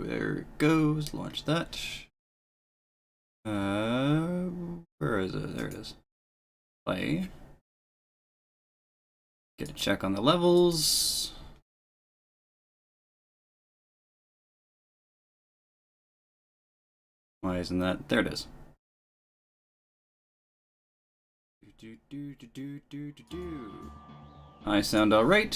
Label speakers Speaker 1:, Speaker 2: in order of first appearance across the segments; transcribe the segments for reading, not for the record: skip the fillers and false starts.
Speaker 1: There it goes. Launch that. Where is it? There it is. Play. Get a check on the levels. Why isn't that? There it is. I sound all right.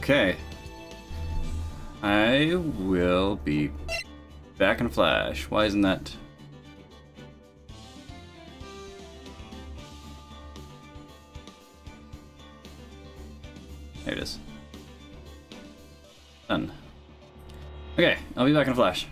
Speaker 1: Okay. I will be back in a flash. Why isn't that? There it is. Done. Okay, I'll be back in a flash.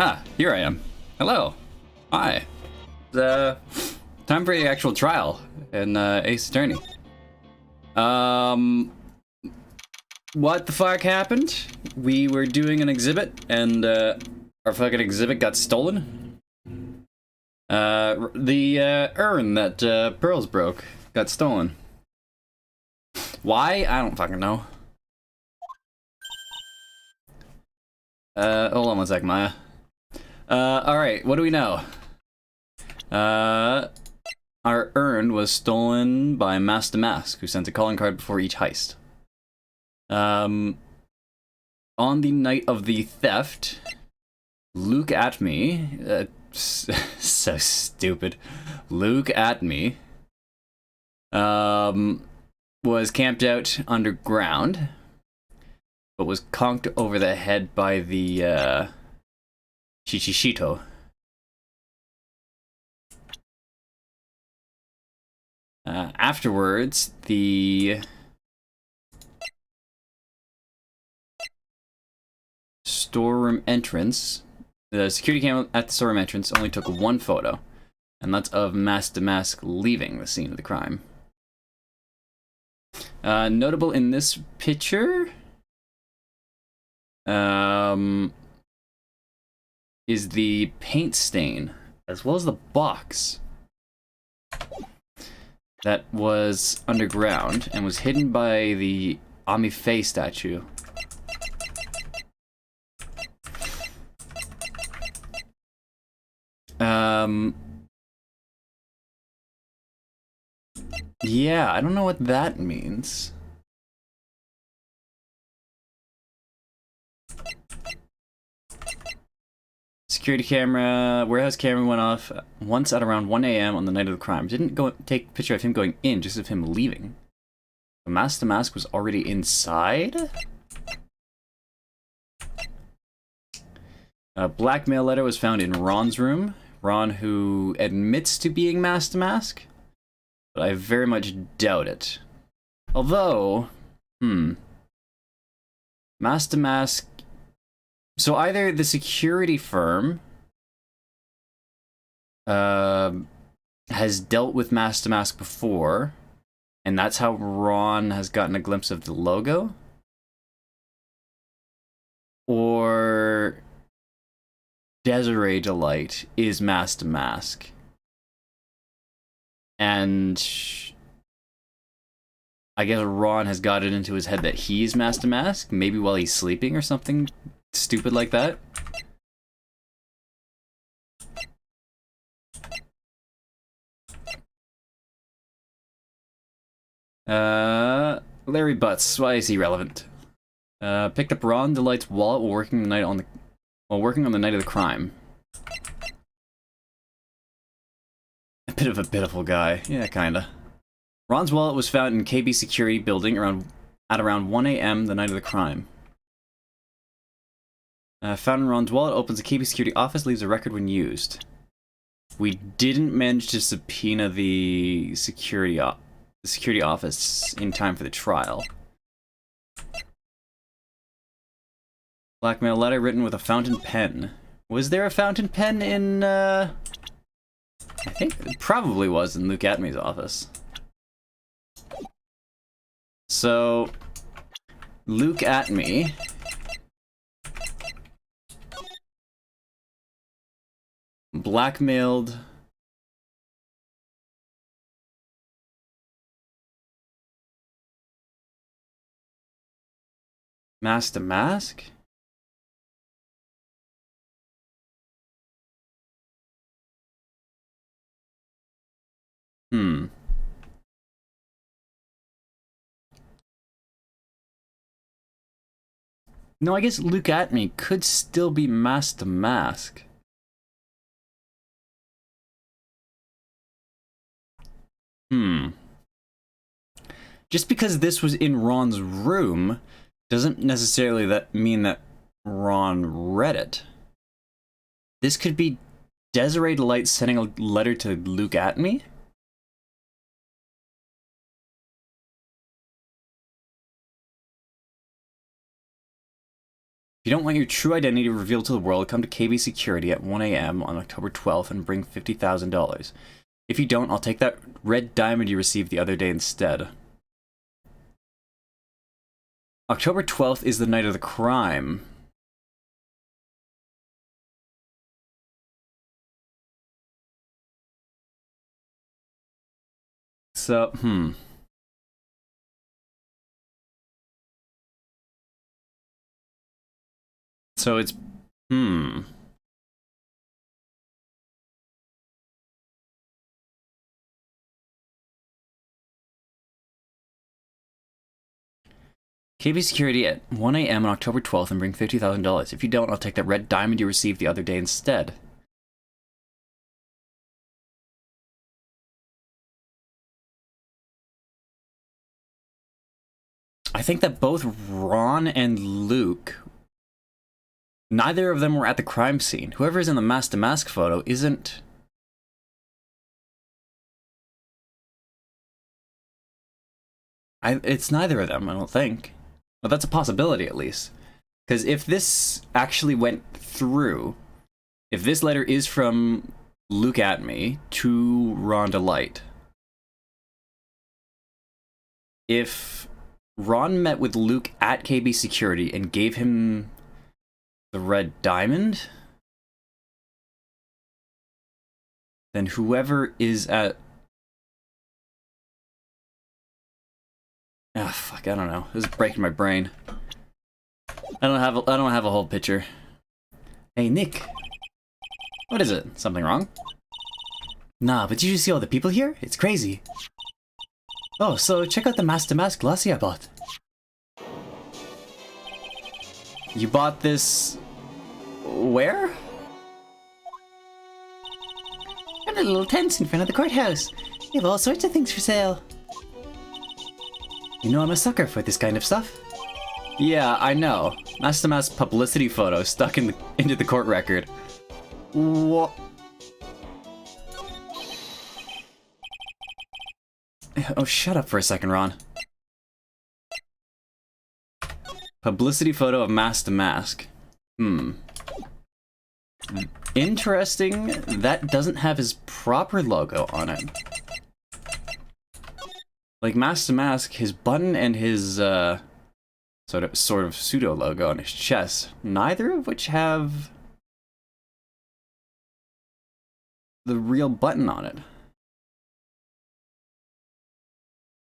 Speaker 1: Ah, here I am. Hello. Hi. Time for the actual trial in Ace Attorney. What the fuck happened? We were doing an exhibit and our fucking exhibit got stolen. The urn that Pearls broke got stolen. Why? I don't fucking know. Hold on one sec, Maya. Alright, what do we know? Our urn was stolen by Master Mask, who sent a calling card before each heist. On the night of the theft, Luke at me, so stupid. Luke at me, was camped out underground, but was conked over the head by the, Chichishito. Afterwards, the storeroom entrance, the security camera at the storeroom entrance only took one photo, and that's of Master Mask leaving the scene of the crime. Notable in this picture is the paint stain, as well as the box that was underground and was hidden by the Ami Faye statue. Yeah, I don't know what that means. Security camera, warehouse camera went off once at around 1 a.m. on the night of the crime. Didn't go take a picture of him going in, just of him leaving. The Master Mask was already inside? A blackmail letter was found in Ron's room. Ron, who admits to being Master Mask, but I very much doubt it. Although, Master Mask... So either the security firm has dealt with Master Mask before, and that's how Ron has gotten a glimpse of the logo, or Desiree Delight is Master Mask, and I guess Ron has got it into his head that he's Master Mask, maybe while he's sleeping or something stupid like that. Larry Butts, why is he relevant? Picked up Ron Delight's wallet while working on the night of the crime. A bit of a pitiful guy. Yeah, kinda. Ron's wallet was found in KB security building at around 1 a.m. the night of the crime. Found in Ron's wallet, opens the KB security office, leaves a record when used. We didn't manage to subpoena the security office in time for the trial. Blackmail letter written with a fountain pen. Was there a fountain pen in, I think it probably was in Luke Atmey's office. So, Luke Atmey blackmailed Master Mask? No, I guess Luke Atmey could still be Master Mask. Just because this was in Ron's room doesn't necessarily mean that Ron read it. This could be Desiree Delight sending a letter to Luke Atmey? If you don't want your true identity revealed to the world, come to KB Security at 1 a.m. on October 12th and bring $50,000. If you don't, I'll take that red diamond you received the other day instead. October 12th is the night of the crime. So, So it's, KB Security at 1 a.m. on October 12th and bring $50,000. If you don't, I'll take that red diamond you received the other day instead. I think that both Ron and Luke, neither of them were at the crime scene. Whoever is in the mask to mask photo isn't... It's neither of them, I don't think. But that's a possibility, at least. Because if this actually went through, if this letter is from Luke at me to Rhonda Light, if Ron met with Luke at KB Security and gave him the red diamond, then whoever is at... Ah, fuck, I don't know. This is breaking my brain. I don't have a whole picture. Hey, Nick. What is it? Something wrong? Nah, but did you see all the people here? It's crazy. Oh, so check out the mask-to-mask glossy I bought. You bought this... where? Got a little tent in front of the courthouse. We have all sorts of things for sale. You know I'm a sucker for this kind of stuff. Yeah, I know. Mask-to-mask publicity photo stuck into the court record. What? Oh, shut up for a second, Ron. Publicity photo of mask to mask. Interesting. That doesn't have his proper logo on it. Like, mask to mask, his button and his, sort of pseudo logo on his chest, neither of which have the real button on it.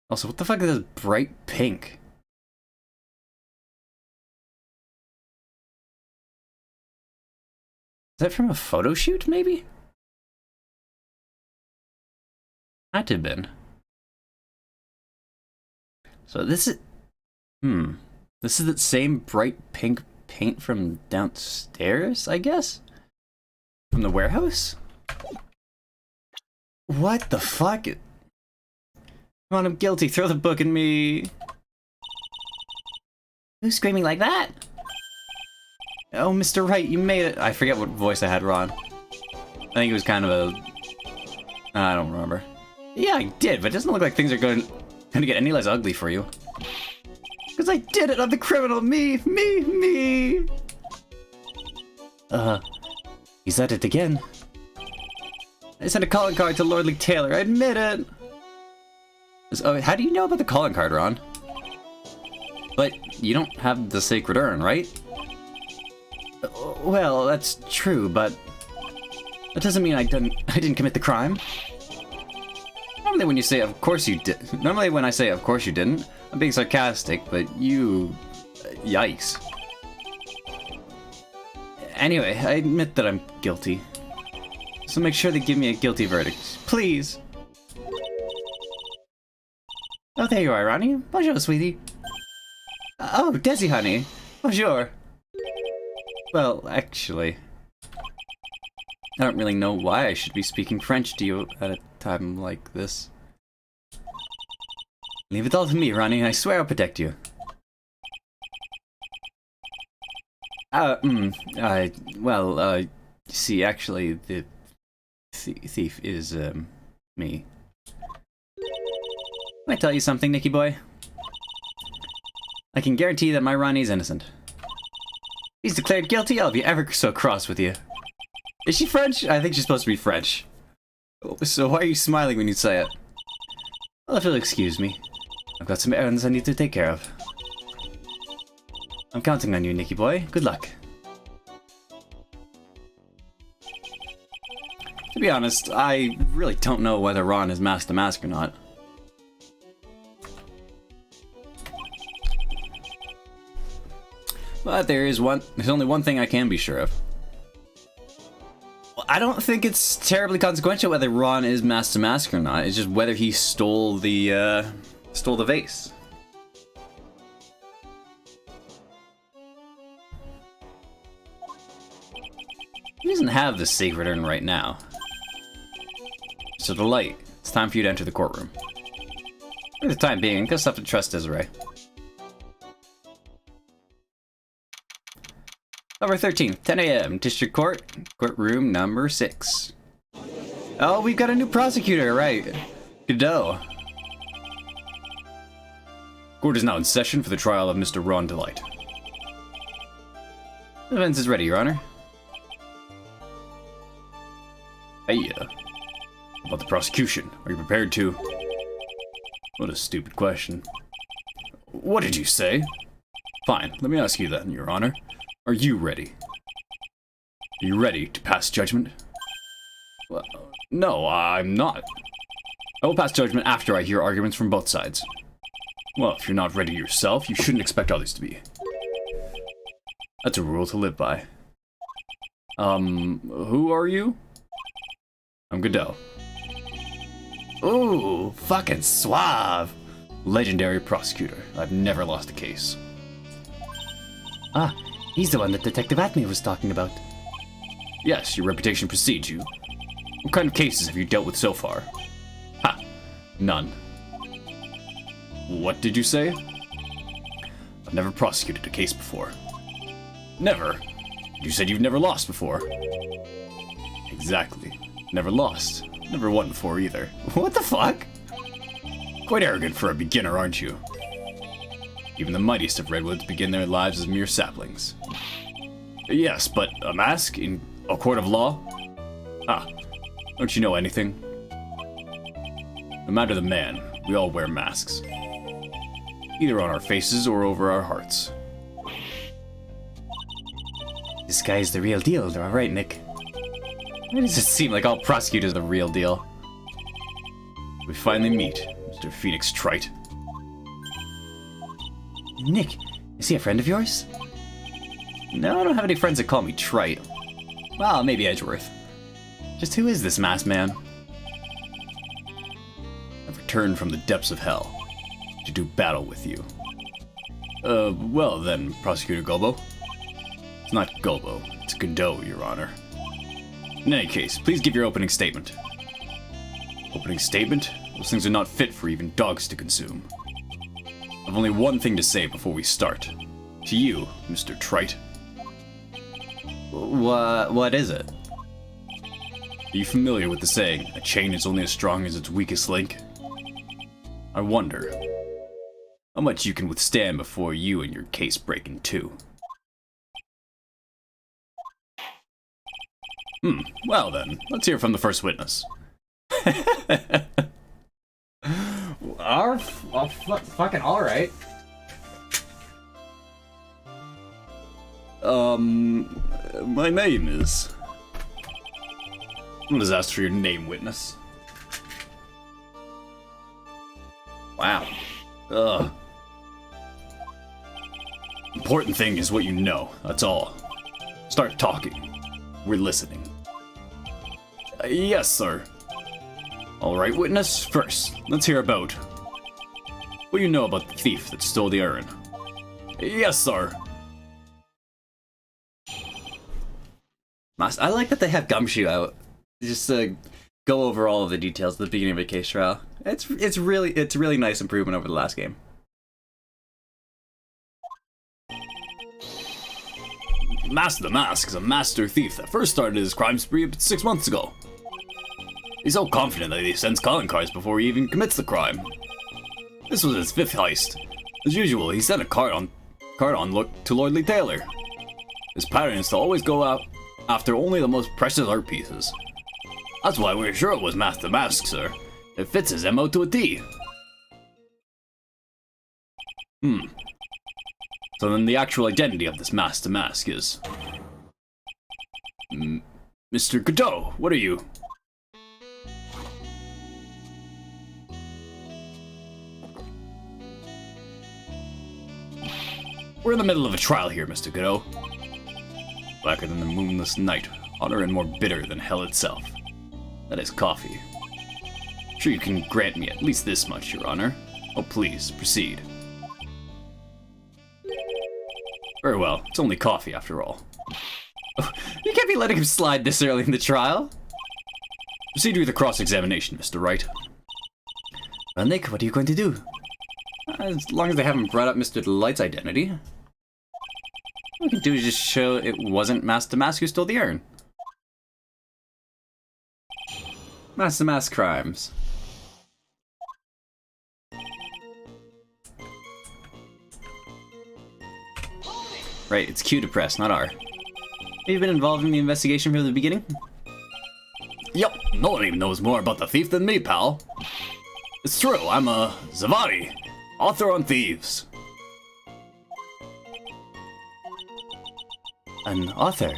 Speaker 1: Also, what the fuck is this bright pink? Is that from a photo shoot, maybe? Had to have been. So this is... This is the same bright pink paint from downstairs, I guess? From the warehouse? What the fuck? Come on, I'm guilty. Throw the book at me. Who's screaming like that? Oh, Mr. Wright, you made it. I forget what voice I had, Ron. I think it was kind of a... I don't remember. Yeah, I did, but it doesn't look like things are going to get any less ugly for you. Because I did it, I'm the criminal, me! He's at it again. I sent a calling card to Lordly Taylor, I admit it! Oh, how do you know about the calling card, Ron? But you don't have the sacred urn, right? Well, that's true, but that doesn't mean I didn't commit the crime. Normally when you say, of course you did. Normally when I say, of course you didn't, I'm being sarcastic, but you... yikes. Anyway, I admit that I'm guilty. So make sure they give me a guilty verdict. Please! Oh, there you are, Ronnie. Bonjour, sweetie. Oh, Desi, honey. Bonjour. Well, actually... I don't really know why I should be speaking French to you at a time like this. Leave it all to me, Ronnie. I swear I'll protect you. See, actually, the thief is, me. Can I tell you something, Nicky boy? I can guarantee that my Ronnie's innocent. He's declared guilty. I'll be ever so cross with you. Is she French? I think she's supposed to be French. So why are you smiling when you say it? Well, if you'll excuse me. I've got some errands I need to take care of. I'm counting on you, Nicky boy. Good luck. To be honest, I really don't know whether Ron is masked to mask or not. But there's only one thing I can be sure of. Well, I don't think it's terribly consequential whether Ron is masked to mask or not. It's just whether he stole the vase. He doesn't have the sacred urn right now. So the light, it's time for you to enter the courtroom. For the time being, I guess I have to trust Desiree. November 13th, 10 a.m. District Court, courtroom number 6. Oh, we've got a new prosecutor, right? Godot. Court is now in session for the trial of Mr. Ron Delight. The defense is ready, Your Honor. Hey, about the prosecution, are you prepared to... What a stupid question. What did you say? Fine, let me ask you then, Your Honor. Are you ready? Are you ready to pass judgment? Well, no, I'm not. I will pass judgment after I hear arguments from both sides. Well, if you're not ready yourself, you shouldn't expect others to be. That's a rule to live by. Who are you? I'm Godot. Ooh, fucking suave. Legendary prosecutor. I've never lost a case. Ah, he's the one that Detective Atme was talking about. Yes, your reputation precedes you. What kind of cases have you dealt with so far? Ha! None. What did you say? I've never prosecuted a case before. Never? You said you've never lost before. Exactly. Never lost. Never won before either. What the fuck? Quite arrogant for a beginner, aren't you? Even the mightiest of redwoods begin their lives as mere saplings. Yes, but a mask in a court of law? Ah, don't you know anything? No matter the man, we all wear masks. Either on our faces or over our hearts. This guy's the real deal, all right, Nick? Why does it seem like all prosecutors are the real deal? We finally meet, Mr. Pheonix Trite. Nick, is he a friend of yours? No, I don't have any friends that call me Trite. Well, maybe Edgeworth. Just who is this masked man? I've returned from the depths of hell to do battle with you. Well then, Prosecutor Gobo. It's not Gobo, it's Godot, Your Honor. In any case, please give your opening statement. Opening statement? Those things are not fit for even dogs to consume. I've only one thing to say before we start. To you, Mr. Trite. What is it? Are you familiar with the saying, a chain is only as strong as its weakest link? I wonder how much you can withstand before you and your case break in two. Well then, let's hear from the first witness.
Speaker 2: Fucking alright.
Speaker 1: My name is... I'm gonna ask for your name, witness. Wow. Important thing is what you know, that's all. Start talking. We're listening. Yes, sir. Alright, witness, first, let's hear about what you know about the thief that stole the urn. Yes, sir. I like that they have Gumshoe out. Just go over all of the details at the beginning of a case trial. It's really nice improvement over the last game. Master the Mask is a master thief that first started his crime spree 6 months ago. He's so confident that he sends calling cards before he even commits the crime. This was his 5th heist. As usual, he sent a card on look to Lordly Taylor. His pattern is to always go out after only the most precious art pieces. That's why we're sure it was Master Mask, sir. It fits his MO to a T. So then the actual identity of this Master Mask is... Mr. Godot, what are you? We're in the middle of a trial here, Mr. Godot. Blacker than the moonless night, hotter and more bitter than hell itself. That is coffee. Sure you can grant me at least this much, Your Honor. Oh, please, proceed. Very well, it's only coffee after all. Oh, you can't be letting him slide this early in the trial. Proceed with the cross-examination, Mr. Wright. Well, Nick, what are you going to do? As long as they haven't brought up Mr. Delight's identity. What we can do is just show it wasn't Master Mask who stole the urn. Master Mask crimes. Right, it's Q to press, not R. Have you been involved in the investigation from the beginning? Yup, no one even knows more about the thief than me, pal. It's true, I'm a Zavadi, author on thieves. An author?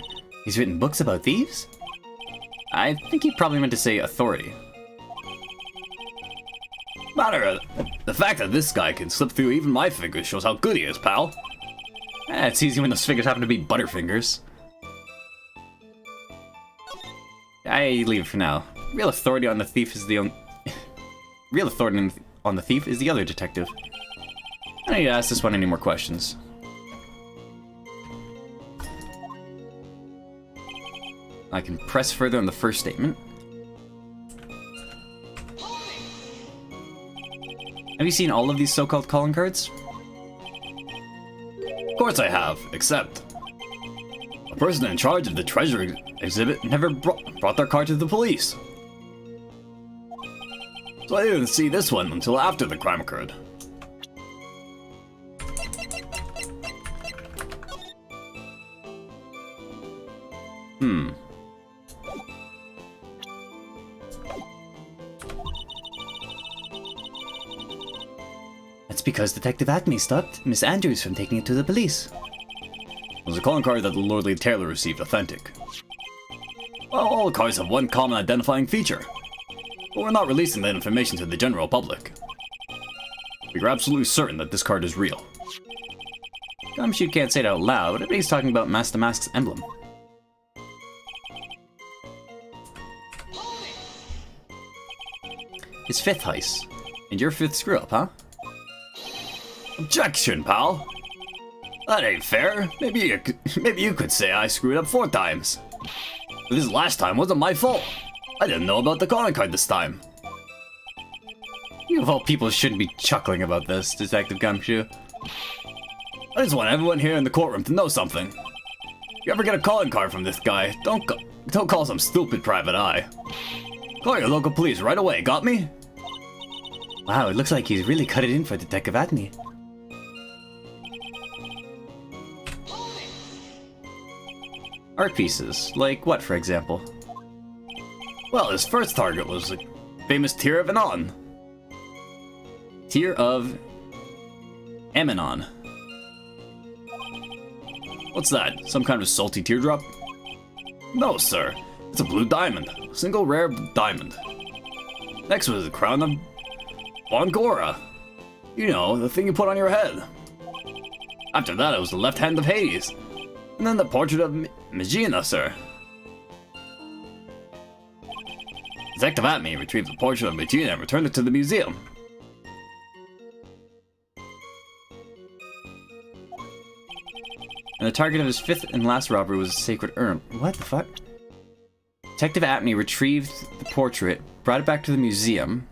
Speaker 1: He's written books about thieves? I think he probably meant to say authority. Matter, the fact that this guy can slip through even my fingers shows how good he is, pal. It's easy when those fingers happen to be butterfingers. I leave it for now. Real authority on the thief is the only... Real authority on the thief is the other detective. I don't need to ask this one any more questions. I can press further on the first statement. Have you seen all of these so-called calling cards? Of course I have, except... the person in charge of the treasure exhibit never brought their card to the police. So I didn't see this one until after the crime occurred. That's because Detective Acme stopped Miss Andrews from taking it to the police. Was a calling card that the Lordly Tailor received authentic. Well, all cards have one common identifying feature, but we're not releasing that information to the general public. We're absolutely certain that this card is real. Gumshoe can't say it out loud, but everybody's talking about Master Mask's emblem. His fifth heist, and your fifth screw-up, huh? Objection, pal! That ain't fair. Maybe you could say I screwed up 4 times. But this last time wasn't my fault. I didn't know about the calling card this time. You of all people shouldn't be chuckling about this, Detective Gumshoe. I just want everyone here in the courtroom to know something. If you ever get a calling card from this guy, don't call some stupid private eye. Call your local police right away, got me? Wow, it looks like he's really cut it in for Detective Acme. Art pieces, like what, for example? Well, his first target was the famous Tear of Anon. Tear of Amenon. What's that? Some kind of salty teardrop? No, sir. It's a blue diamond. A single rare diamond. Next was the crown of Bongora. You know, the thing you put on your head. After that, it was the left hand of Hades. And then the portrait of Megina, sir. Detective Atme retrieved the portrait of Megina and returned it to the museum. And the target of his 5th and last robbery was a sacred urn. What the fuck? Detective Atme retrieved the portrait, brought it back to the museum,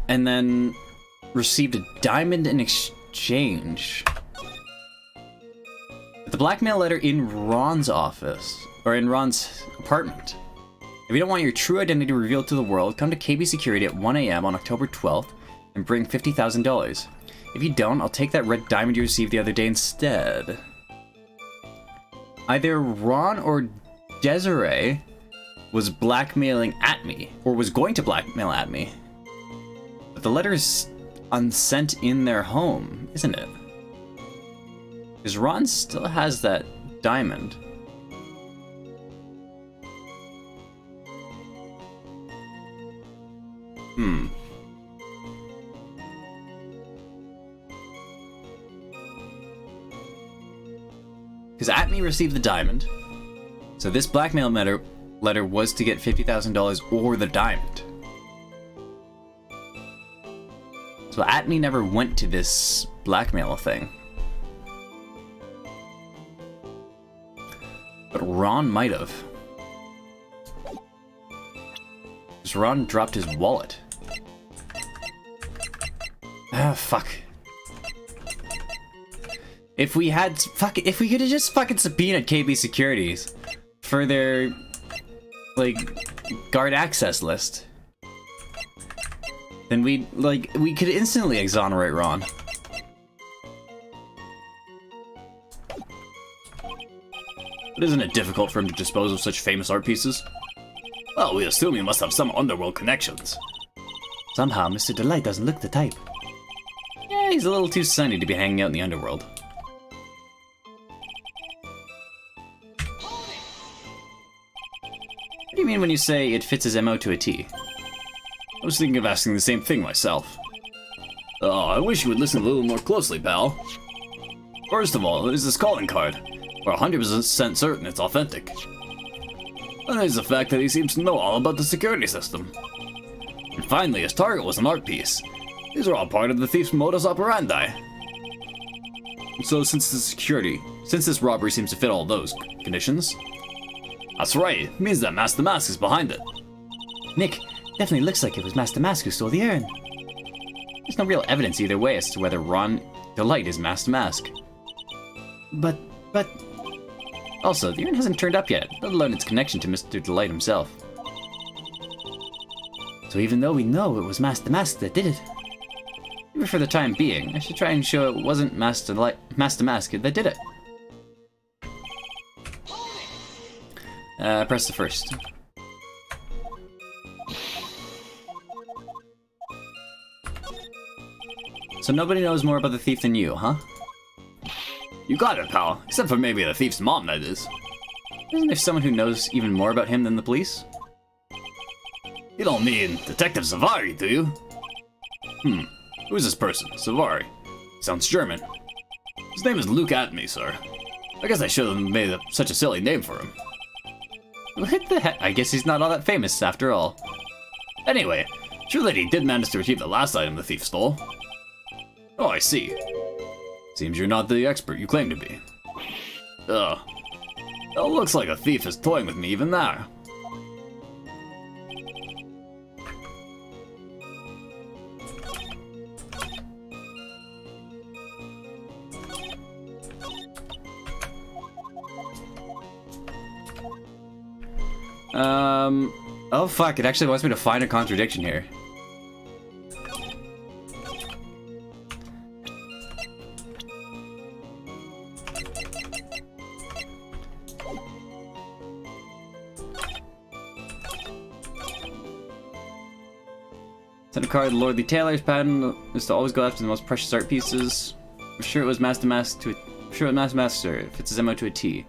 Speaker 1: and then received a diamond in exchange. The blackmail letter in Ron's office, or in Ron's apartment. If you don't want your true identity revealed to the world, come to KB Security at 1 AM on October 12th and bring $50,000. If you don't, I'll take that red diamond you received the other day instead. Either Ron or Desiree was blackmailing at me, or was going to blackmail at me. But the letter's unsent in their home, isn't it? Because Ron still has that diamond. Because Atme received the diamond, so this blackmail letter was to get $50,000 or the diamond. So Atme never went to this blackmail thing. But Ron might have. Because Ron dropped his wallet. Ah, fuck. If we had, if we could have just fucking subpoenaed KB Securities for their, like, guard access list, then we could instantly exonerate Ron. But isn't it difficult for him to dispose of such famous art pieces? Well, we assume he must have some underworld connections. Somehow, Mr. Delight doesn't look the type. Yeah, he's a little too sunny to be hanging out in the underworld. What do you mean when you say it fits his MO to a T? I was thinking of asking the same thing myself. Oh, I wish you would listen a little more closely, pal. First of all, there's this calling card. We're 100% certain it's authentic. And there's the fact that he seems to know all about the security system. And finally, his target was an art piece. These are all part of the thief's modus operandi. So since this robbery seems to fit all those conditions. That's right, it means that Master Mask is behind it. Nick, definitely looks like it was Master Mask who stole the urn. There's no real evidence either way as to whether Ron Delight is Master Mask. But... Also, the urn hasn't turned up yet, let alone its connection to Mr. Delight himself. So even though we know it was Master Mask that did it, even for the time being, I should try and show it wasn't Master Mask that did it. Press the first. So nobody knows more about the thief than you, huh? You got it, pal. Except for maybe the thief's mom, that is. Isn't there someone who knows even more about him than the police? You don't mean Detective Zavari, do you? Who's this person? Zavari. Sounds German. His name is Luke Atme, sir. I guess I shouldn't have made such a silly name for him. What the heck? I guess he's not all that famous after all. Anyway, sure that he did manage to retrieve the last item the thief stole. Oh, I see. Seems you're not the expert you claim to be. Ugh. It looks like a thief is toying with me even there. Oh fuck, it actually wants me to find a contradiction here. Send a card, Lord the Tailor's pattern is to always go after the most precious art pieces. I'm sure it was Master Mask to I'm sure it was Master Master. It fits his MO to a T.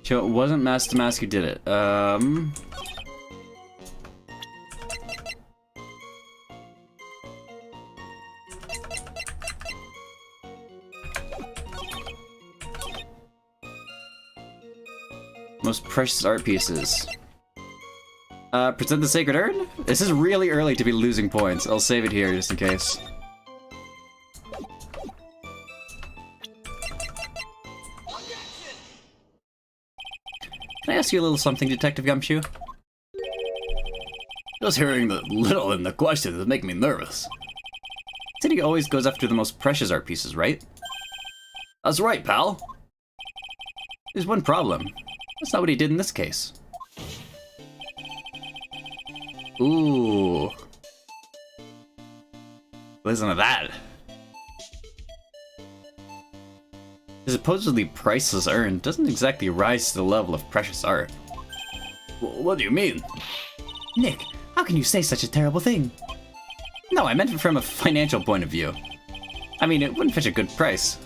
Speaker 1: So it wasn't Master Mask who did it. Most precious art pieces. Present the Sacred Urn? This is really early to be losing points. I'll save it here just in case. Can I ask you a little something, Detective Gumshoe? Just hearing the little in the question is making me nervous. said he always goes after the most precious art pieces, right? That's right, pal. There's one problem. That's not what he did in this case. Ooh. Listen to that. The supposedly priceless urn doesn't exactly rise to the level of precious art. What do you mean?
Speaker 3: Nick, how can you say such a terrible thing?
Speaker 1: No, I meant it from a financial point of view. I mean, it wouldn't fetch a good price.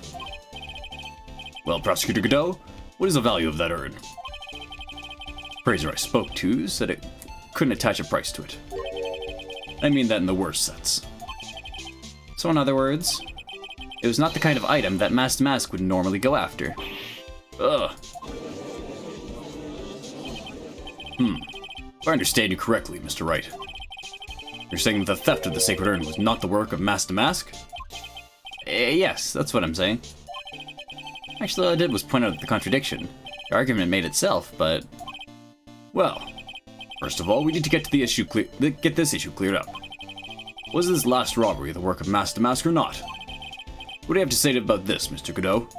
Speaker 1: Well, Prosecutor Godot, what is the value of that urn? The appraiser I spoke to said it couldn't attach a price to it. I mean that in the worst sense. So in other words, it was not the kind of item that Master Mask would normally go after. Ugh. If I understand you correctly, Mr. Wright, you're saying that the theft of the sacred urn was not the work of Master Mask? Yes, that's what I'm saying. Actually, all I did was point out the contradiction. The argument made itself, but... Well, first of all, we need to get this issue cleared up. Was this last robbery the work of Master Mask or not? What do you have to say about this, Mr. Godot?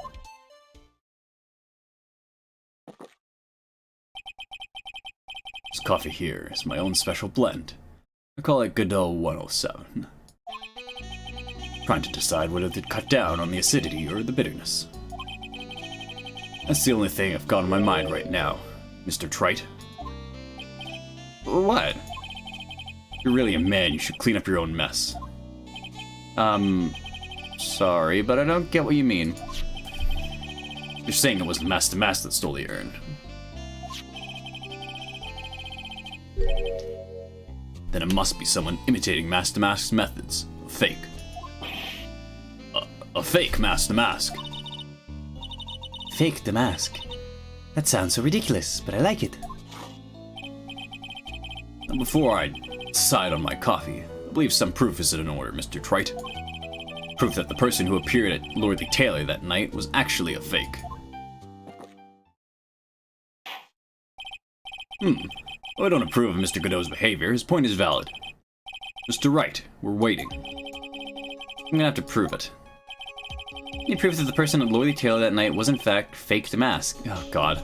Speaker 1: This coffee here is my own special blend. I call it Godot 107. Trying to decide whether to cut down on the acidity or the bitterness. That's the only thing I've got on my mind right now, Mr. Trite. What? If you're really a man, you should clean up your own mess. Sorry, but I don't get what you mean. You're saying it wasn't Master Mask that stole the urn. Then it must be someone imitating Master Mask's methods. A fake. A fake Master Mask.
Speaker 3: Fake the mask. That sounds so ridiculous, but I like it.
Speaker 1: And before I decide on my coffee, I believe some proof is in order, Mr. Trite. Proof that the person who appeared at Lordly Taylor that night was actually a fake. Well, I don't approve of Mr. Godot's behavior. His point is valid. Mr. Wright, we're waiting. I'm gonna have to prove it. Any proof that the person at Lordly Taylor that night was in fact faked the mask? Oh, God.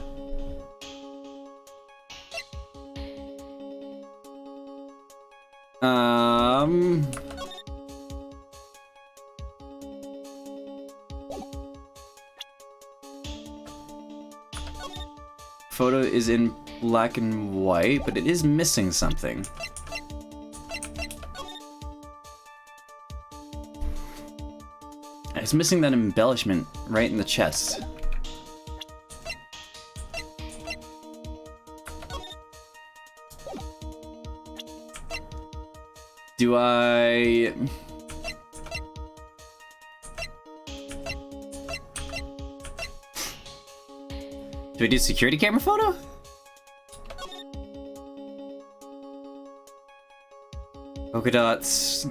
Speaker 1: Photo is in black and white, but it is missing something. It's missing that embellishment right in the chest. Do I... Do I do security camera photo? Polka dots.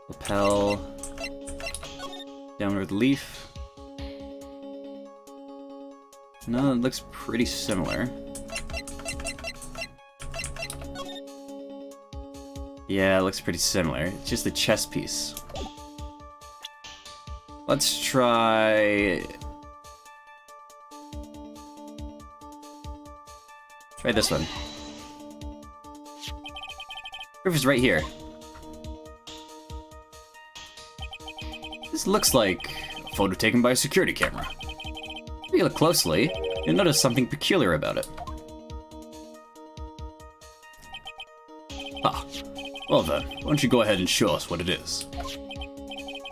Speaker 1: Lapel. Downward leaf. No, it looks pretty similar. Yeah, it looks pretty similar. It's just the chest piece. Let's try... Try this one. Proof is right here. This looks like a photo taken by a security camera. If you look closely, you'll notice something peculiar about it. Ah, well then, why don't you go ahead and show us what it is?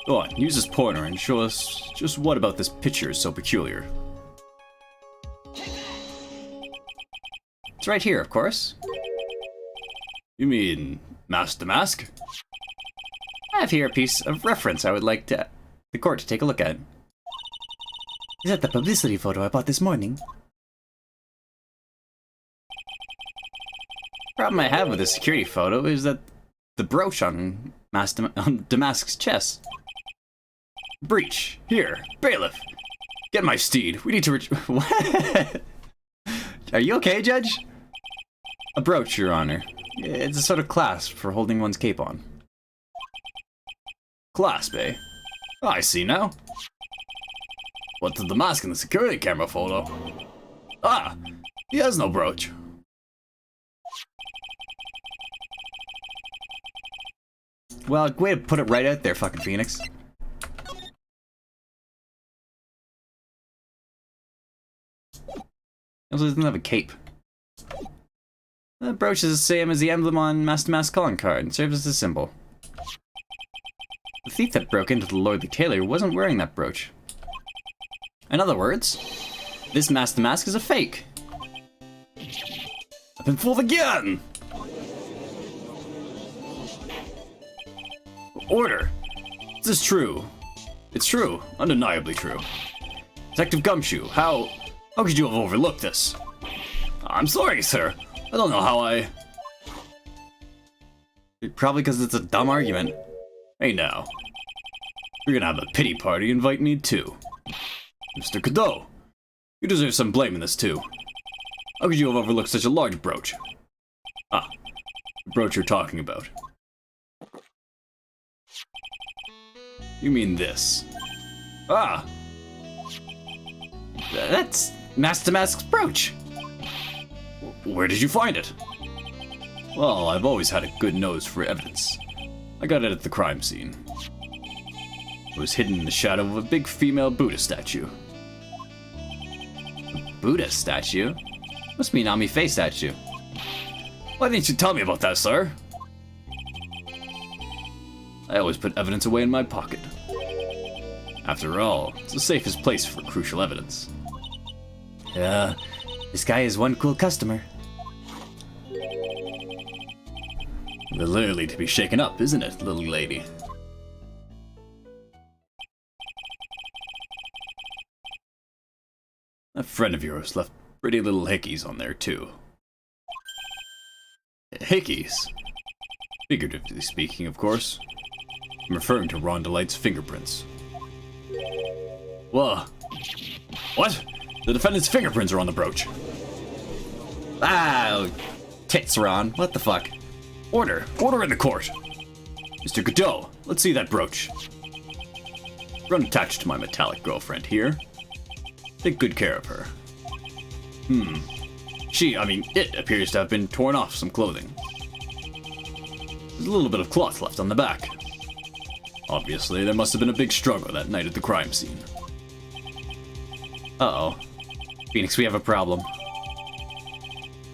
Speaker 1: Go on, use this pointer and show us just what about this picture is so peculiar. It's right here, of course. You mean Master Mask? I have here a piece of reference I would like the court to take a look at.
Speaker 3: Is that the publicity photo I bought this morning?
Speaker 1: Problem I have with this security photo is that the brooch on Damask's chest. Breach. Here, bailiff. Get my steed. We need to what? Are you okay, Judge? A brooch, Your Honor. It's a sort of clasp for holding one's cape on. Clasp, eh? I see now. What's the mask in the security camera photo? Ah, he has no brooch.
Speaker 3: Well, way to put it right out there, fucking Pheonix.
Speaker 1: Also doesn't have a cape. The brooch is the same as the emblem on Master Mask's calling card and serves as a symbol. The thief that broke into the lordly tailor wasn't wearing that brooch. In other words, this Master Mask is a fake. I've been fooled again! Order! This is true. It's true. Undeniably true. Detective Gumshoe, how could you have overlooked this? I'm sorry, sir. I don't know how I...
Speaker 3: Probably because it's a dumb argument.
Speaker 1: Hey now. You're gonna have a pity party, invite me too. Mr. Cadeau, you deserve some blame in this too. How could you have overlooked such a large brooch? Ah, the brooch you're talking about. You mean this? Ah!
Speaker 3: That's Master Mask's brooch.
Speaker 1: Where did you find it? Well, I've always had a good nose for evidence. I got it at the crime scene. It was hidden in the shadow of a big female Buddha statue.
Speaker 3: A Buddha statue? Must be an Ami-Fae statue.
Speaker 1: Why didn't you tell me about that, sir? I always put evidence away in my pocket. After all, it's the safest place for crucial evidence.
Speaker 3: This guy is one cool customer.
Speaker 1: Literally to be shaken up, isn't it, little lady? A friend of yours left pretty little hickeys on there, too. Hickeys? Figuratively speaking, of course. I'm referring to Ron Delight's fingerprints. Whoa. What? The defendant's fingerprints are on the brooch.
Speaker 3: Ah, tits, Ron. What the fuck?
Speaker 1: Order! Order in the court! Mr. Godot, let's see that brooch. Run attached to my metallic girlfriend here. Take good care of her. It appears to have been torn off some clothing. There's a little bit of cloth left on the back. Obviously, there must have been a big struggle that night at the crime scene.
Speaker 3: Uh-oh. Pheonix, we have a problem.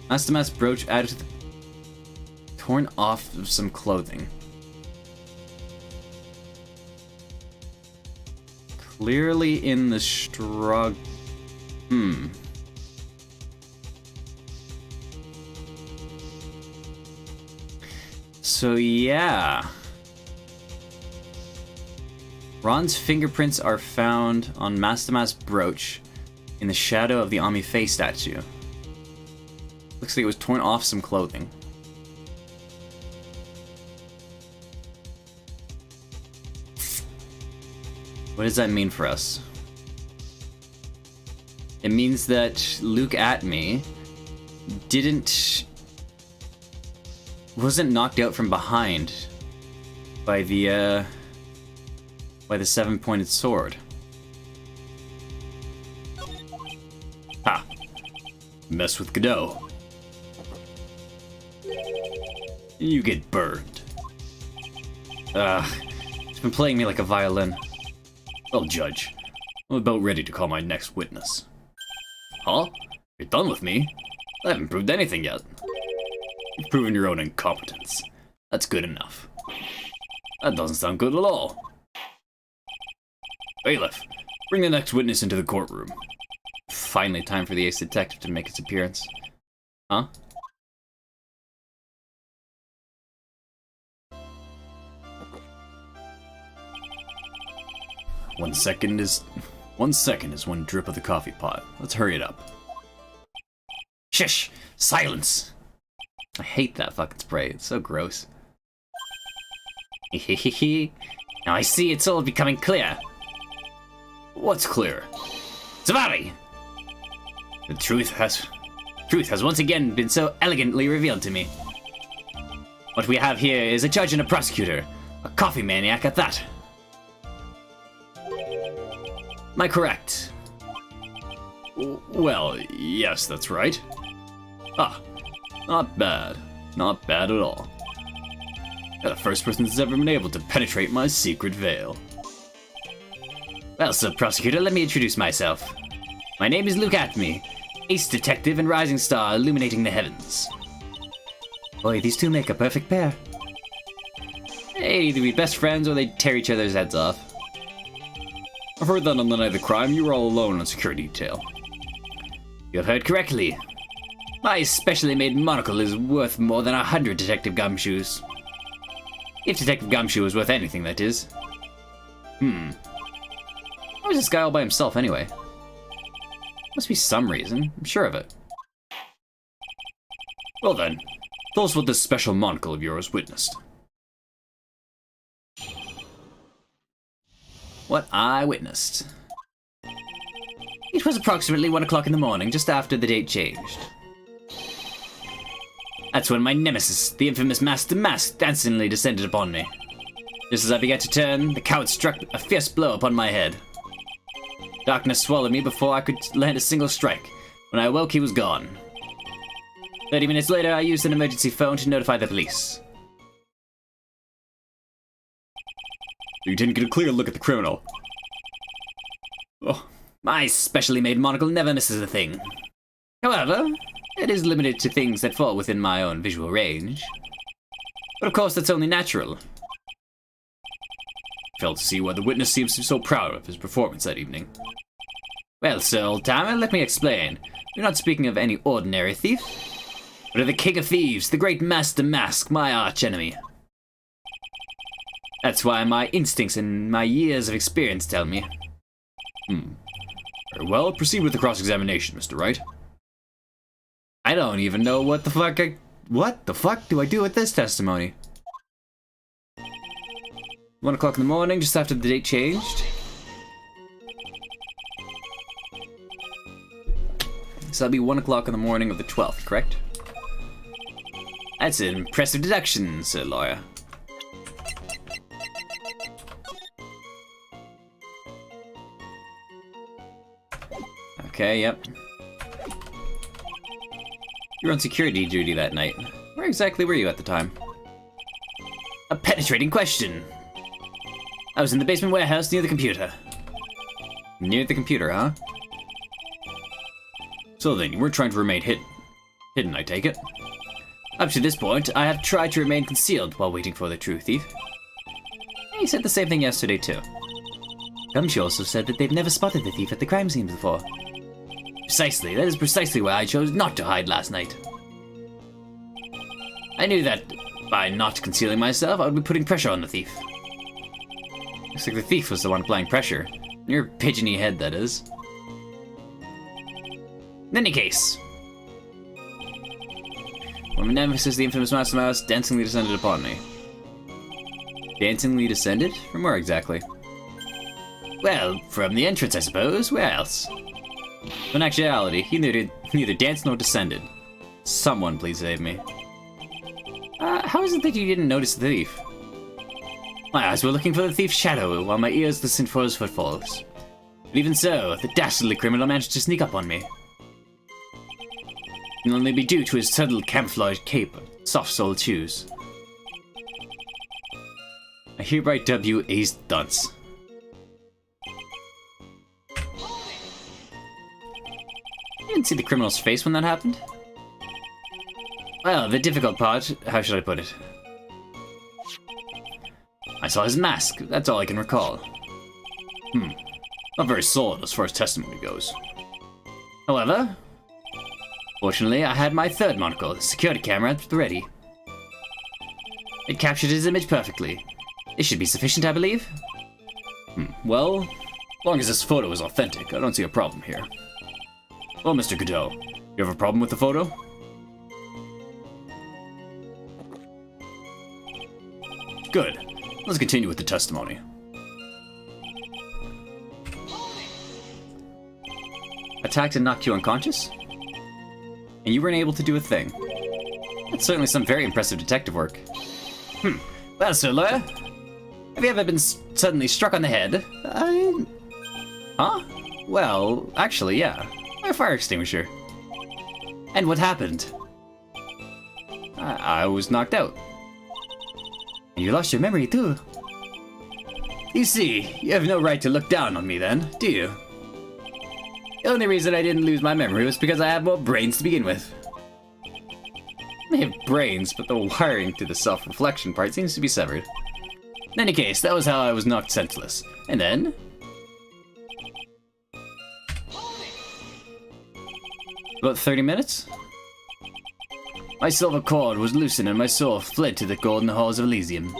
Speaker 3: Master Mask brooch added to the... torn off of some clothing. Clearly in the struggle... So yeah. Ron's fingerprints are found on Master Mask's brooch in the shadow of the Ami-Fae statue. Looks like it was torn off some clothing. What does that mean for us? It means that Luke Atme wasn't knocked out from behind by the seven-pointed sword.
Speaker 1: Ha! Mess with Godot. You get burned.
Speaker 3: It's been playing me like a violin.
Speaker 1: Well, Judge, I'm about ready to call my next witness. Huh? You're done with me? I haven't proved anything yet. You've proven your own incompetence. That's good enough. That doesn't sound good at all. Bailiff, bring the next witness into the courtroom.
Speaker 3: Finally, time for the ace detective to make its appearance. Huh?
Speaker 1: One second is one drip of the coffee pot. Let's hurry it up.
Speaker 3: Shush! Silence! I hate that fucking spray. It's so gross. Hehehehe. Now I see it's all becoming clear.
Speaker 1: What's clear?
Speaker 3: Zavari! The truth has once again been so elegantly revealed to me. What we have here is a judge and a prosecutor. A coffee maniac at that.
Speaker 1: Am I correct? Well, yes, that's right. Ah, not bad. Not bad at all. You're the first person that's ever been able to penetrate my secret veil. Well, Sir Prosecutor, let me introduce myself. My name is Luke Atme, ace detective and rising star illuminating the heavens. Boy, these two make a perfect pair. They'd either be best friends or they'd tear each other's heads off. I've heard that on the night of the crime, you were all alone on security detail. You have heard correctly. My specially made monocle is worth more than 100 Detective Gumshoes. If Detective Gumshoe was worth anything, that is. Why was this guy all by himself anyway? Must be some reason, I'm sure of it. Well then, tell us what this special monocle of yours witnessed. What I witnessed. It was approximately 1 o'clock in the morning, just after the date changed. That's when my nemesis, the infamous Master Mask, dancingly descended upon me. Just as I began to turn, the coward struck a fierce blow upon my head. Darkness swallowed me before I could land a single strike. When I awoke, he was gone. 30 minutes later, I used an emergency phone to notify the police. You didn't get a clear look at the criminal. Oh, my specially made monocle never misses a thing. However, it is limited to things that fall within my own visual range. But of course, that's only natural. Failed to see why the witness seems so proud of his performance that evening. Well, sir, old-timer, let me explain. We're not speaking of any ordinary thief, but of the king of thieves, the great Master Mask, my arch-enemy. That's why my instincts and my years of experience tell me. Very well, proceed with the cross-examination, Mr. Wright. I don't even know what the fuck do I do with this testimony? 1 o'clock in the morning, just after the date changed. So that'll be 1 o'clock in the morning of the 12th, correct? That's an impressive deduction, sir lawyer. Okay, yep. You were on security duty that night. Where exactly were you at the time? A penetrating question. I was in the basement warehouse near the computer. Near the computer, huh? So then, you weren't trying to remain hidden, I take it? Up to this point, I have tried to remain concealed while waiting for the true thief. He said the same thing yesterday, too. Gumshoe also said that they've never spotted the thief at the crime scene before. Precisely, that is precisely why I chose not to hide last night. I knew that by not concealing myself, I would be putting pressure on the thief. Looks like the thief was the one applying pressure. Your pigeony head, that is. In any case, when my nemesis, the infamous Master Mouse, dancingly descended upon me. Dancingly descended? From where exactly? Well, from the entrance, I suppose. Where else? In actuality, he neither danced nor descended. Someone please save me. How is it that you didn't notice the thief? My eyes were looking for the thief's shadow, while my ears listened for his footfalls. But even so, the dastardly criminal managed to sneak up on me. It can only be due to his subtle camouflage cape and soft-soled shoes. I hereby dub you Ace Dunce. You didn't see the criminal's face when that happened? Well, the difficult part, how should I put it? I saw his mask, that's all I can recall. Not very solid as far as testimony goes. However, fortunately, I had my third monocle, the security camera, at the ready. It captured his image perfectly. This should be sufficient, I believe. Well, as long as this photo is authentic, I don't see a problem here. Well, Mr. Godot, you have a problem with the photo? Good. Let's continue with the testimony. Attacked and knocked you unconscious? And you weren't able to do a thing. That's certainly some very impressive detective work. Well, sir lawyer, have you ever been suddenly struck on the head?
Speaker 3: Huh? Well, actually, yeah. My fire extinguisher. And what happened? I was knocked out. You lost your memory too. You see, you have no right to look down on me then, do you? The only reason I didn't lose my memory was because I have more brains to begin with. I have brains, but the wiring to the self-reflection part seems to be severed. In any case, that was how I was knocked senseless. And then... about 30 minutes? My silver cord was loosened and my soul fled to the golden halls of Elysium.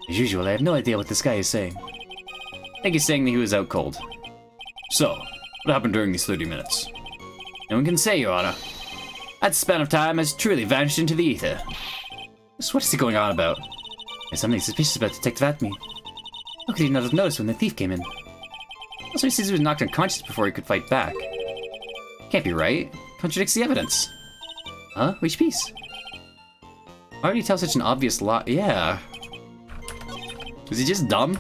Speaker 3: As usual, I have no idea what this guy is saying. I think he's saying that he was out cold. So, what happened during these 30 minutes? No one can say, Your Honor. That span of time has truly vanished into the ether. So what is he going on about? There's something suspicious about Detective Atme. How could he not have noticed when the thief came in? Also, he says he was knocked unconscious before he could fight back. Can't be right. Contradicts the evidence. Huh? Which piece? Why would he tell such an obvious lie? Yeah. Was he just dumb?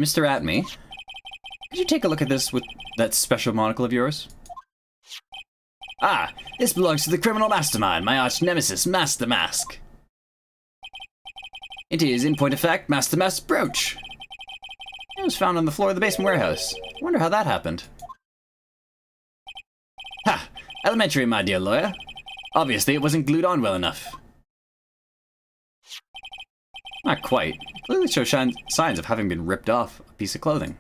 Speaker 3: Mr. Atme, could you take a look at this with that special monocle of yours? Ah, this belongs to the criminal mastermind, my arch nemesis, Master Mask. It is, in point of fact, Master Mask's brooch. It was found on the floor of the basement warehouse. I wonder how that happened. Ha! Elementary, my dear lawyer. Obviously, it wasn't glued on well enough. Not quite. Clearly shows signs of having been ripped off a piece of clothing.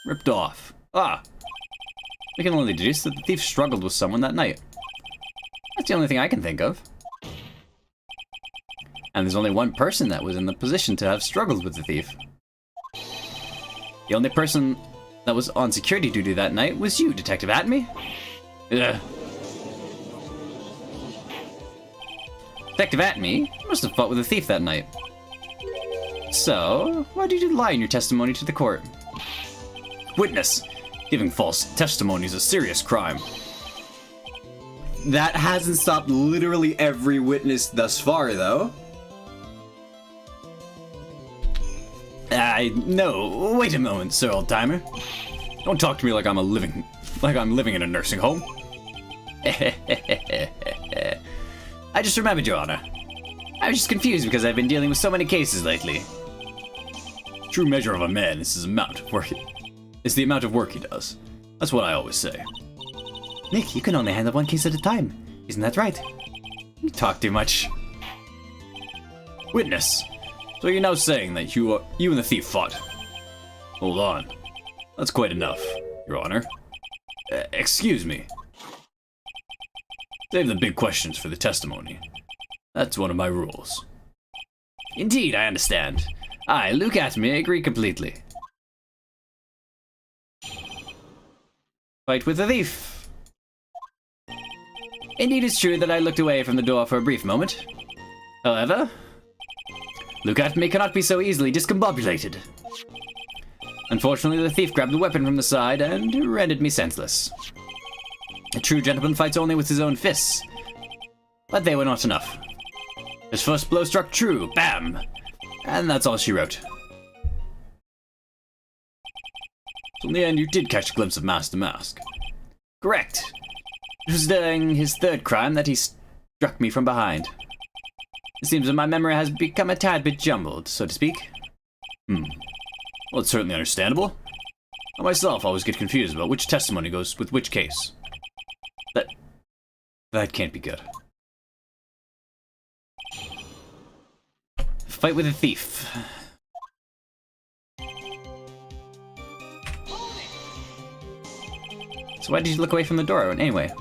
Speaker 3: Ripped off. Ah! We can only deduce that the thief struggled with someone that night. That's the only thing I can think of. And there's only one person that was in the position to have struggled with the thief. The only person that was on security duty that night was you, Detective Atme. Ugh. Detective Atme must have fought with a thief that night. So, why did you lie in your testimony to the court? Witness, giving false testimony is a serious crime.
Speaker 1: That hasn't stopped literally every witness thus far, though.
Speaker 3: No, wait a moment, Sir Old-Timer. Don't talk to me like I'm living in a nursing home. I just remembered, Your Honor. I was just confused because I've been dealing with so many cases lately. True measure of a man is his amount of work. It's the amount of work he does. That's what I always say. Nick, you can only handle one case at a time. Isn't that right? You talk too much. Witness. So you're now saying that you and the thief fought. Hold on. That's quite enough, Your Honor. Excuse me. Save the big questions for the testimony. That's one of my rules. Indeed, I understand. I, Luke Atme, agree completely. Fight with the thief. Indeed, it's true that I looked away from the door for a brief moment. However, Luke Atme cannot be so easily discombobulated. Unfortunately, the thief grabbed the weapon from the side and rendered me senseless. A true gentleman fights only with his own fists. But they were not enough. His first blow struck true, bam! And that's all she wrote. So in the end, you did catch a glimpse of Master Mask. Correct. It was during his third crime that he struck me from behind. It seems that my memory has become a tad bit jumbled, so to speak. Well, it's certainly understandable. I myself always get confused about which testimony goes with which case. That can't be good. Fight with a thief. So why did you look away from the door anyway?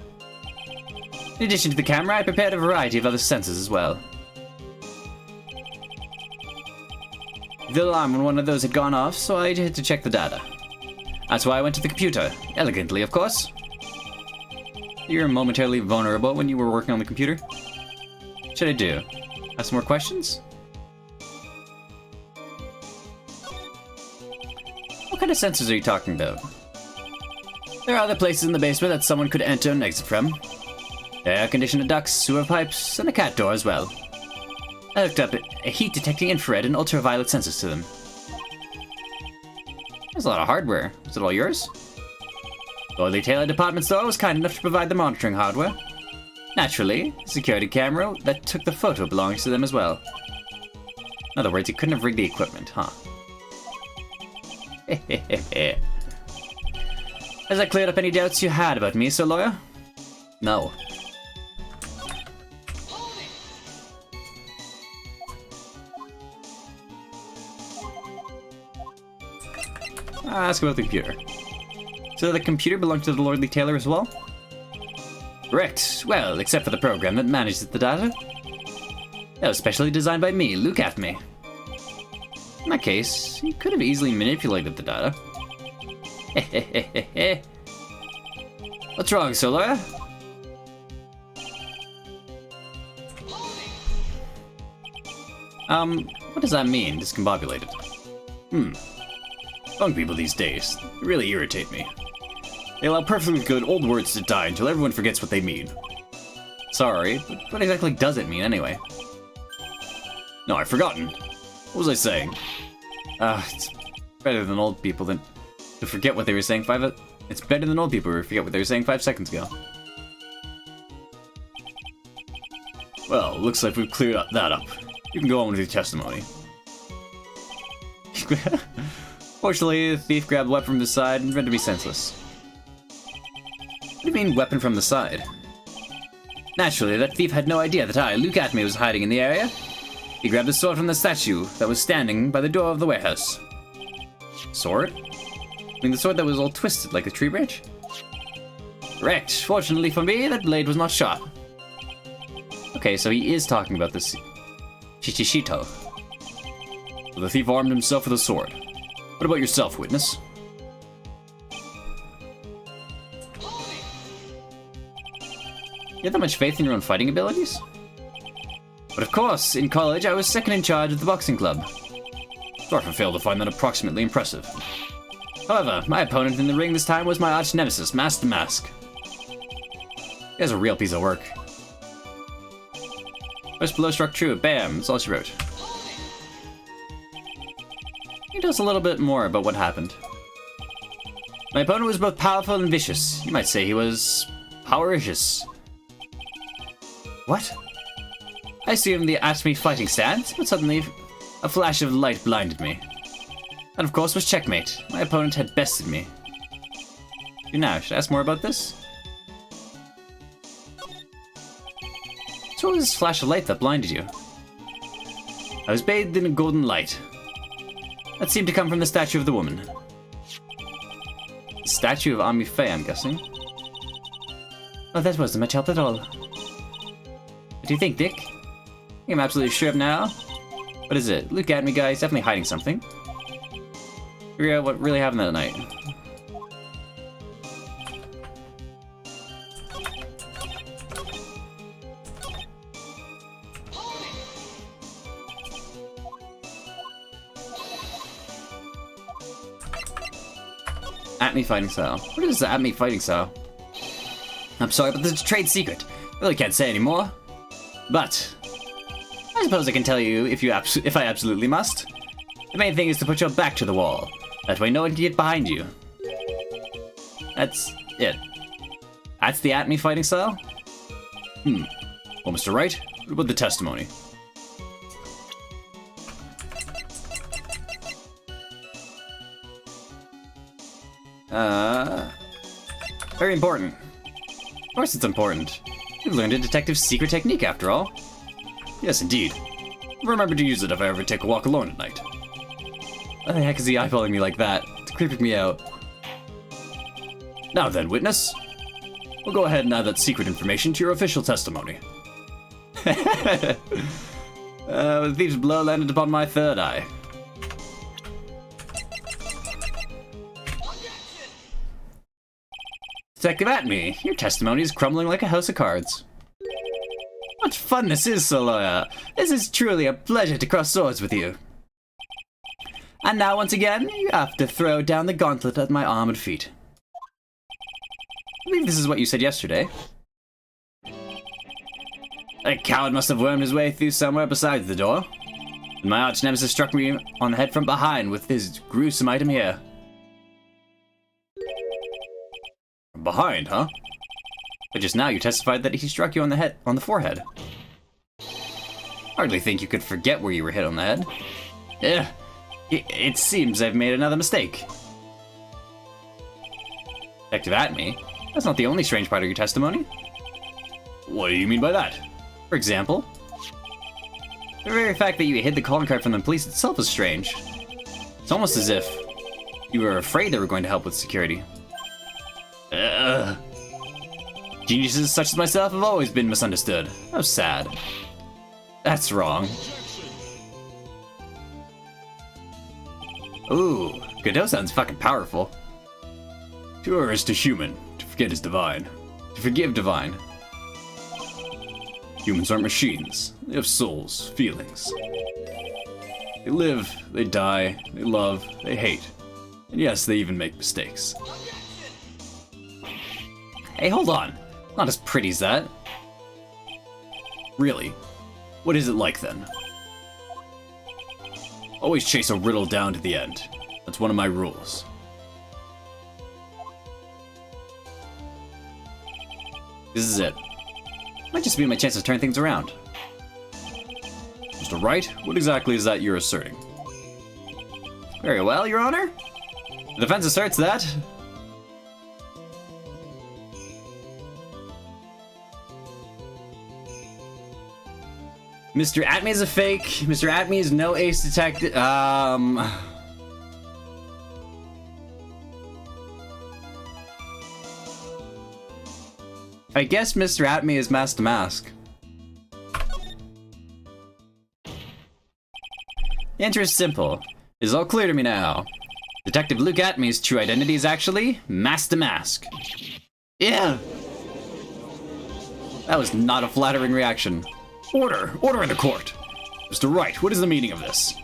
Speaker 3: In addition to the camera, I prepared a variety of other sensors as well. The alarm on one of those had gone off, so I had to check the data. That's why I went to the computer. Elegantly, of course. You were momentarily vulnerable when you were working on the computer. What should I do? Have some more questions? What kind of sensors are you talking about? There are other places in the basement that someone could enter and exit from. Air-conditioned ducts, sewer pipes, and a cat door as well. I hooked up a heat-detecting infrared and ultraviolet sensors to them. There's a lot of hardware. Is it all yours? The Lordly Taylor department store was kind enough to provide the monitoring hardware. Naturally, the security camera that took the photo belongs to them as well. In other words, you couldn't have rigged the equipment, huh? Has that cleared up any doubts you had about me, Sir Lawyer? No. Ask about the computer. So the computer belonged to the Lordly Taylor as well? Correct. Well, except for the program that manages the data. That was specially designed by me, Look at me. In that case, you could have easily manipulated the data. What's wrong, Solar? What does that mean, discombobulated? Young people these days really irritate me. They allow perfectly good old words to die until everyone forgets what they mean. Sorry, but what exactly does it mean anyway? No, I've forgotten. What was I saying? It's better than old people to forget what they were saying It's better than old people who forget what they were saying 5 seconds ago. Well, looks like we've cleared that up. You can go on with your testimony. Fortunately, the thief grabbed a weapon from the side and rendered me senseless. What do you mean, weapon from the side? Naturally, that thief had no idea that I, Look at me, was hiding in the area. He grabbed a sword from the statue that was standing by the door of the warehouse. Sword? I mean the sword that was all twisted like a tree branch? Correct. Fortunately for me, that blade was not sharp. Okay, so he is talking about this Chichishito. So the thief armed himself with a sword. What about yourself, witness? You have that much faith in your own fighting abilities? But of course, in college I was second in charge of the boxing club. Sorry if I failed to find that approximately impressive. However, my opponent in the ring this time was my arch nemesis, Master Mask. He has a real piece of work. First blow struck true, bam, that's all she wrote. He tells a little bit more about what happened. My opponent was both powerful and vicious. You might say he was powericious. What? I assumed the at-me fighting stance, but suddenly a flash of light blinded me. That, of course, was checkmate. My opponent had bested me. You now, should I ask more about this? So what was this flash of light that blinded you? I was bathed in a golden light. That seemed to come from the statue of the woman. The statue of Ami Faye, I'm guessing. Oh, that wasn't much help at all. What do you think, Dick? I'm absolutely sure of now. What is it? Look at me, guys. Definitely hiding something. Figure out what really happened that night. At-me fighting style. What is the at-me fighting style? I'm sorry, but this is a trade secret. I really can't say anymore. But I suppose I can tell you if I absolutely must. The main thing is to put your back to the wall. That way no one can get behind you. That's it. That's the at-me fighting style? Well, Mr. Wright, what about the testimony? Very important. Of course it's important. You've learned a detective's secret technique after all. Yes, indeed. Remember to use it if I ever take a walk alone at night. Why the heck is he eyeballing me like that? It's creeping me out. Now then, witness. We'll go ahead and add that secret information to your official testimony. The thief's blow landed upon my third eye. Detective at-me, your testimony is crumbling like a house of cards. What fun this is, Soloya! This is truly a pleasure to cross swords with you. And now, once again, you have to throw down the gauntlet at my armored feet. I believe this is what you said yesterday. That coward must have wormed his way through somewhere besides the door. And my arch nemesis struck me on the head from behind with his gruesome item here.
Speaker 1: From behind, huh?
Speaker 3: But just now you testified that he struck you on the forehead. Hardly think you could forget where you were hit on the head. It seems I've made another mistake. Detective Atme, that's not the only strange part of your testimony.
Speaker 1: What do you mean by that?
Speaker 3: For example, the very fact that you hid the calling card from the police itself is strange. It's almost as if you were afraid they were going to help with security. Geniuses such as myself have always been misunderstood. How sad. That's wrong. Ooh, Godot sounds fucking powerful.
Speaker 1: To err is to human, to forget is divine, to forgive divine. Humans aren't machines. They have souls, feelings. They live, they die, they love, they hate. And yes, they even make mistakes.
Speaker 3: Hey, hold on. Not as pretty as that.
Speaker 1: Really? What is it like then? Always chase a riddle down to the end. That's one of my rules.
Speaker 3: This is it. Might just be my chance to turn things around.
Speaker 1: Mr. Wright, what exactly is that you're asserting?
Speaker 3: Very well, Your Honor. The defense asserts that... Mr. Atme is a fake. Mr. Atme is no ace detective. I guess Mr. Atme is Master Mask. The answer is simple. It is all clear to me now. Detective Luke Atme's true identity is actually Master Mask. Yeah. That was not a flattering reaction.
Speaker 1: Order! Order in the court! Mr. Wright, what is the meaning of this?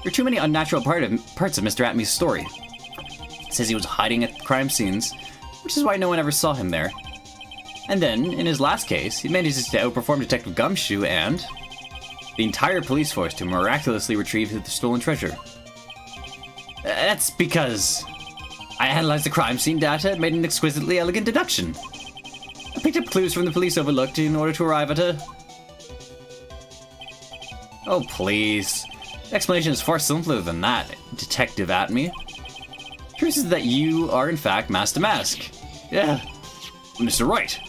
Speaker 3: There are too many unnatural parts of Mr. Atme's story. It says he was hiding at crime scenes, which is why no one ever saw him there. And then, in his last case, he manages to outperform Detective Gumshoe and the entire police force to miraculously retrieve the stolen treasure. That's because I analyzed the crime scene data and made an exquisitely elegant deduction. I picked up clues from the police overlooked in order to arrive at a... Oh, please. The explanation is far simpler than that, Detective Atme. The truth is that you are, in fact, Master Mask.
Speaker 1: Yeah. Mr. Wright,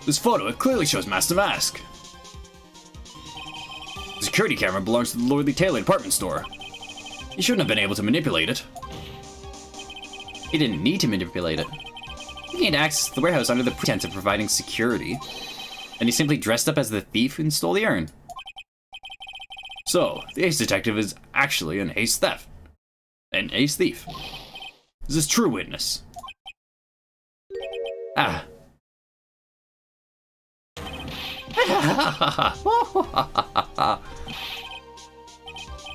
Speaker 1: this photo, it clearly shows Master Mask. The security camera belongs to the Lordly Taylor department store. He shouldn't have been able to manipulate it.
Speaker 3: He didn't need to manipulate it. He gained access to the warehouse under the pretense of providing security. And he simply dressed up as the thief and stole the urn.
Speaker 1: So, the ace detective is actually an ace thief. An ace thief. Is this true, witness?
Speaker 3: Ah.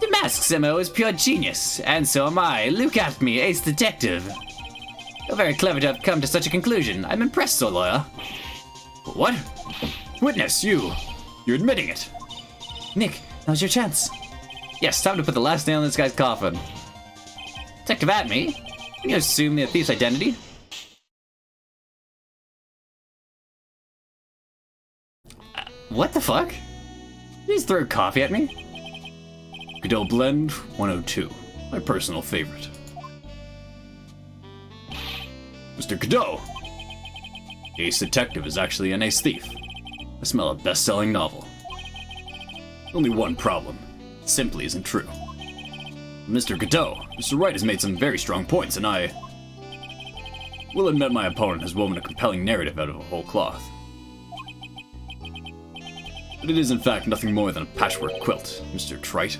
Speaker 3: The Mask's MO is pure genius, and so am I, Luke Atme, ace detective. You're very clever to have come to such a conclusion. I'm impressed, sir lawyer.
Speaker 1: What? Witness, you're admitting it.
Speaker 3: Nick, now's your chance. Yes, time to put the last nail in this guy's coffin. Detective Atme, can you assume the thief's identity? What the fuck? Did you just throw coffee at me?
Speaker 1: Godot Blend 102, my personal favorite. Mr. Godot! The ace detective is actually an ace thief. I smell a best-selling novel. Only one problem. It simply isn't true. Mr. Godot, Mr. Wright has made some very strong points, and I will admit my opponent has woven a compelling narrative out of a whole cloth. But it is in fact nothing more than a patchwork quilt, Mr. Trite.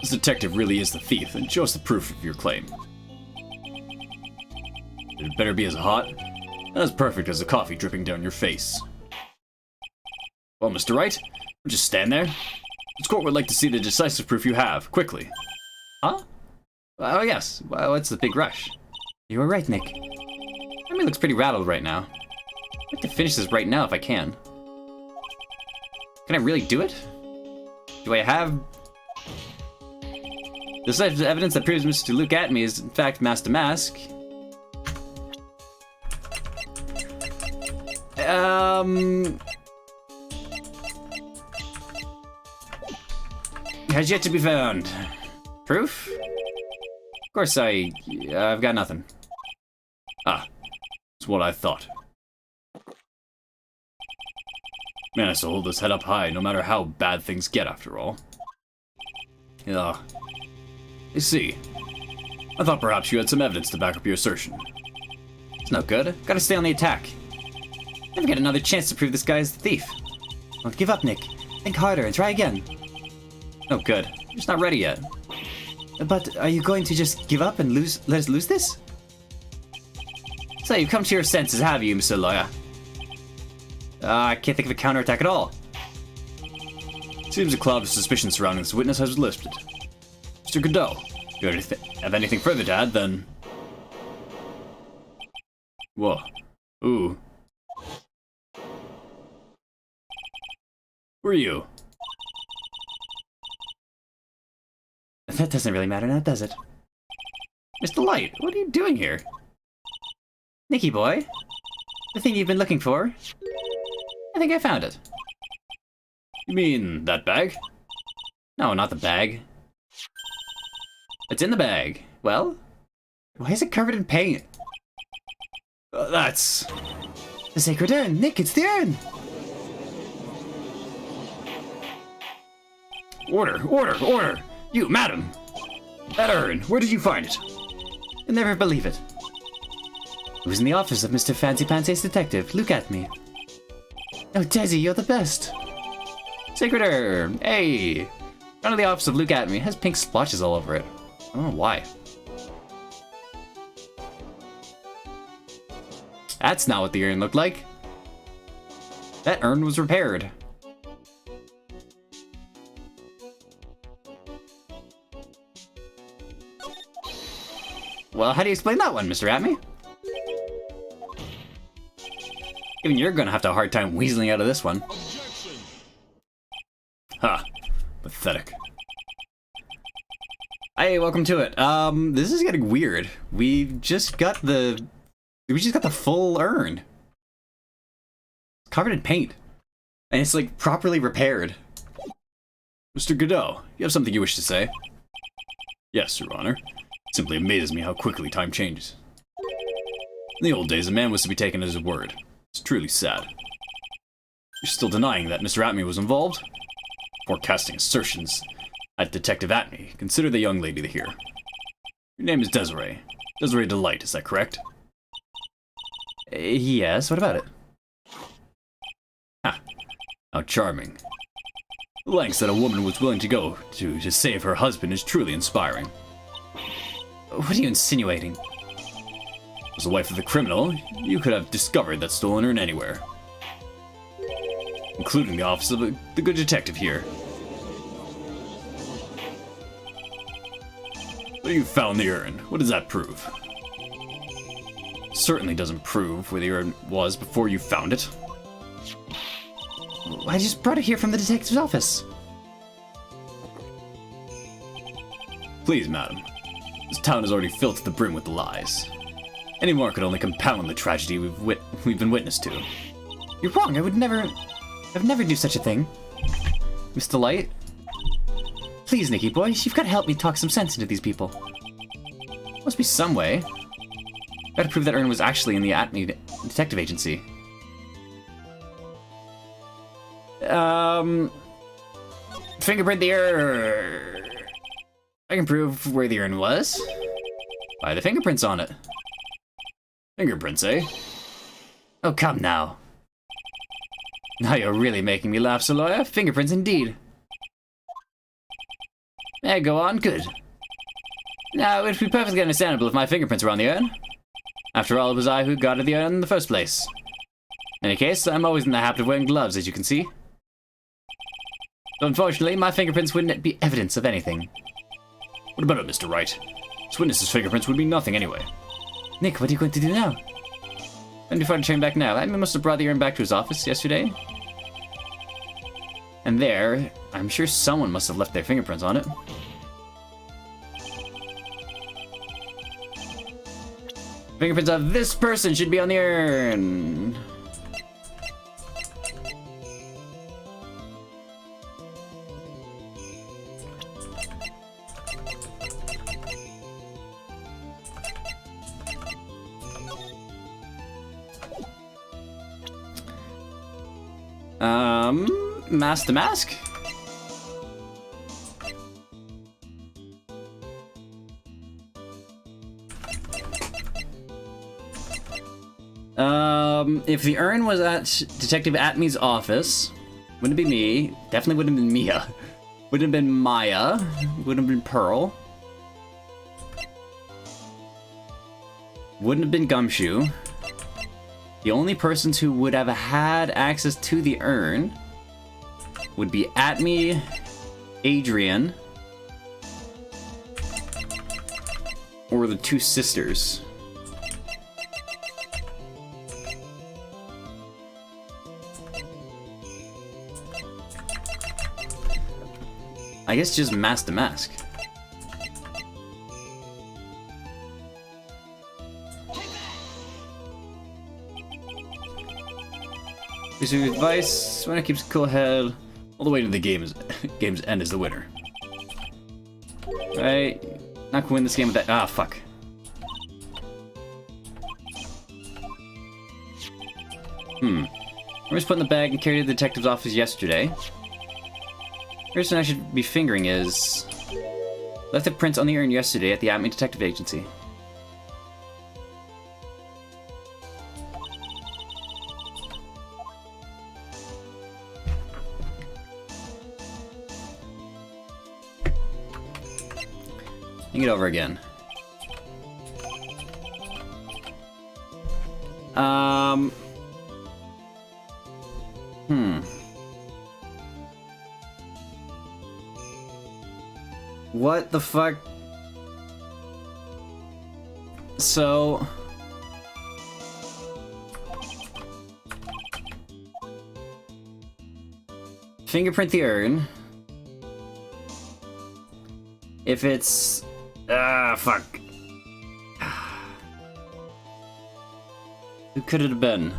Speaker 1: This detective really is the thief, and show us the proof of your claim. It better be as hot and as perfect as the coffee dripping down your face. Well, Mr. Wright, don't just stand there. This court would like to see the decisive proof you have, quickly.
Speaker 3: Huh? Oh yes, well, what's the big rush? You were right, Nick. Atme looks pretty rattled right now. I'd like to finish this right now if I can.
Speaker 1: Can I really do it? Do I have... The such evidence that proves Mr. Luke at me is in fact Master Mask. Has yet to be found. Proof? Of course I've got nothing. Ah, that's what I thought. Man, I still hold this head up high, no matter how bad things get, after all. Yeah. I see. I thought perhaps you had some evidence to back up your assertion. It's no good. Gotta stay on the attack. Never get another chance to prove this guy is the thief. Don't give up, Nick. Think harder and try again. No good. You're just not ready yet. But are you going to just give up and let us lose this? So you've come to your senses, have you, Mr. Lawyer? I can't think of a counterattack at all. Seems a cloud of suspicion surrounding this witness has lifted. Mr. Godot, if you have anything further to add, then... Whoa. Ooh. Who are you? That doesn't really matter now, does it? Mr. Light, what are you doing here? Nicky boy, the thing you've been looking for. I think I found it. You mean that bag? No, not the bag. It's in the bag. Well, why is it covered in paint? That's... The sacred urn! Nick, it's the urn! Order! Order! Order! You, madam! That urn, where did you find it? You'll never believe it. It was in the office of Mr. Fancy Pants Detective. Look at me. Oh, Desi, you're the best. Sacred urn! Hey! Front of the office of Look at Me has pink splotches all over it. I don't know why. That's not what the urn looked like. That urn was repaired. Well, how do you explain that one, Mr. Atme? Even you're gonna have a hard time weaseling out of this one. Ha. Pathetic. Hey, welcome to it. This is getting weird. We just got the full urn. It's covered in paint. And it's like properly repaired. Mr. Godot, you have something you wish to say? Yes, Your Honor. It simply amazes me how quickly time changes. In the old days, a man was to be taken at his word. It's truly sad. You're still denying that Mr. Atme was involved? Forecasting assertions at Detective Atme. Consider the young lady here. Your name is Desiree. Desiree Delight, is that correct? Yes, what about it? Ha, how charming. The lengths that a woman was willing to go to save her husband is truly inspiring. What are you insinuating? As the wife of the criminal, you could have discovered that stolen urn anywhere. Including the office of the good detective here. But you found the urn. What does that prove? Certainly doesn't prove where the urn was before you found it. I just brought it here from the detective's office. Please, madam. This town is already filled to the brim with the lies. Any more could only compound the tragedy we've been witness to. You're wrong. I'd never do such a thing. Mr. Light? Please, Nicky boy, you've got to help me talk some sense into these people. Must be some way. Gotta prove that urn was actually in the Atme Detective Agency. Fingerprint the urn. I can prove where the urn was. By the fingerprints on it. Fingerprints, eh? Oh, come now. Now you're really making me laugh, Sir Lawyer. Fingerprints indeed. Go on, good. Now, it would be perfectly understandable if my fingerprints were on the urn. After all, it was I who got the urn in the first place. In any case, I'm always in the habit of wearing gloves, as you can see. So unfortunately, my fingerprints wouldn't be evidence of anything. What about it, Mr. Wright? This witness's fingerprints would mean nothing anyway. Nick, what are you going to do now? I'm deferred to train back now. I must have brought the urn back to his office yesterday.
Speaker 3: And there, I'm sure someone must have left their fingerprints on it. Fingerprints of this person should be on the urn. Mask to mask? If the urn was at Detective Atme's office, wouldn't it be me? Definitely wouldn't have been Mia. Wouldn't have been Maya. Wouldn't have been Pearl. Wouldn't have been Gumshoe. The only persons who would have had access to the urn would be Atme, Adrian, or the two sisters. I guess just mask to mask. Piece of advice: when it keeps a cool head all the way to the game's end is the winner. Right? Not gonna win this game with that. Ah, fuck. I was put in the bag and carried to the detective's office yesterday. First thing I should be fingering is... left the prints on the urn yesterday at the Atme Detective Agency. Think it over again. What the fuck? So... fingerprint the urn. If it's... fuck. Who could it have been?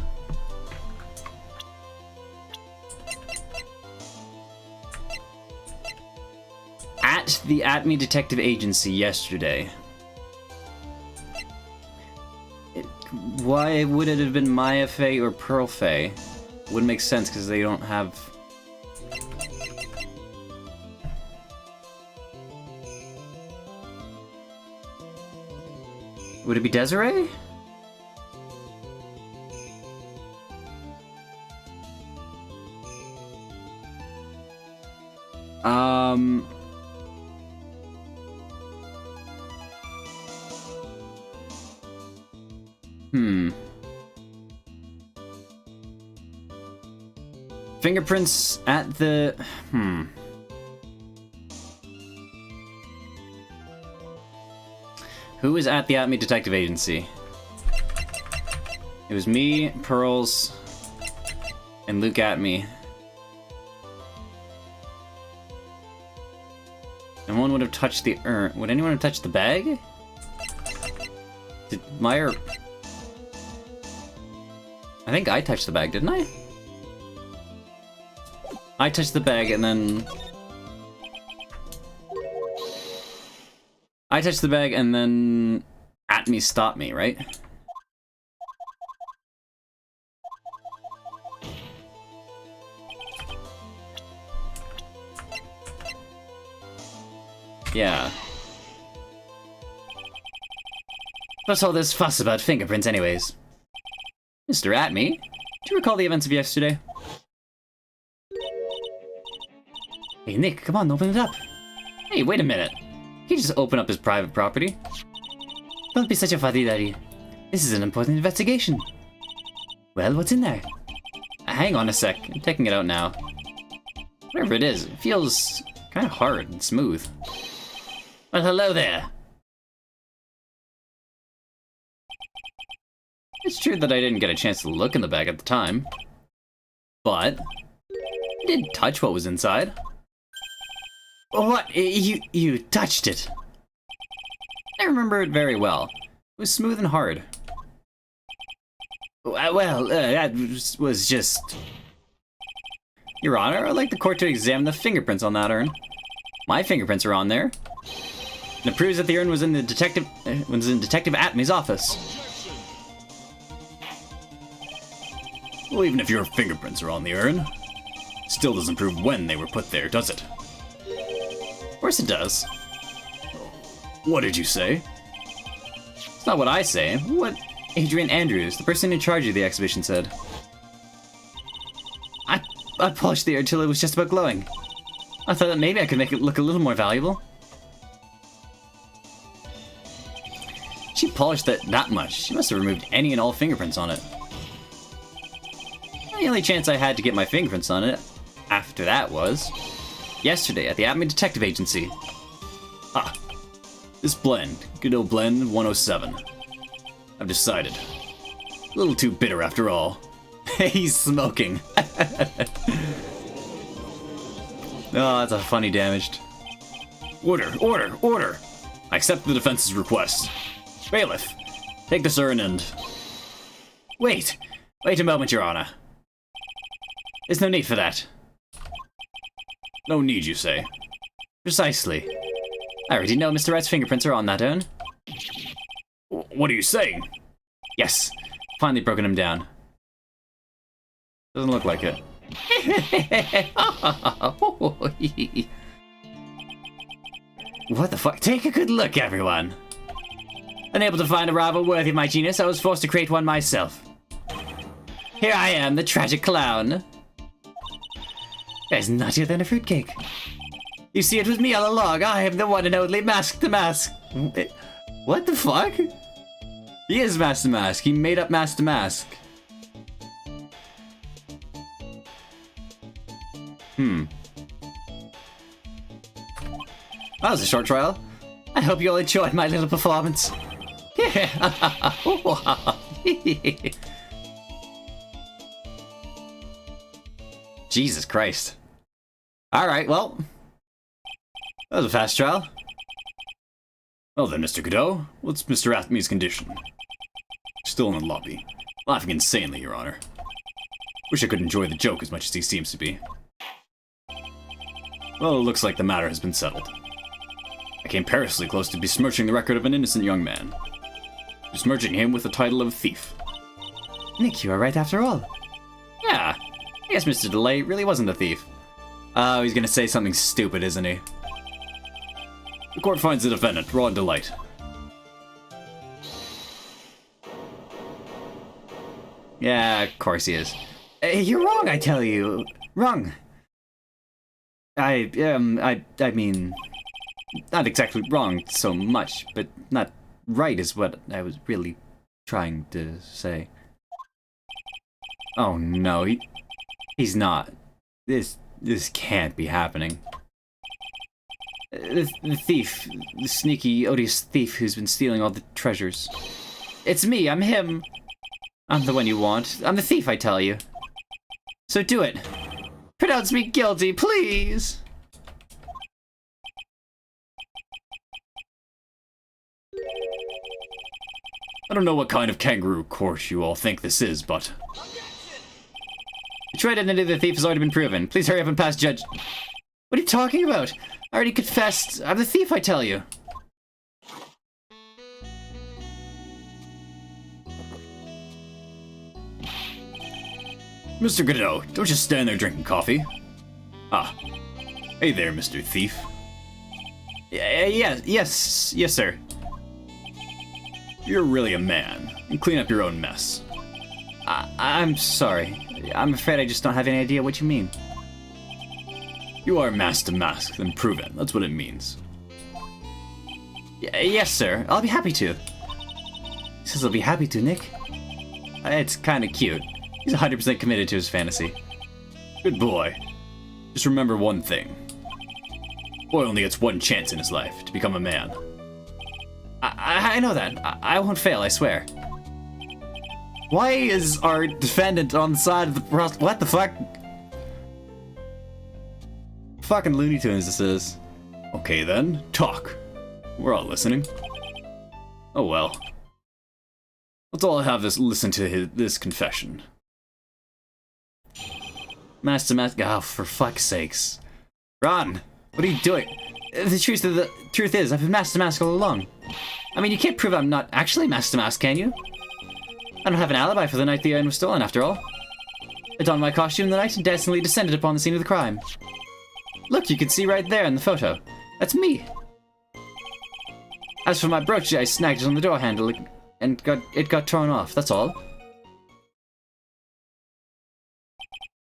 Speaker 3: At the Atme Detective Agency yesterday. Why would it have been Maya Faye or Pearl Faye? Wouldn't make sense because they don't have... Would it be Desiree? Fingerprints at the... Who was at the Atme Detective Agency? It was me, Pearls, and Luke Atme. No one would have touched the urn. Would anyone have touched the bag? Did Meyer... I think I touched the bag, didn't I? I touched the bag and then... I touched the bag and then... Atme stopped me, right? Yeah. What's all this fuss about fingerprints anyways? Mr. Atme, do you recall the events of yesterday? Hey Nick, come on, open it up. Hey, wait a minute. He just open up his private property. Don't be such a fuddy-duddy. This is an important investigation. Well, what's in there? Hang on a sec, I'm taking it out now. Whatever it is, it feels kind of hard and smooth. Well, hello there. It's true that I didn't get a chance to look in the bag at the time. But
Speaker 1: didn't touch what was inside.
Speaker 3: What? You touched it?
Speaker 1: I remember it very well. It was smooth and hard.
Speaker 3: Well, that was just...
Speaker 1: Your Honor, I'd like the court to examine the fingerprints on that urn. My fingerprints are on there. And it proves that the urn was in Detective Atmy's office.
Speaker 3: Well, even if your fingerprints are on the urn, still doesn't prove when they were put there, does it?
Speaker 1: Of course it does.
Speaker 3: What did you say?
Speaker 1: It's not what I say. What Adrian Andrews, the person in charge of the exhibition, said. I polished the urn until it was just about glowing. I thought that maybe I could make it look a little more valuable. She polished it that much. She must have removed any and all fingerprints on it. The only chance I had to get my fingerprints on it after that was yesterday at the Atmy Detective Agency.
Speaker 3: Ah, this blend, good old blend 107. I've decided. A little too bitter after all.
Speaker 1: He's smoking. Oh, that's a funny damaged.
Speaker 3: Order, order, order! I accept the defense's request. Bailiff, take this urn and...
Speaker 1: Wait a moment, Your Honor. There's no need for that.
Speaker 3: No need, you say?
Speaker 1: Precisely. I already know Mr. Wright's fingerprints are on that urn.
Speaker 3: What are you saying?
Speaker 1: Yes, finally broken him down. Doesn't look like it. What the fuck? Take a good look, everyone. Unable to find a rival worthy of my genius, I was forced to create one myself. Here I am, the tragic clown. Guy's nuttier than a fruitcake. You see, it was me all along. I am the one and only Mask the Mask. What the fuck? He is Mask the Mask. He made up Mask the Mask. That was a short trial. I hope you all enjoyed my little performance. Jesus Christ. Alright, well. That was a fast trial.
Speaker 3: Well then, Mr. Godot, what's Mr. Atmy's condition? Still in the lobby. Laughing insanely, Your Honor. Wish I could enjoy the joke as much as he seems to be. Well, it looks like the matter has been settled. I came perilously close to besmirching the record of an innocent young man. Besmirching him with the title of thief.
Speaker 1: Nick, you are right after all. Yeah, I guess Mr. Delay really wasn't a thief. Oh, he's gonna say something stupid, isn't he?
Speaker 3: The court finds the defendant, Raw and Delight.
Speaker 1: Yeah, of course he is. You're wrong, I tell you. Wrong. I mean, not exactly wrong so much, but not right is what I was really trying to say. Oh no, he's not. This can't be happening. The thief, the sneaky, odious thief who's been stealing all the treasures. It's me, I'm him. I'm the one you want. I'm the thief, I tell you. So do it. Pronounce me guilty, please!
Speaker 3: I don't know what kind of kangaroo court you all think this is, but...
Speaker 1: The trade identity of the thief has already been proven. Please hurry up and pass judge... What are you talking about? I already confessed. I'm the thief, I tell you.
Speaker 3: Mr. Godot, don't just stand there drinking coffee. Ah. Hey there, Mr. Thief.
Speaker 1: Yes, sir.
Speaker 3: You're really a man. And clean up your own mess.
Speaker 1: I'm sorry. I'm afraid I just don't have any idea what you mean.
Speaker 3: You are Mask to Mask, then prove it. That's what it means.
Speaker 1: Yes, sir. I'll be happy to. He says he'll be happy to, Nick. It's kind of cute. He's 100% committed to his fantasy.
Speaker 3: Good boy. Just remember one thing. Boy only gets one chance in his life to become a man.
Speaker 1: I know that. I won't fail, I swear. Why is our defendant on the side of the... What the fuck? fucking Looney Tunes this is. Okay then, talk. We're all listening. Oh well. Let's all have this listen to this confession.
Speaker 3: Master Mask. Oh, for fuck's sakes. Ron, what are you doing? The truth is, I've been Master Mask all along. I mean, you can't prove I'm not actually Master Mask, can you? I don't have an alibi for the night the urn was stolen, after all. I donned my costume the night and dastardly descended upon the scene of the crime. Look, you can see right there in the photo. That's me. As for my brooch, I snagged it on the door handle and it got torn off, that's all.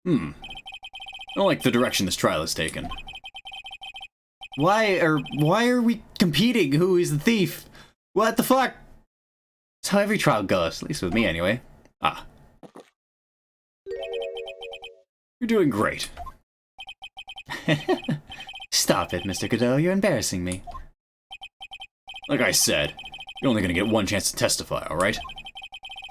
Speaker 1: I don't like the direction this trial has taken.
Speaker 3: Why are we competing? Who is the thief? What the fuck? That's how every trial goes, at least with me anyway.
Speaker 1: Ah. You're doing great.
Speaker 3: Stop it, Mr. Godot, you're embarrassing me.
Speaker 1: Like I said, you're only gonna get one chance to testify, alright?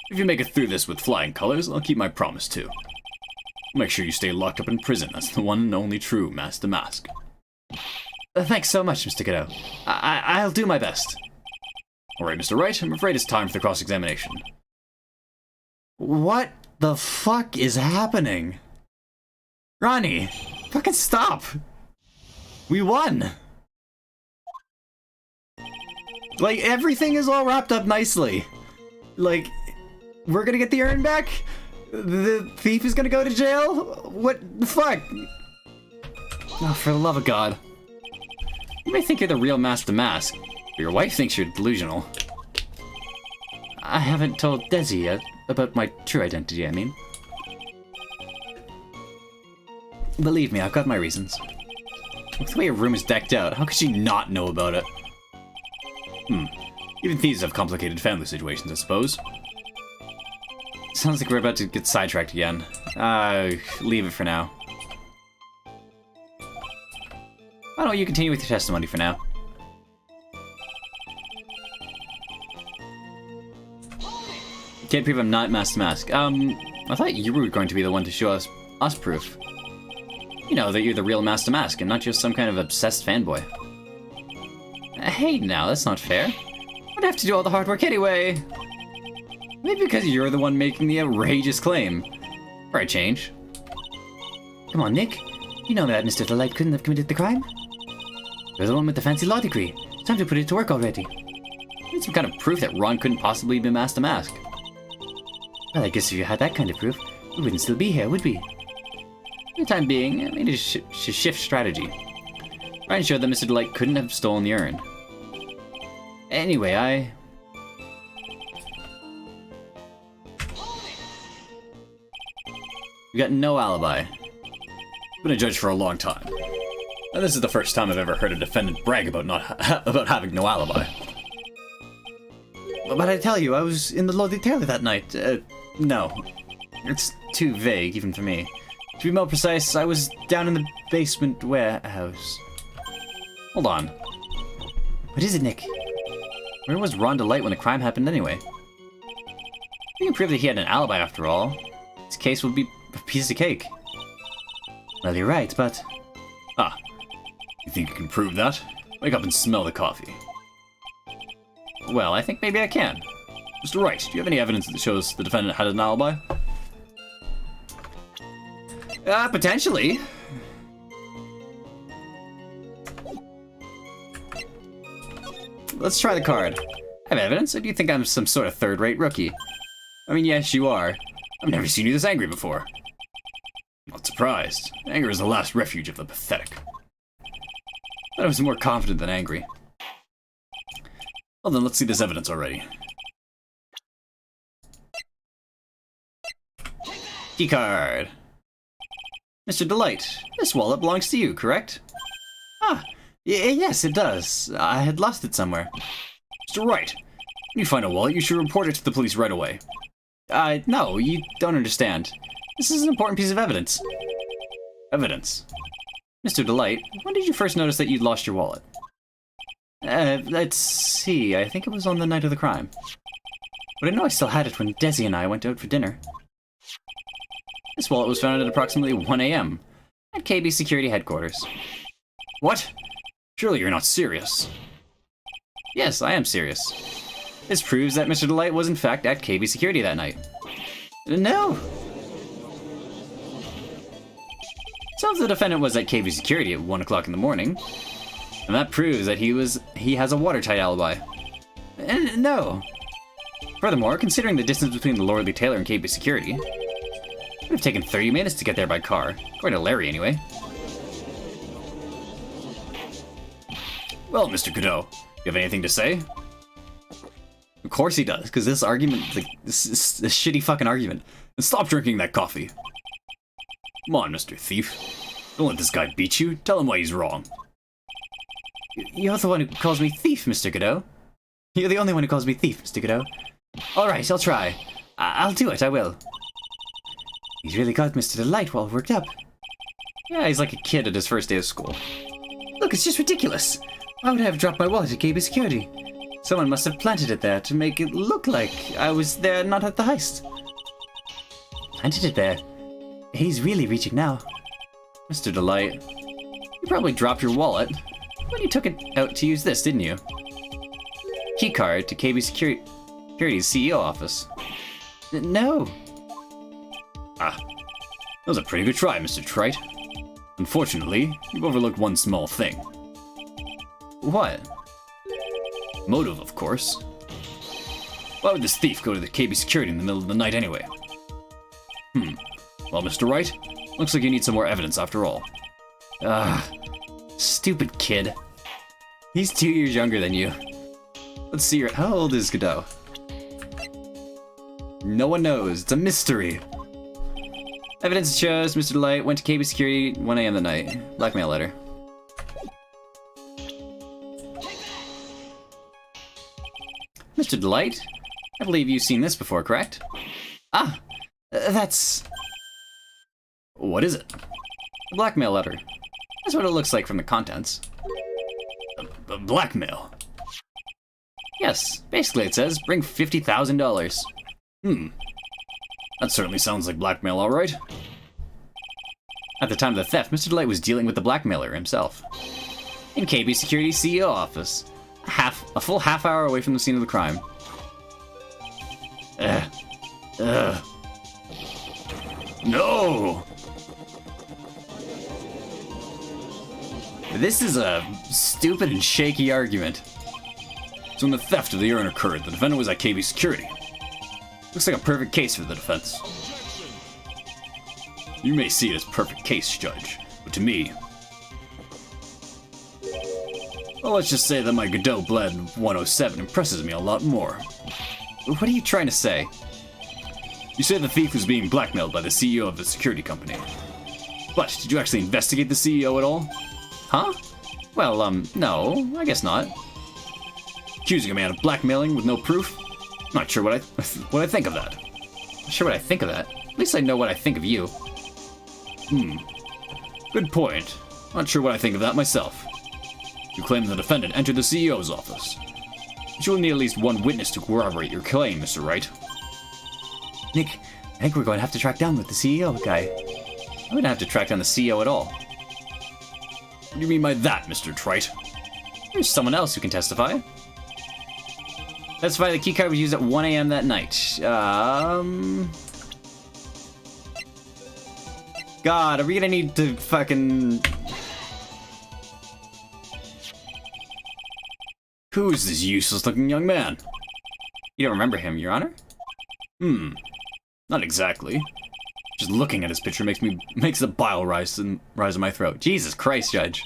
Speaker 1: If you make it through this with flying colors, I'll keep my promise too. I'll make sure you stay locked up in prison as the one and only true Master Mask.
Speaker 3: Thanks so much, Mr. Godot. I'll do my best.
Speaker 1: Alright, Mr. Wright, I'm afraid it's time for the cross-examination.
Speaker 3: What the fuck is happening? Ronnie, fucking stop! We won! Like, everything is all wrapped up nicely. Like, we're gonna get the urn back? The thief is gonna go to jail? What the fuck? Oh, for the love of God. You may think you're the real Master Mask, but your wife thinks you're delusional. I haven't told Desi yet about my true identity, I mean. Believe me, I've got my reasons. With the way your room is decked out, how could she not know about it?
Speaker 1: Even thieves have complicated family situations, I suppose.
Speaker 3: Sounds like we're about to get sidetracked again. Leave it for now. Why don't you continue with your testimony for now? Can't prove I'm not Master Mask. I thought you were going to be the one to show us proof. You know, that you're the real Master Mask and not just some kind of obsessed fanboy. Hey, now, that's not fair. I'd have to do all the hard work anyway. Maybe because you're the one making the outrageous claim. For a change. Come on, Nick. You know that Mr. Delight couldn't have committed the crime? You're the one with the fancy law degree. It's time to put it to work already.
Speaker 1: Need some kind of proof that Ron couldn't possibly be Master Mask.
Speaker 3: Well, I guess if you had that kind of proof, we wouldn't still be here, would we? For the time being, I made a shift strategy. Ryan showed that Mr. Delight couldn't have stolen the urn. Anyway,
Speaker 1: You got no alibi. Been a judge for a long time. And this is the first time I've ever heard a defendant brag about about having no alibi.
Speaker 3: But I tell you, I was in the Lodi Taylor that night. No. It's too vague, even for me. To be more precise, I was down in the basement warehouse.
Speaker 1: Hold on.
Speaker 3: What is it, Nick?
Speaker 1: Where was Ron Delight when the crime happened anyway?
Speaker 3: We can prove that he had an alibi after all. His case would be a piece of cake. Well, you're right, but...
Speaker 1: Ah. You think you can prove that? Wake up and smell the coffee.
Speaker 3: Well, I think maybe I can.
Speaker 1: Mr. Wright, do you have any evidence that shows the defendant had an alibi?
Speaker 3: Potentially. Let's try the card. I have evidence, or do you think I'm some sort of third-rate rookie?
Speaker 1: I mean, yes, you are. I've never seen you this angry before. Not surprised. Anger is the last refuge of the pathetic.
Speaker 3: But I was more confident than angry.
Speaker 1: Well then, let's see this evidence already.
Speaker 3: Key card. Mr. Delight, this wallet belongs to you, correct? Ah, yes, it does. I had lost it somewhere.
Speaker 1: Mr. Wright, when you find a wallet, you should report it to the police right away.
Speaker 3: No, you don't understand. This is an important piece of evidence.
Speaker 1: Evidence?
Speaker 3: Mr. Delight, when did you first notice that you'd lost your wallet? Let's see, I think it was on the night of the crime. But I know I still had it when Desi and I went out for dinner. This wallet was found at approximately 1 a.m. at KB Security Headquarters.
Speaker 1: What? Surely you're not serious.
Speaker 3: Yes, I am serious. This proves that Mr. Delight was in fact at KB Security that night. No! So if the defendant was at KB Security at 1 o'clock in the morning, and that proves that he has a watertight alibi. No. Furthermore, considering the distance between the Lordly Tailor and KB Security, it would have taken 30 minutes to get there by car, according to Larry anyway.
Speaker 1: Well, Mr. Godot, you have anything to say?
Speaker 3: Of course he does, because this argument, like, this is a shitty fucking argument.
Speaker 1: And stop drinking that coffee. Come on, Mr. Thief. Don't let this guy beat you. Tell him why he's wrong.
Speaker 3: You're the one who calls me thief, Mr. Godot. You're the only one who calls me thief, Mr. Godot. Alright, I'll try. I'll do it, I will. He's really got Mr. Delight all worked up. Yeah, he's like a kid at his first day of school. Look, it's just ridiculous. Why would I have dropped my wallet at KB Security? Someone must have planted it there to make it look like I was there, not at the heist. Planted it there? He's really reaching now.
Speaker 1: Mr. Delight,
Speaker 3: You probably dropped your wallet when you took it out to use this, didn't you? Keycard to KB Security's CEO office. No.
Speaker 1: that was a pretty good try, Mr. Trite. Unfortunately, you've overlooked one small thing.
Speaker 3: What?
Speaker 1: Motive, of course. Why would this thief go to the KB Security in the middle of the night anyway? Well, Mr. Wright, looks like you need some more evidence after all.
Speaker 3: Stupid kid. He's 2 years younger than you. Let's see your— how old is Godot? No one knows. It's a mystery. Evidence shows Mr. Delight went to KB Security 1 a.m. that night. Blackmail letter. Mr. Delight, I believe you've seen this before, correct? Ah, that's—
Speaker 1: What is it?
Speaker 3: a blackmail letter. That's what it looks like from the contents.
Speaker 1: Blackmail?
Speaker 3: Yes, basically it says, bring $50,000.
Speaker 1: That certainly sounds like blackmail, alright.
Speaker 3: At the time of the theft, Mr. Delight was dealing with the blackmailer himself. In KB Security's CEO office. A full half hour away from the scene of the crime.
Speaker 1: No!
Speaker 3: This is a stupid and shaky argument.
Speaker 1: So when the theft of the urn occurred, the defendant was at KB Security.
Speaker 3: Looks like a perfect case for the defense.
Speaker 1: You may see it as a perfect case, Judge, but to me... well, let's just say that my Godot Bled 107 impresses me a lot more.
Speaker 3: What are you trying to say?
Speaker 1: You say the thief was being blackmailed by the CEO of the security company. But, did you actually investigate the CEO at all?
Speaker 3: Huh? Well, no, I guess not.
Speaker 1: Accusing a man of blackmailing with no proof? Not sure what I think of that.
Speaker 3: Not sure what I think of that. At least I know what I think of you.
Speaker 1: Good point. Not sure what I think of that myself. You claim the defendant entered the CEO's office. But you will need at least one witness to corroborate your claim, Mr. Wright.
Speaker 3: Nick, I think we're going to have to track down with the CEO guy. I'm going to have to track down the CEO at all.
Speaker 1: What do you mean by that, Mr. Trite?
Speaker 3: There's someone else who can testify. Testify the keycard was used at 1 a.m. that night. God, are we gonna need to fucking...
Speaker 1: Who is this useless-looking young man?
Speaker 3: You don't remember him, Your Honor?
Speaker 1: Not exactly. Just looking at his picture makes the bile rise in my throat.
Speaker 3: Jesus Christ, Judge.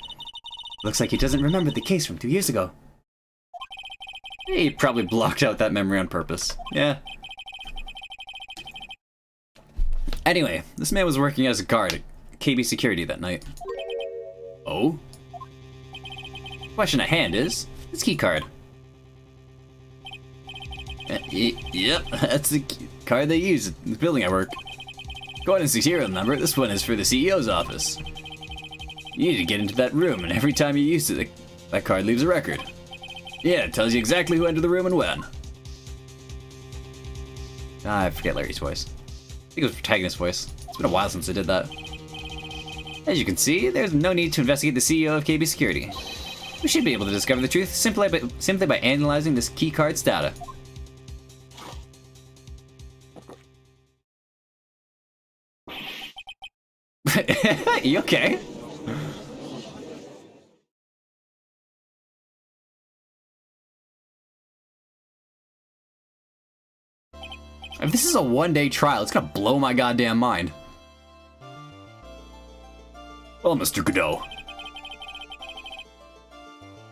Speaker 3: Looks like he doesn't remember the case from 2 years ago. He probably blocked out that memory on purpose. Yeah. Anyway, this man was working as a guard at KB Security that night.
Speaker 1: Oh?
Speaker 3: Question at hand is, this key card.
Speaker 1: Yep, that's the card they use at the building I work. According to the serial number, this one is for the CEO's office. You need to get into that room, and every time you use it, that card leaves a record. Yeah, it tells you exactly who entered the room and when.
Speaker 3: I forget Larry's voice. I think it was protagonist's voice. It's been a while since I did that. As you can see, there's no need to investigate the CEO of KB Security. We should be able to discover the truth simply by analyzing this keycard's data. You okay? If this is a one-day trial, it's gonna blow my goddamn mind.
Speaker 1: Well, Mr. Godot.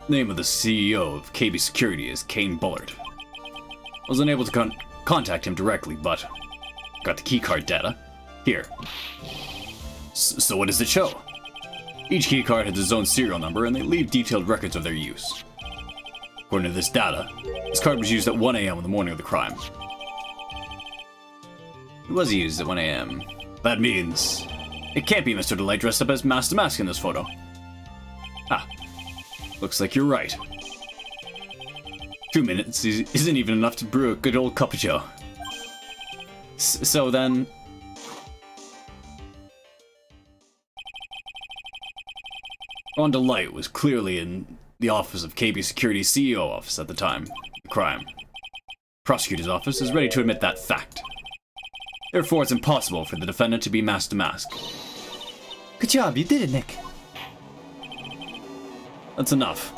Speaker 1: Name of the CEO of KB Security is Kane Bullard. I was unable to contact him directly, but got the keycard data. Here. So what does it show? Each keycard has its own serial number, and they leave detailed records of their use. According to this data, this card was used at 1 AM on the morning of the crime.
Speaker 3: It was used at 1 AM.
Speaker 1: That means it can't be Mr. Delight dressed up as Master Mask in this photo. Ah, looks like you're right. 2 minutes isn't even enough to brew a good old cup of joe.
Speaker 3: So then...
Speaker 1: Ron Delight was clearly in the office of KB Security's CEO office at the time of the crime. Prosecutor's office is ready to admit that fact. Therefore, it's impossible for the defendant to be Master Mask.
Speaker 3: Good job, you did it, Nick.
Speaker 1: That's enough.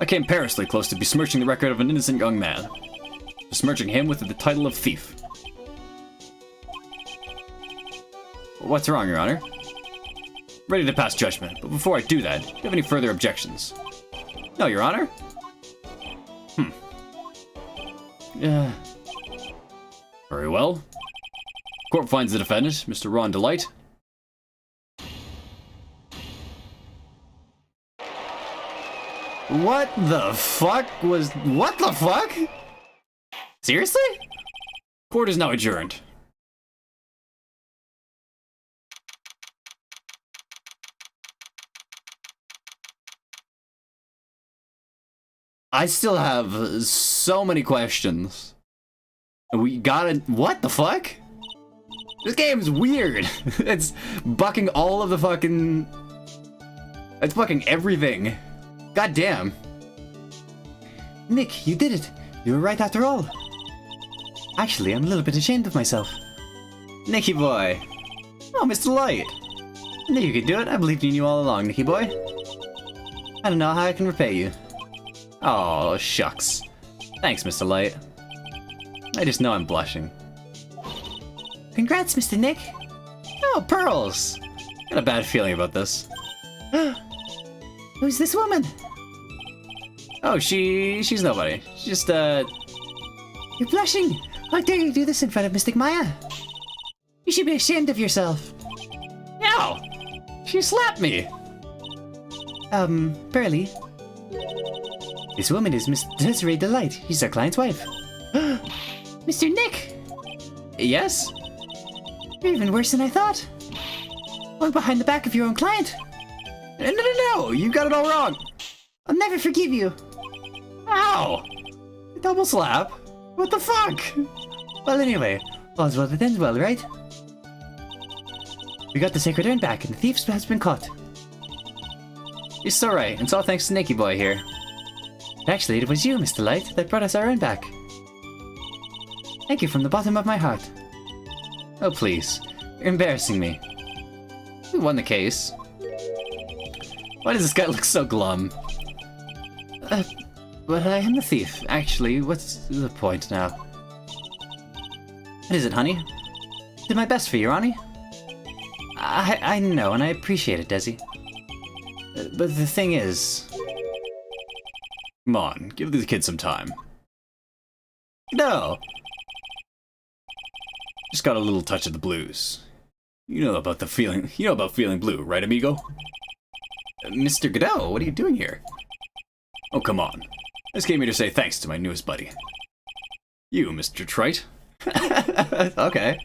Speaker 1: I came perilously close to besmirching the record of an innocent young man. Besmirching him with the title of thief.
Speaker 3: What's wrong, Your Honor?
Speaker 1: Ready to pass judgment, but before I do that, do you have any further objections?
Speaker 3: No, Your Honor.
Speaker 1: Very well. Court finds the defendant, Mr. Ron Delight.
Speaker 3: What the fuck? Seriously?
Speaker 1: Court is now adjourned.
Speaker 3: I still have so many questions. We gotta... What the fuck? This game's weird. It's bucking all of the fucking... It's bucking everything. God damn. Nick, you did it. You were right after all. Actually, I'm a little bit ashamed of myself. Nicky boy. Oh, Mr. Light. I knew you could do it. I believed in you all along, Nicky boy. I don't know how I can repay you. Oh, shucks. Thanks, Mr. Light. I just know I'm blushing. Congrats, Mr. Nick. Oh, pearls. Got a bad feeling about this. Who's this woman? Oh, she's nobody. She's just, You're blushing. How dare you do this in front of Mystic Maya? You should be ashamed of yourself.
Speaker 1: Ow! She slapped me!
Speaker 3: Burley. This woman is Miss Desiree Delight. She's our client's wife. Mr. Nick! Yes? You're even worse than I thought. Going behind the back of your own client.
Speaker 1: No! You got it all wrong!
Speaker 3: I'll never forgive you.
Speaker 1: Ow!
Speaker 3: Double slap? What the fuck? Well, anyway, all's well that ends well, right? We got the sacred urn back and the thief has been caught. You're so right, and it's all thanks to Nicky Boy here. Actually, it was you, Mr. Light, that brought us our urn back. Thank you from the bottom of my heart. Oh, please. You're embarrassing me. We won the case. Why does this guy look so glum? But I am the thief. Actually, what's the point now? What is it, honey? Did my best for you, Ronnie. I know, and I appreciate it, Desi. But the thing is...
Speaker 1: Come on, give the kid some time.
Speaker 3: No!
Speaker 1: Just got a little touch of the blues. You know about feeling blue, right, amigo?
Speaker 3: Mr. Godot, what are you doing here?
Speaker 1: Oh, come on. I just came here to say thanks to my newest buddy. You, Mr. Trite.
Speaker 3: Okay.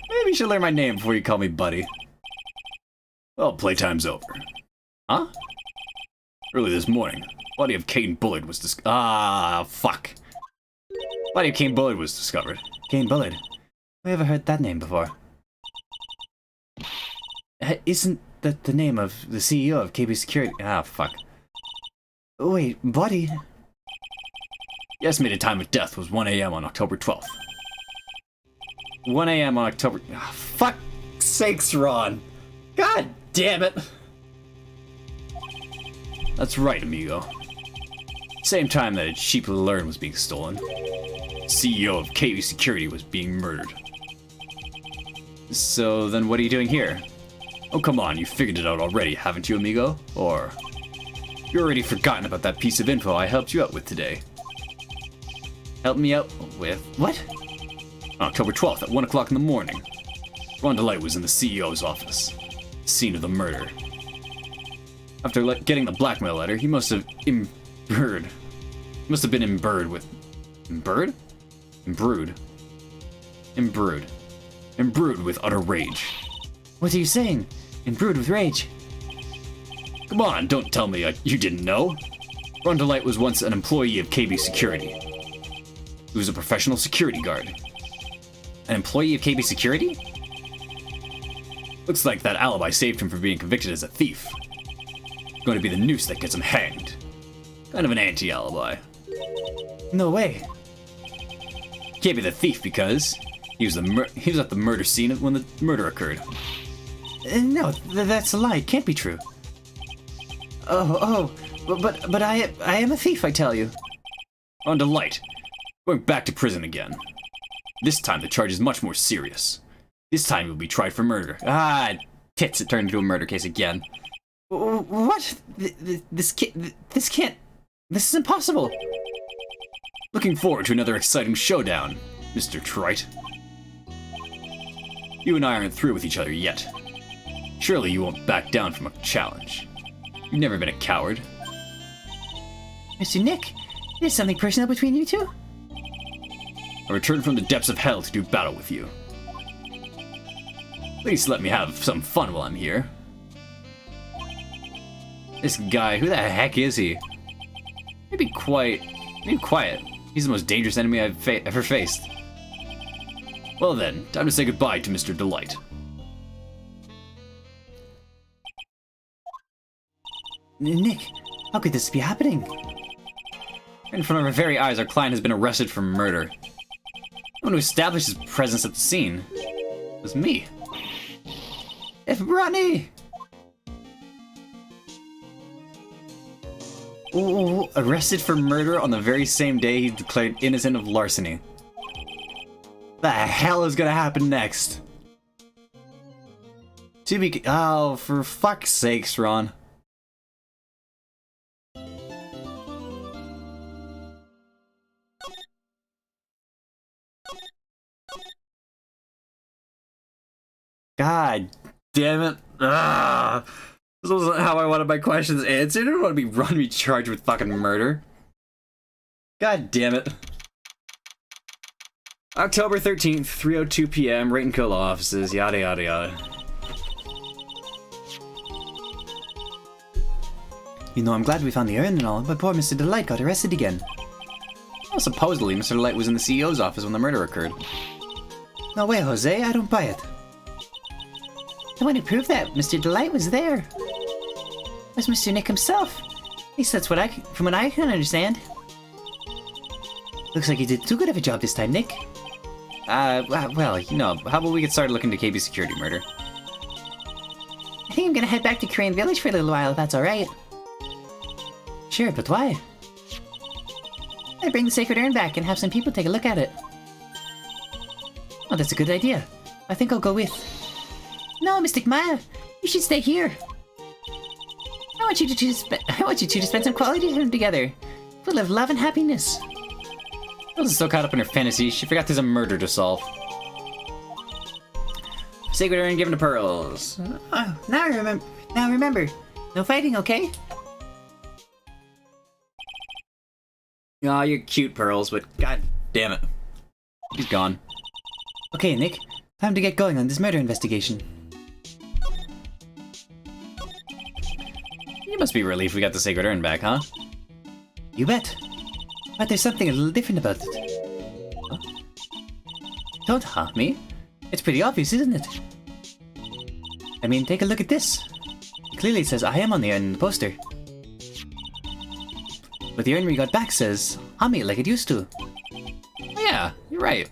Speaker 1: Maybe you should learn my name before you call me buddy. Well, playtime's over.
Speaker 3: Huh?
Speaker 1: Early this morning, body of Kane Bullard was fuck. Body of Kane Bullard was discovered.
Speaker 3: Kane Bullard? We ever heard that name before? Isn't the name of the CEO of KB Security. Ah, fuck. Wait, buddy.
Speaker 1: The estimated time of death was 1 a.m. on October 12th. 1 a.m. on October... Ah, fuck sakes, Ron. God damn it. That's right, amigo. Same time that a cheap learn was being stolen, CEO of KB Security was being murdered. So then what are you doing here? Oh, come on, you figured it out already, haven't you, amigo? Or... you've already forgotten about that piece of info I helped you out with today. Help me out with... what? On October 12th at 1 o'clock in the morning, Ron DeLight was in the CEO's office, scene of the murder. After getting the blackmail letter, he must have imbued. He must have been imbued with... imbued? Imbrued. Imbrued. Imbrued with utter rage.
Speaker 3: What are you saying? Imbrued with rage?
Speaker 1: Come on, don't tell me you didn't know. Ron DeLight was once an employee of KB Security. He was a professional security guard.
Speaker 3: An employee of KB Security?
Speaker 1: Looks like that alibi saved him from being convicted as a thief. Going to be the noose that gets him hanged. Kind of an anti-alibi.
Speaker 3: No way.
Speaker 1: Can't be the thief because he was at the murder scene when the murder occurred.
Speaker 3: No, that's a lie. It can't be true. But I am a thief, I tell you.
Speaker 1: On DeLight, going back to prison again. This time the charge is much more serious. This time you'll be tried for murder. Ah, tits! It turned into a murder case again.
Speaker 3: What? This can't. This is impossible.
Speaker 1: Looking forward to another exciting showdown, Mr. Wright. You and I aren't through with each other yet. Surely you won't back down from a challenge. You've never been a coward.
Speaker 3: Mr. Nick, there's something personal between you two?
Speaker 1: I returned from the depths of hell to do battle with you. Please let me have some fun while I'm here. This guy, who the heck is he? Maybe quiet. He's the most dangerous enemy I've ever faced. Well then, time to say goodbye to Mr. DeLight.
Speaker 3: Nick, how could this be happening?
Speaker 1: In front of our very eyes, our client has been arrested for murder. The one who established his presence at the scene was me.
Speaker 3: If Ronnie!
Speaker 1: Ooh, arrested for murder on the very same day he declared innocent of larceny. The hell is gonna happen next? Oh, for fuck's sakes, Ron. God damn it. Ugh. This wasn't how I wanted my questions answered. I didn't want to be charged with fucking murder. God damn it. October 13th, 3:02 p.m., Wright and Cola offices, yada yada yada.
Speaker 3: You know, I'm glad we found the urn and all, but poor Mr. DeLight got arrested again.
Speaker 1: Well, supposedly, Mr. DeLight was in the CEO's office when the murder occurred.
Speaker 3: No way, Jose, I don't buy it. I want to prove that Mr. DeLight was there. It was Mr. Nick himself. At least that's from what I can understand. Looks like you did too good of a job this time, Nick.
Speaker 1: Well, you know, how about we get started looking into KB Security murder?
Speaker 3: I think I'm gonna head back to Korean Village for a little while, if that's alright. Sure, but why? I bring the sacred urn back and have some people take a look at it. Oh, that's a good idea. I think I'll go with... No, Mystic Mwhaa, you should stay here. I want you two to spend some quality time together, full of love and happiness.
Speaker 1: Elsa's so caught up in her fantasy, she forgot there's a murder to solve. Sacred urn given to Pearls.
Speaker 3: Oh, now remember, no fighting, okay?
Speaker 1: Aw, you're cute, Pearls, but god damn it. He's gone.
Speaker 3: Okay, Nick, time to get going on this murder investigation.
Speaker 1: You must be relieved we got the sacred urn back, huh?
Speaker 3: You bet. But there's something a little different about it.
Speaker 1: Huh?
Speaker 3: Don't me. It's pretty obvious, isn't it? I mean, take a look at this. Clearly it says I am on the urn in the poster. But the urn we got back says Ami like it used to.
Speaker 1: Oh, yeah, you're right.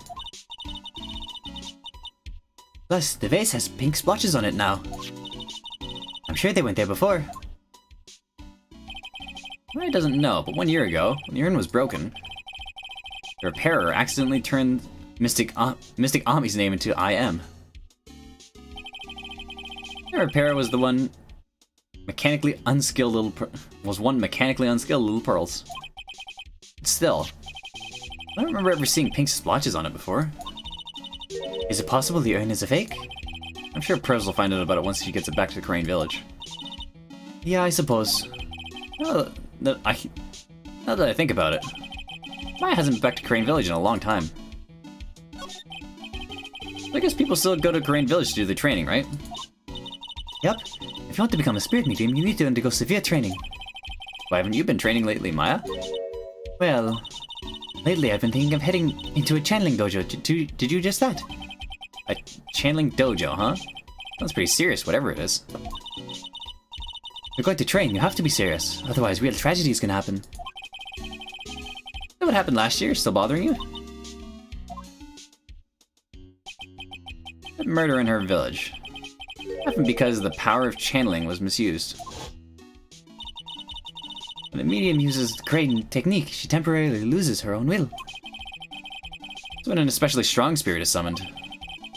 Speaker 3: Plus, the vase has pink splotches on it now. I'm sure they went there before.
Speaker 1: Wright doesn't know, but 1 year ago, when the urn was broken, the repairer accidentally turned Mystic Ami's name into I am. The repairer was the one mechanically unskilled little pearls. But still, I don't remember ever seeing pink splotches on it before.
Speaker 3: Is it possible the urn is a fake?
Speaker 1: I'm sure Pros will find out about it once she gets it back to the Crane Village.
Speaker 3: Yeah, I suppose.
Speaker 1: Now that I think about it, Mwhaa hasn't been back to Crane Village in a long time. I guess people still go to Crane Village to do their training, right?
Speaker 3: Yep. If you want to become a spirit medium, you need to undergo severe training.
Speaker 1: Why haven't you been training lately, Mwhaa?
Speaker 3: Well, lately I've been thinking of heading into a channeling dojo. Did you just that?
Speaker 1: A channeling dojo, huh? Sounds pretty serious, whatever it is.
Speaker 3: You're going to train, you have to be serious. Otherwise, real tragedy is gonna happen.
Speaker 1: What happened last year? Still bothering you? That murder in her village. Happened because the power of channeling was misused.
Speaker 3: When a medium uses the crane technique, she temporarily loses her own will.
Speaker 1: So when an especially strong spirit is summoned,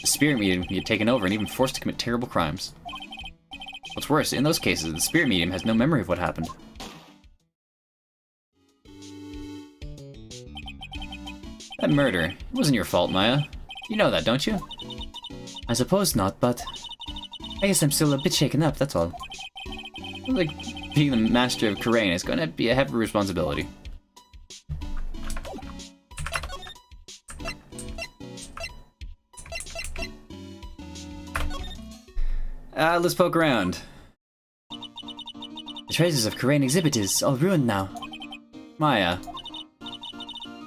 Speaker 1: the spirit medium can get taken over and even forced to commit terrible crimes. What's worse, in those cases, the spirit medium has no memory of what happened. That murder, it wasn't your fault, Mwhaa. You know that, don't you?
Speaker 3: I suppose not, but I guess I'm still a bit shaken up, that's all.
Speaker 1: Like, being the master of Karain is going to be a heavy responsibility. Let's poke around.
Speaker 3: The treasures of Karain exhibit is all ruined now.
Speaker 1: Mwhaa.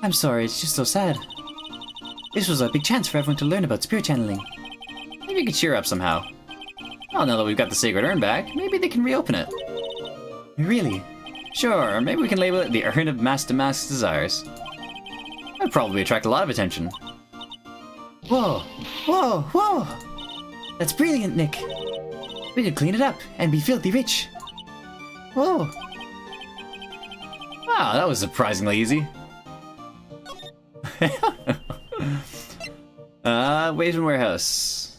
Speaker 3: I'm sorry, it's just so sad. This was a big chance for everyone to learn about spirit channeling.
Speaker 1: Maybe you could cheer up somehow. Well, now that we've got the Sacred Urn back, maybe they can reopen it.
Speaker 3: Really?
Speaker 1: Sure, or maybe we can label it the Urn of Master Mask's Desires. That'd probably attract a lot of attention.
Speaker 3: Whoa! Whoa! Whoa! That's brilliant, Nick! We could clean it up and be filthy rich. Whoa!
Speaker 1: Wow, that was surprisingly easy. Basement Warehouse.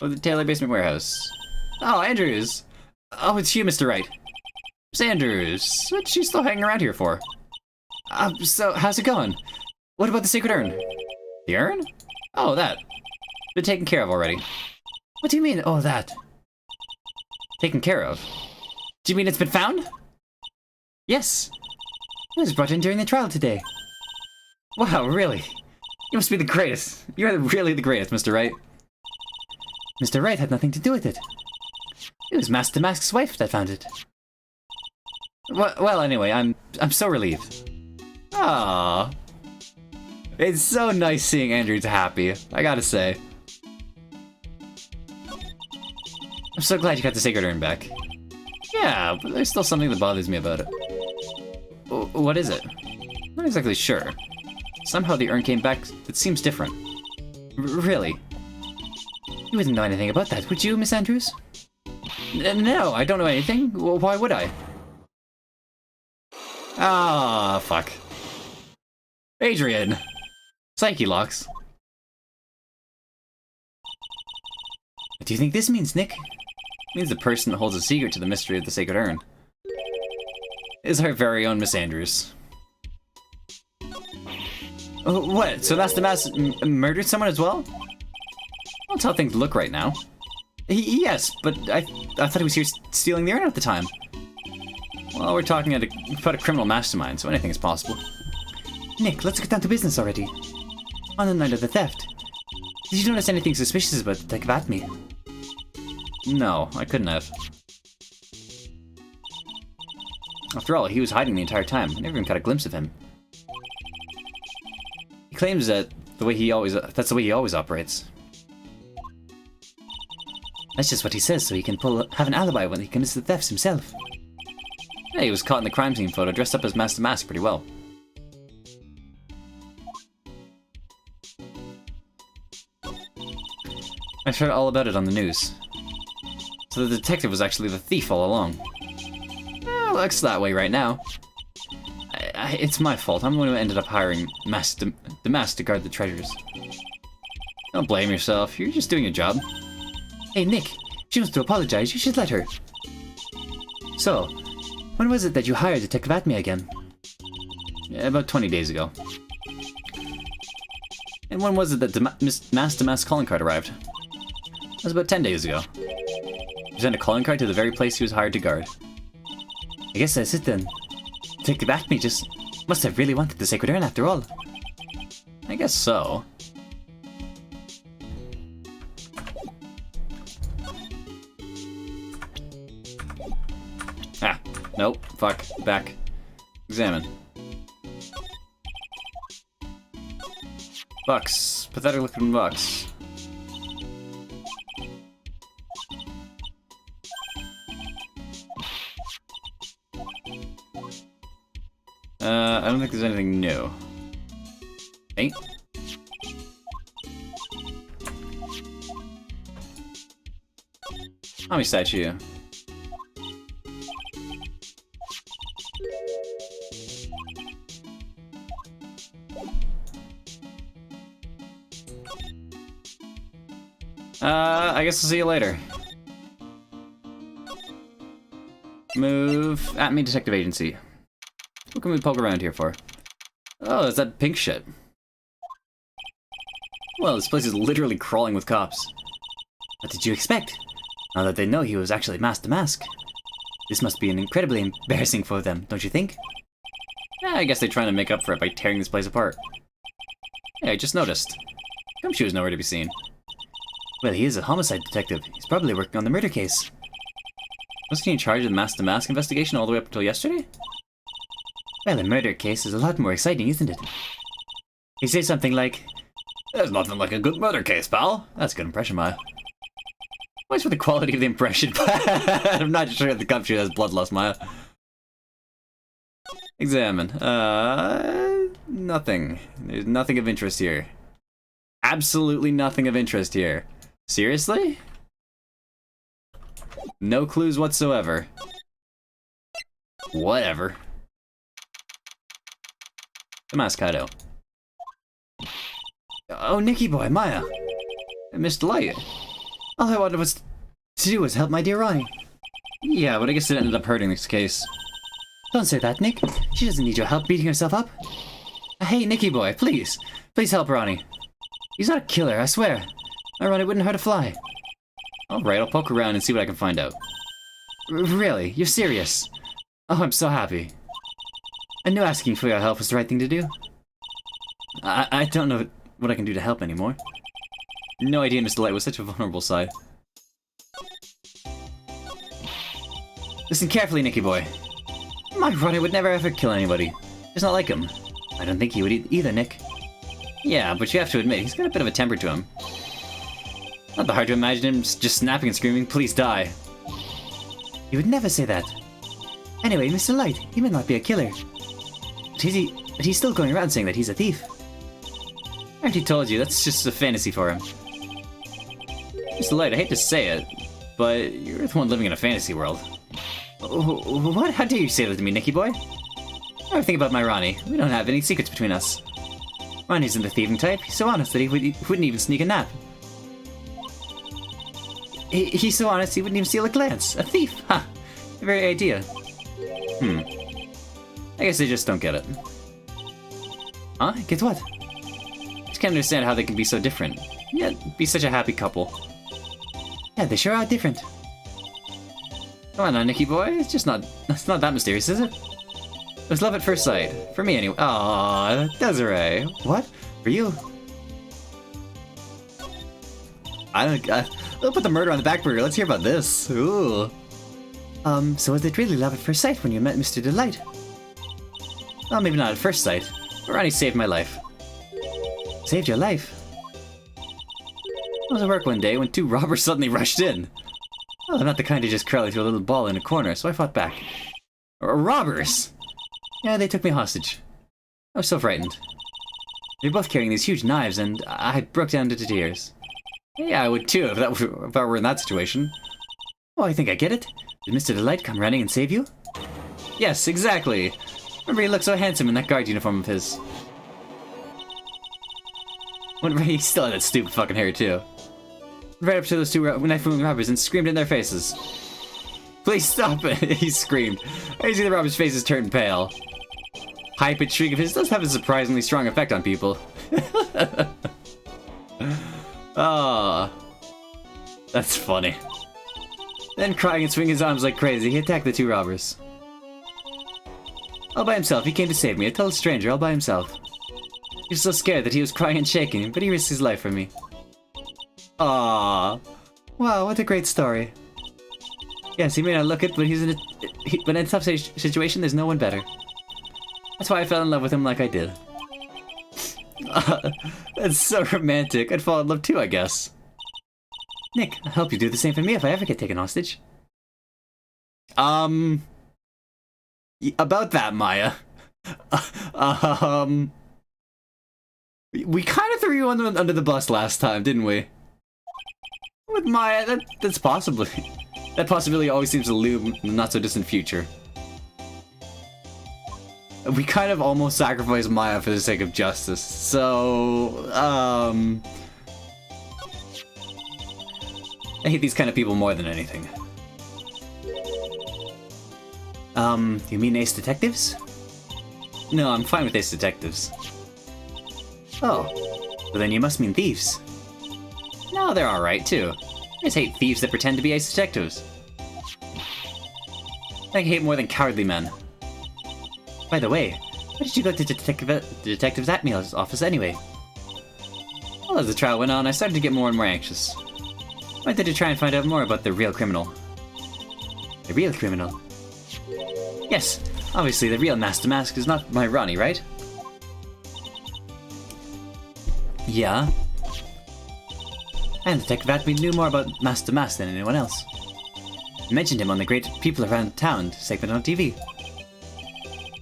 Speaker 1: Oh, the Taylor Basement Warehouse. Oh, Andrews! Oh, it's you, Mr. Wright. Miss Andrews, what's she still hanging around here for?
Speaker 3: So, how's it going?
Speaker 1: What about the Sacred Urn? The urn? Oh, that. Been taken care of already.
Speaker 3: What do you mean, oh, that?
Speaker 1: Taken care of?
Speaker 3: Do you mean it's been found?
Speaker 1: Yes.
Speaker 3: It was brought in during the trial today.
Speaker 1: Wow, really? You must be the greatest. You're really the greatest, Mr. Wright.
Speaker 3: Mr. Wright had nothing to do with it. It was Master Mask's wife that found it.
Speaker 1: Well, anyway, I'm so relieved. Ah, it's so nice seeing Andrews happy, I gotta say. I'm so glad you got the Sacred Urn back. Yeah, but there's still something that bothers me about it. What is it? Not exactly sure. Somehow the urn came back, it seems different. Really?
Speaker 3: You wouldn't know anything about that, would you, Miss Andrews?
Speaker 1: No, I don't know anything. Why would I? Ah, fuck. Adrian! Psyche locks.
Speaker 3: What do you think this means, Nick?
Speaker 1: It means the person that holds a secret to the mystery of the Sacred Urn is our very own Miss Andrews. What? So Master Mask murdered someone as well? That's how things look right now. Yes, but I thought he was here stealing the urn at the time. Well, we're talking about a criminal mastermind, so anything is possible.
Speaker 3: Nick, let's get down to business already. On the night of the theft, did you notice anything suspicious about Detective Atme?
Speaker 1: No, I couldn't have. After all, he was hiding the entire time. I never even got a glimpse of him. He claims that that's the way he always operates.
Speaker 3: That's just what he says, so he can have an alibi when he commits the thefts himself.
Speaker 1: Yeah, he was caught in the crime scene photo dressed up as Master Mask pretty well. I heard all about it on the news. So the detective was actually the thief all along. Looks that way right now. It's my fault. I'm the one who ended up hiring the Mask to guard the treasures. Don't blame yourself. You're just doing your job.
Speaker 3: Hey, Nick. She wants to apologize. You should let her. So, when was it that you hired Detective Atme again?
Speaker 1: Yeah, about 20 days ago. And when was it that Master Mask calling card arrived? It was about 10 days ago. He sent a calling card to the very place he was hired to guard.
Speaker 3: I guess that's it then. Detective Atme just must have really wanted the Sacred Urn after all.
Speaker 1: I guess so. Ah, nope, fuck, back. Examine. Bucks, pathetic looking bucks. I don't think there's anything new. Ain't? Mommy statue. I guess I'll see you later. Move at me, Detective Agency. What can we poke around here for? Oh, it's that pink shit. Well, this place is literally crawling with cops.
Speaker 3: What did you expect? Now that they know he was actually Master Mask. This must be incredibly embarrassing for them, don't you think?
Speaker 1: Yeah, I guess they're trying to make up for it by tearing this place apart. Yeah, I just noticed. Gumshoe is nowhere to be seen.
Speaker 3: Well, he is a homicide detective. He's probably working on the murder case.
Speaker 1: Wasn't he in charge of the Master Mask investigation all the way up until yesterday?
Speaker 3: Well, a murder case is a lot more exciting, isn't it? He says something like,
Speaker 1: "There's nothing like a good murder case, pal." That's a good impression, Maya. What's for the quality of the impression? I'm not sure if the Gumshoe has bloodlust, Maya. Examine. Nothing. There's nothing of interest here. Absolutely nothing of interest here. Seriously? No clues whatsoever. Whatever. The Mask Hideout.
Speaker 3: Oh, Nicky boy, Maya.
Speaker 1: Mr. Light.
Speaker 3: All I wanted was to do was help my dear Ronnie.
Speaker 1: Yeah, but I guess it ended up hurting this case.
Speaker 3: Don't say that, Nick. She doesn't need your help beating herself up. Hey, Nicky boy, please. Please help Ronnie. He's not a killer, I swear. My Ronnie wouldn't hurt a fly.
Speaker 1: Alright, I'll poke around and see what I can find out.
Speaker 3: Really? You're serious? Oh, I'm so happy. I knew asking for your help was the right thing to do.
Speaker 1: I don't know what I can do to help anymore. No idea Mr. Light was such a vulnerable side.
Speaker 3: Listen carefully, Nicky boy. My Ronnie would never ever kill anybody. It's not like him. I don't think he would either, Nick.
Speaker 1: Yeah, but you have to admit, he's got a bit of a temper to him. Not that hard to imagine him just snapping and screaming, "Please die."
Speaker 3: He would never say that. Anyway, Mr. Light, he may not be a killer. But he's still going around saying that he's a thief.
Speaker 1: I already told you, that's just a fantasy for him. Mr. Light, I hate to say it, but you're the one living in a fantasy world.
Speaker 3: What? How dare you say that to me, Nicky boy?
Speaker 1: Never think about my Ronnie. We don't have any secrets between us.
Speaker 3: Ronnie's in the thieving type. He's so honest that he wouldn't even sneak a nap. He's so honest he wouldn't even steal a glance. A thief! Ha! The very idea.
Speaker 1: I guess they just don't get it.
Speaker 3: Huh? Get what?
Speaker 1: Just can't understand how they can be so different. Yet be such a happy couple.
Speaker 3: Yeah, they sure are different.
Speaker 1: Come on now, Nicky boy. It's not that mysterious, is it? It was love at first sight. For me, anyway. Aww, Desiree.
Speaker 3: What? For you?
Speaker 1: They'll put the murder on the back burner. Let's hear about this. Ooh.
Speaker 3: So was it really love at first sight when you met Mr. Delight?
Speaker 1: Well, maybe not at first sight. But Ronnie saved my life.
Speaker 3: Saved your life?
Speaker 1: I was at work one day when two robbers suddenly rushed in.
Speaker 3: Well, I'm not the kind to just curl into a little ball in a corner, so I fought back. Robbers! Yeah, they took me hostage. I was so frightened. They were both carrying these huge knives, and I broke down into tears. Yeah, I would too if I were in that situation. Oh, I think I get it. Did Mr. Delight come running and save you? Yes, exactly. Remember, he looked so handsome in that guard uniform of his. He still had that stupid fucking hair, too. Right up to those two knife-wielding robbers and screamed in their faces. Please stop it, he screamed. I see the robbers' faces turn pale. High-pitched shriek of his does have a surprisingly strong effect on people. Ah, that's funny. Then, crying and swinging his arms like crazy, he attacked the two robbers. All by himself, he came to save me, a total stranger, all by himself. He was so scared that he was crying and shaking, but he risked his life for me. Ah, wow, what a great story. Yes, he may not look it, but but in a tough situation, there's no one better. That's why I fell in love with him like I did. That's so romantic. I'd fall in love too, I guess. Nick, I'll help you do the same for me if I ever get taken hostage. About that, Maya. We kind of threw you under the bus last time, didn't we? With Maya, that's possibly... That possibility always seems to loom in the not-so-distant future. We kind of almost sacrificed Maya for the sake of justice, so... I hate these kind of people more than anything. You mean Ace Detectives? No, I'm fine with Ace Detectives. Oh, well then you must mean thieves. No, they're alright too. I just hate thieves that pretend to be Ace Detectives. I hate more than cowardly men. By the way, why did you go to Detective Atmeal's office anyway? Well, as the trial went on, I started to get more and more anxious. I wanted to try and find out more about the real criminal. The real criminal? Yes, obviously the real Master Mask is not my Ronnie, right? Yeah? And Detective Atmeal knew more about Master Mask than anyone else. I mentioned him on the Great People Around Town segment on TV.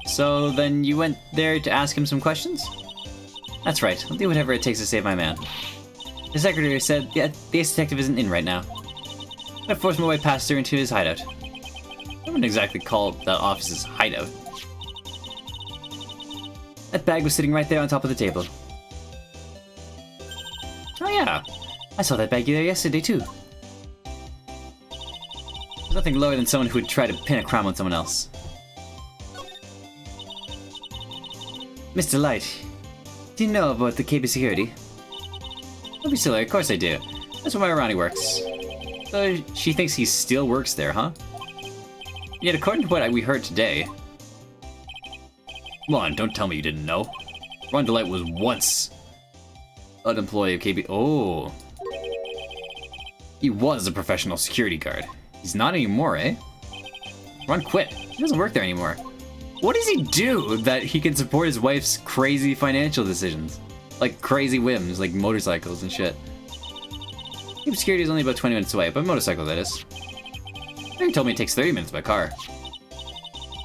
Speaker 3: So then you went there to ask him some questions? That's right, I'll do whatever it takes to save my man. The secretary said the Ace Detective isn't in right now. I forced my way past her into his hideout. I wouldn't exactly call that office his hideout. That bag was sitting right there on top of the table. Oh yeah, I saw that bag there yesterday too. There's nothing lower than someone who would try to pin a crime on someone else. Mr. Light, do you know about the KB security? Don't be silly, of course I do. That's where my Ronnie works. So she thinks he still works there, huh? Yet according to what we heard today... Come on, don't tell me you didn't know. Ron Delight was once an employee of KB... Oh. He was a professional security guard. He's not anymore, eh? Ron quit. He doesn't work there anymore. What does he do that he can support his wife's crazy financial decisions? Like crazy whims, like motorcycles and shit. KB security is only about 20 minutes away, but motorcycle that is. He told me it takes 30 minutes by car.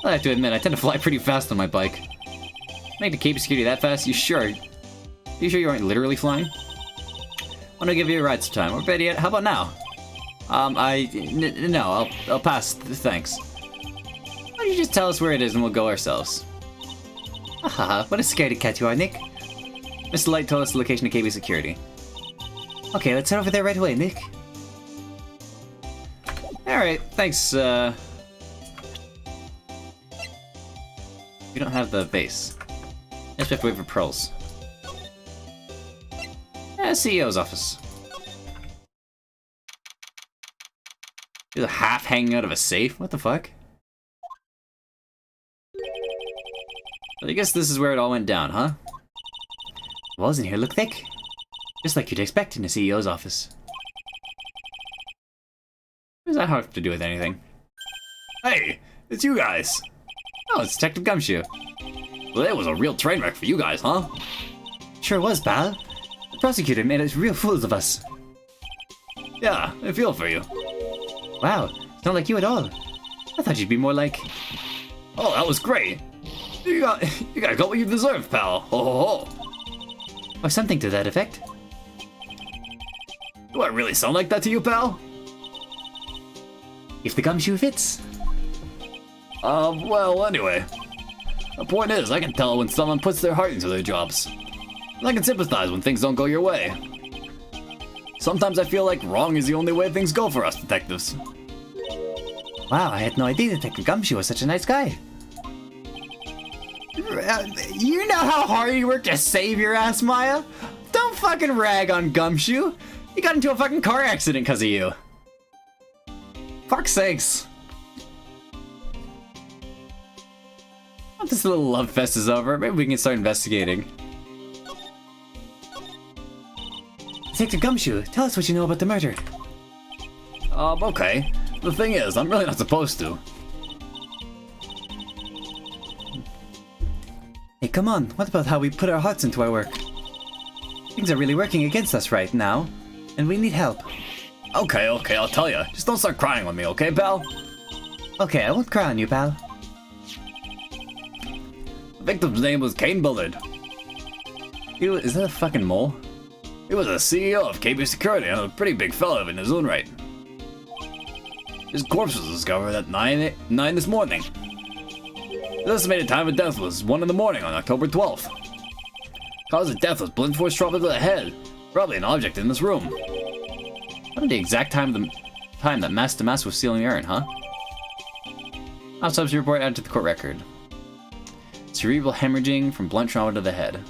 Speaker 3: I have to admit, I tend to fly pretty fast on my bike. Make the KB security that fast? You sure? You sure you aren't literally flying? I want to give you a ride sometime, or better yet, how about now? No, I'll pass, thanks. Why don't you just tell us where it is and we'll go ourselves? Haha, what a scaredy cat you are, Nick. Mr. Light told us the location of KB security. Okay, let's head over there right away, Nick. Alright, thanks, We don't have the base. Just have to wait for pearls. CEO's office. There's a half hanging out of a safe? What the fuck? Well, I guess this is where it all went down, huh? The walls in here look thick. Just like you'd expect in a CEO's office. What does that have to do with anything? Hey, it's you guys! Oh, it's Detective Gumshoe. Well, that was a real train wreck for you guys, huh? Sure was, pal. The prosecutor made us real fools of us. Yeah, I feel for you. Wow, it's not like you at all. I thought you'd be more like...
Speaker 1: Oh, that was great. You got what you deserved, pal. Ho ho ho.
Speaker 3: Or something to that effect.
Speaker 1: Do I really sound like that to you, pal?
Speaker 3: If the gumshoe fits.
Speaker 1: Well, anyway. The point is, I can tell when someone puts their heart into their jobs. And I can sympathize when things don't go your way. Sometimes I feel like wrong is the only way things go for us detectives.
Speaker 3: Wow, I had no idea Detective Gumshoe was such a nice guy. You know how hard he worked to save your ass, Maya? Don't fucking rag on Gumshoe. He got into a fucking car accident because of you.
Speaker 1: Fuck's sakes.
Speaker 3: Once this little love fest is over, maybe we can start investigating. Detective Gumshoe, tell us what you know about the murder.
Speaker 1: Okay. The thing is, I'm really not supposed to.
Speaker 3: Hey, come on. What about how we put our hearts into our work? Things are really working against us right now, and we need help.
Speaker 1: Okay, I'll tell you. Just don't start crying on me, okay, pal?
Speaker 3: Okay, I won't cry on you, pal.
Speaker 1: The victim's name was Kane Bullard.
Speaker 3: Is that a fucking mole?
Speaker 1: He was the CEO of KB Security and a pretty big fellow in his own right. His corpse was discovered at 9 this morning. The estimated time of death was 1 in the morning on October 12th. Cause of death was blunt force trauma to the head. Probably an object in this room.
Speaker 3: What the exact time that Master Mask was sealing the urn, huh? Autopsy report added to the court record. Cerebral hemorrhaging from blunt trauma to the head.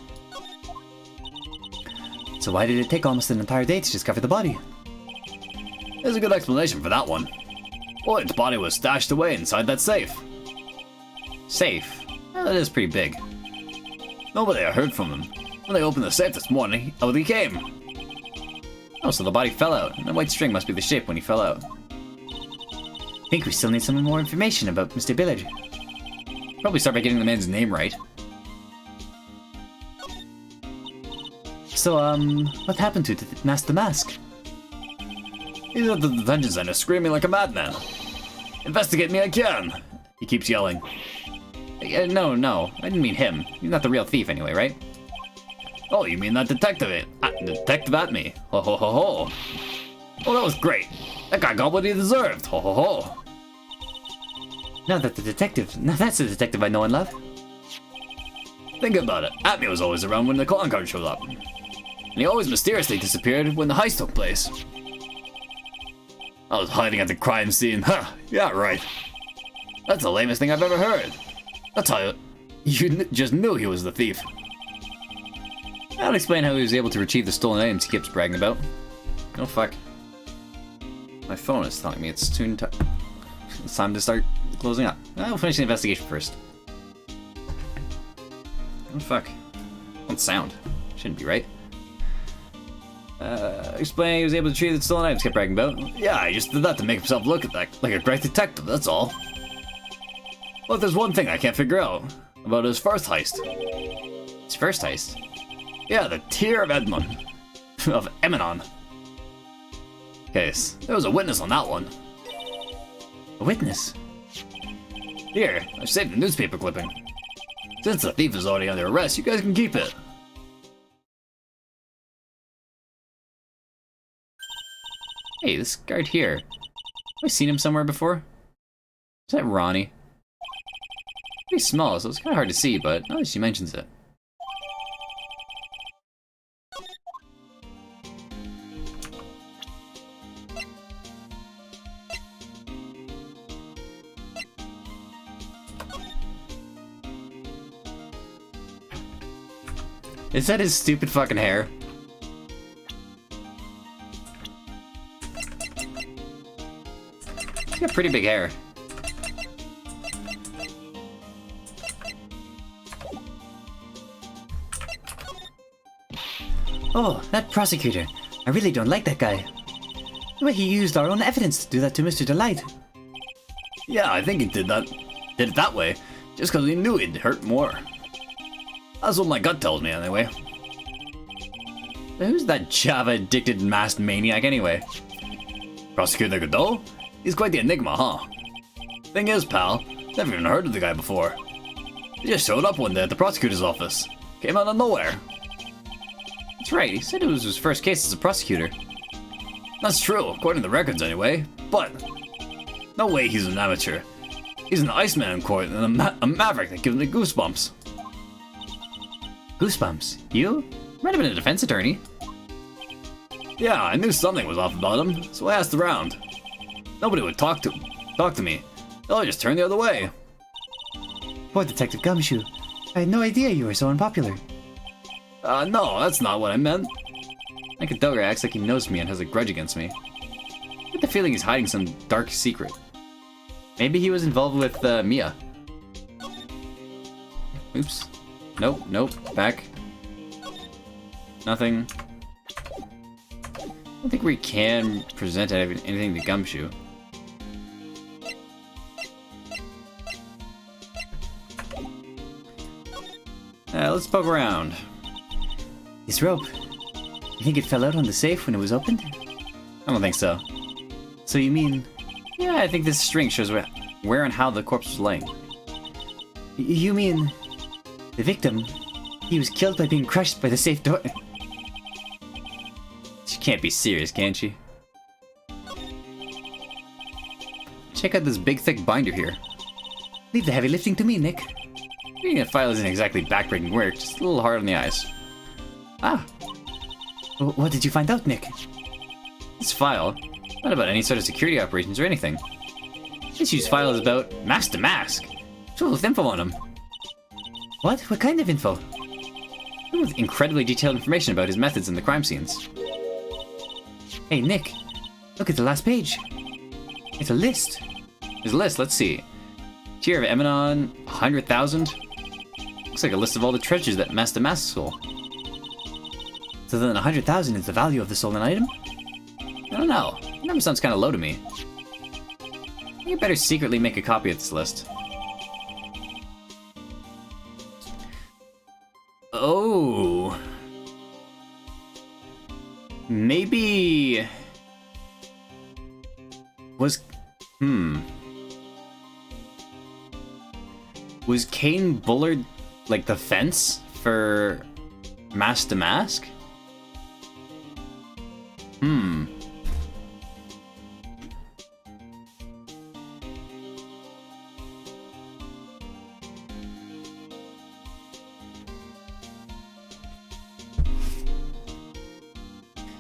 Speaker 3: So why did it take almost an entire day to discover the body?
Speaker 1: There's a good explanation for that one. Boyd's body was stashed away inside that safe.
Speaker 3: Safe? Well, that is pretty big.
Speaker 1: Nobody had heard from him. When they opened the safe this morning, out he came.
Speaker 3: Oh, so the body fell out, and the white string must be the shape when he fell out. I think we still need some more information about Mr. Billard. Probably start by getting the man's name right. So, what happened to Master Mask?
Speaker 1: He's at the detention center screaming like a madman. Investigate me again! He keeps yelling.
Speaker 3: No, I didn't mean him. He's not the real thief anyway, right?
Speaker 1: Oh, you mean that detective? Detective at me. Ho ho ho ho. Oh, that was great. That guy got what he deserved. Ho ho ho.
Speaker 3: Now that's the detective I know and love.
Speaker 1: Think about it. Atme was always around when the calling card showed up. And he always mysteriously disappeared when the heist took place. I was hiding at the crime scene. Huh, yeah, right. That's the lamest thing I've ever heard. That's how you just knew he was the thief.
Speaker 3: That would explain how he was able to retrieve the stolen items he keeps bragging about. Oh fuck. My phone is telling me it's time to start closing up. I'll finish the investigation first. Oh fuck. What sound? Shouldn't be right. Explaining he was able to retrieve the stolen items he kept bragging about.
Speaker 1: Yeah, he just did that to make himself look like a great detective, that's all. But there's one thing I can't figure out about his first heist.
Speaker 3: His first heist?
Speaker 1: Yeah, the Tear of Edmund. Of Eminon. Case. There was a witness on that one.
Speaker 3: A witness?
Speaker 1: Here, I've saved a newspaper clipping. Since the thief is already under arrest, you guys can keep it.
Speaker 3: Hey, this guard here. Have I seen him somewhere before? Is that Ronnie? Pretty small, so it's kind of hard to see, but now that she mentions it. Is that his stupid fucking hair? He's got pretty big hair. Oh, that prosecutor. I really don't like that guy. The way he used our own evidence to do that to Mr. Delight.
Speaker 1: Yeah, I think he did it that way, just because he knew it'd hurt more. That's what my gut tells me, anyway.
Speaker 3: But who's that Java-addicted masked maniac, anyway?
Speaker 1: Prosecutor Godot?
Speaker 3: He's quite the enigma, huh? Thing is, pal, never even heard of the guy before. He just showed up one day at the prosecutor's office. Came out of nowhere.
Speaker 1: That's right, he said it was his first case as a prosecutor.
Speaker 3: That's true, according to the records anyway. But no way he's an amateur. He's an Iceman in court and a maverick that gives me goosebumps.
Speaker 1: Goosebumps? You? Might have been a defense attorney.
Speaker 3: Yeah, I knew something was off about him, so I asked around. Nobody would talk to me. They all just turned the other way.
Speaker 1: Poor Detective Gumshoe. I had no idea you were so unpopular.
Speaker 3: No, that's not what I meant.
Speaker 1: Like Dogger acts like he knows me and has a grudge against me. I get the feeling he's hiding some dark secret. Maybe he was involved with Mwhaa. Oops. Nope. Back. Nothing. I don't think we can present anything to Gumshoe. Let's poke around. This rope. You think it fell out on the safe when it was opened? I don't think so. So you mean... Yeah, I think this string shows where and how the corpse was laying. You mean... The victim? He was killed by being crushed by the safe door? She can't be serious, can she? Check out this big thick binder here. Leave the heavy lifting to me, Nick. Reading a file isn't exactly backbreaking work, just a little hard on the eyes. Ah. What did you find out, Nick? This file, not about any sort of security operations or anything. This used file is about Mask to Mask. Full with info on him. What? What kind of info? With incredibly detailed information about his methods in the crime scenes. Hey, Nick. Look at the last page. It's a list. There's a list, let's see. Tier of Eminon, 100,000. Looks like a list of all the treasures that Mask to Mask stole. So then 100,000 is the value of the stolen item? I don't know. That number sounds kind of low to me. I think you better secretly make a copy of this list. Oh. Maybe... Was Kane Bullard like the fence for Mask to Mask?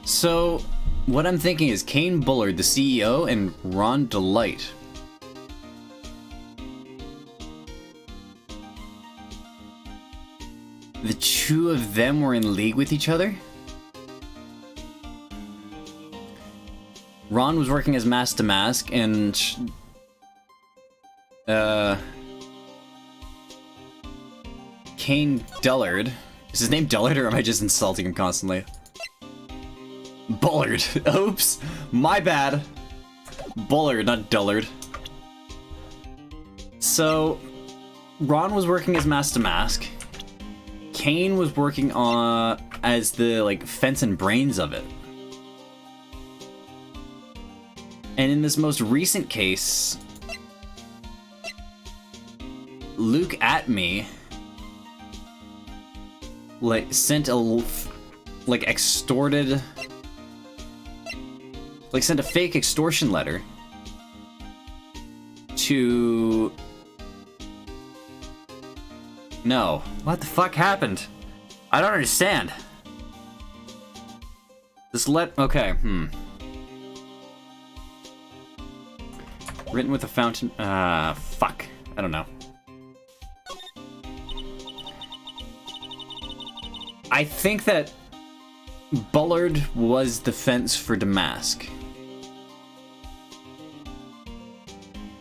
Speaker 1: So, what I'm thinking is Kane Bullard, the CEO, and Ron Delight. The two of them were in league with each other? Ron was working as Mask to Mask, and... Kane Dullard. Is his name Dullard, or am I just insulting him constantly? Bullard. Oops. My bad. Bullard, not Dullard. So, Ron was working as Mask to Mask. Kane was working on as the like fence and brains of it. And in this most recent case, Luke at me like sent a like extorted like sent a fake extortion letter to... No. What the fuck happened? I don't understand. This okay, Written with a fountain... fuck. I don't know. I think that Bullard was the fence for Damask.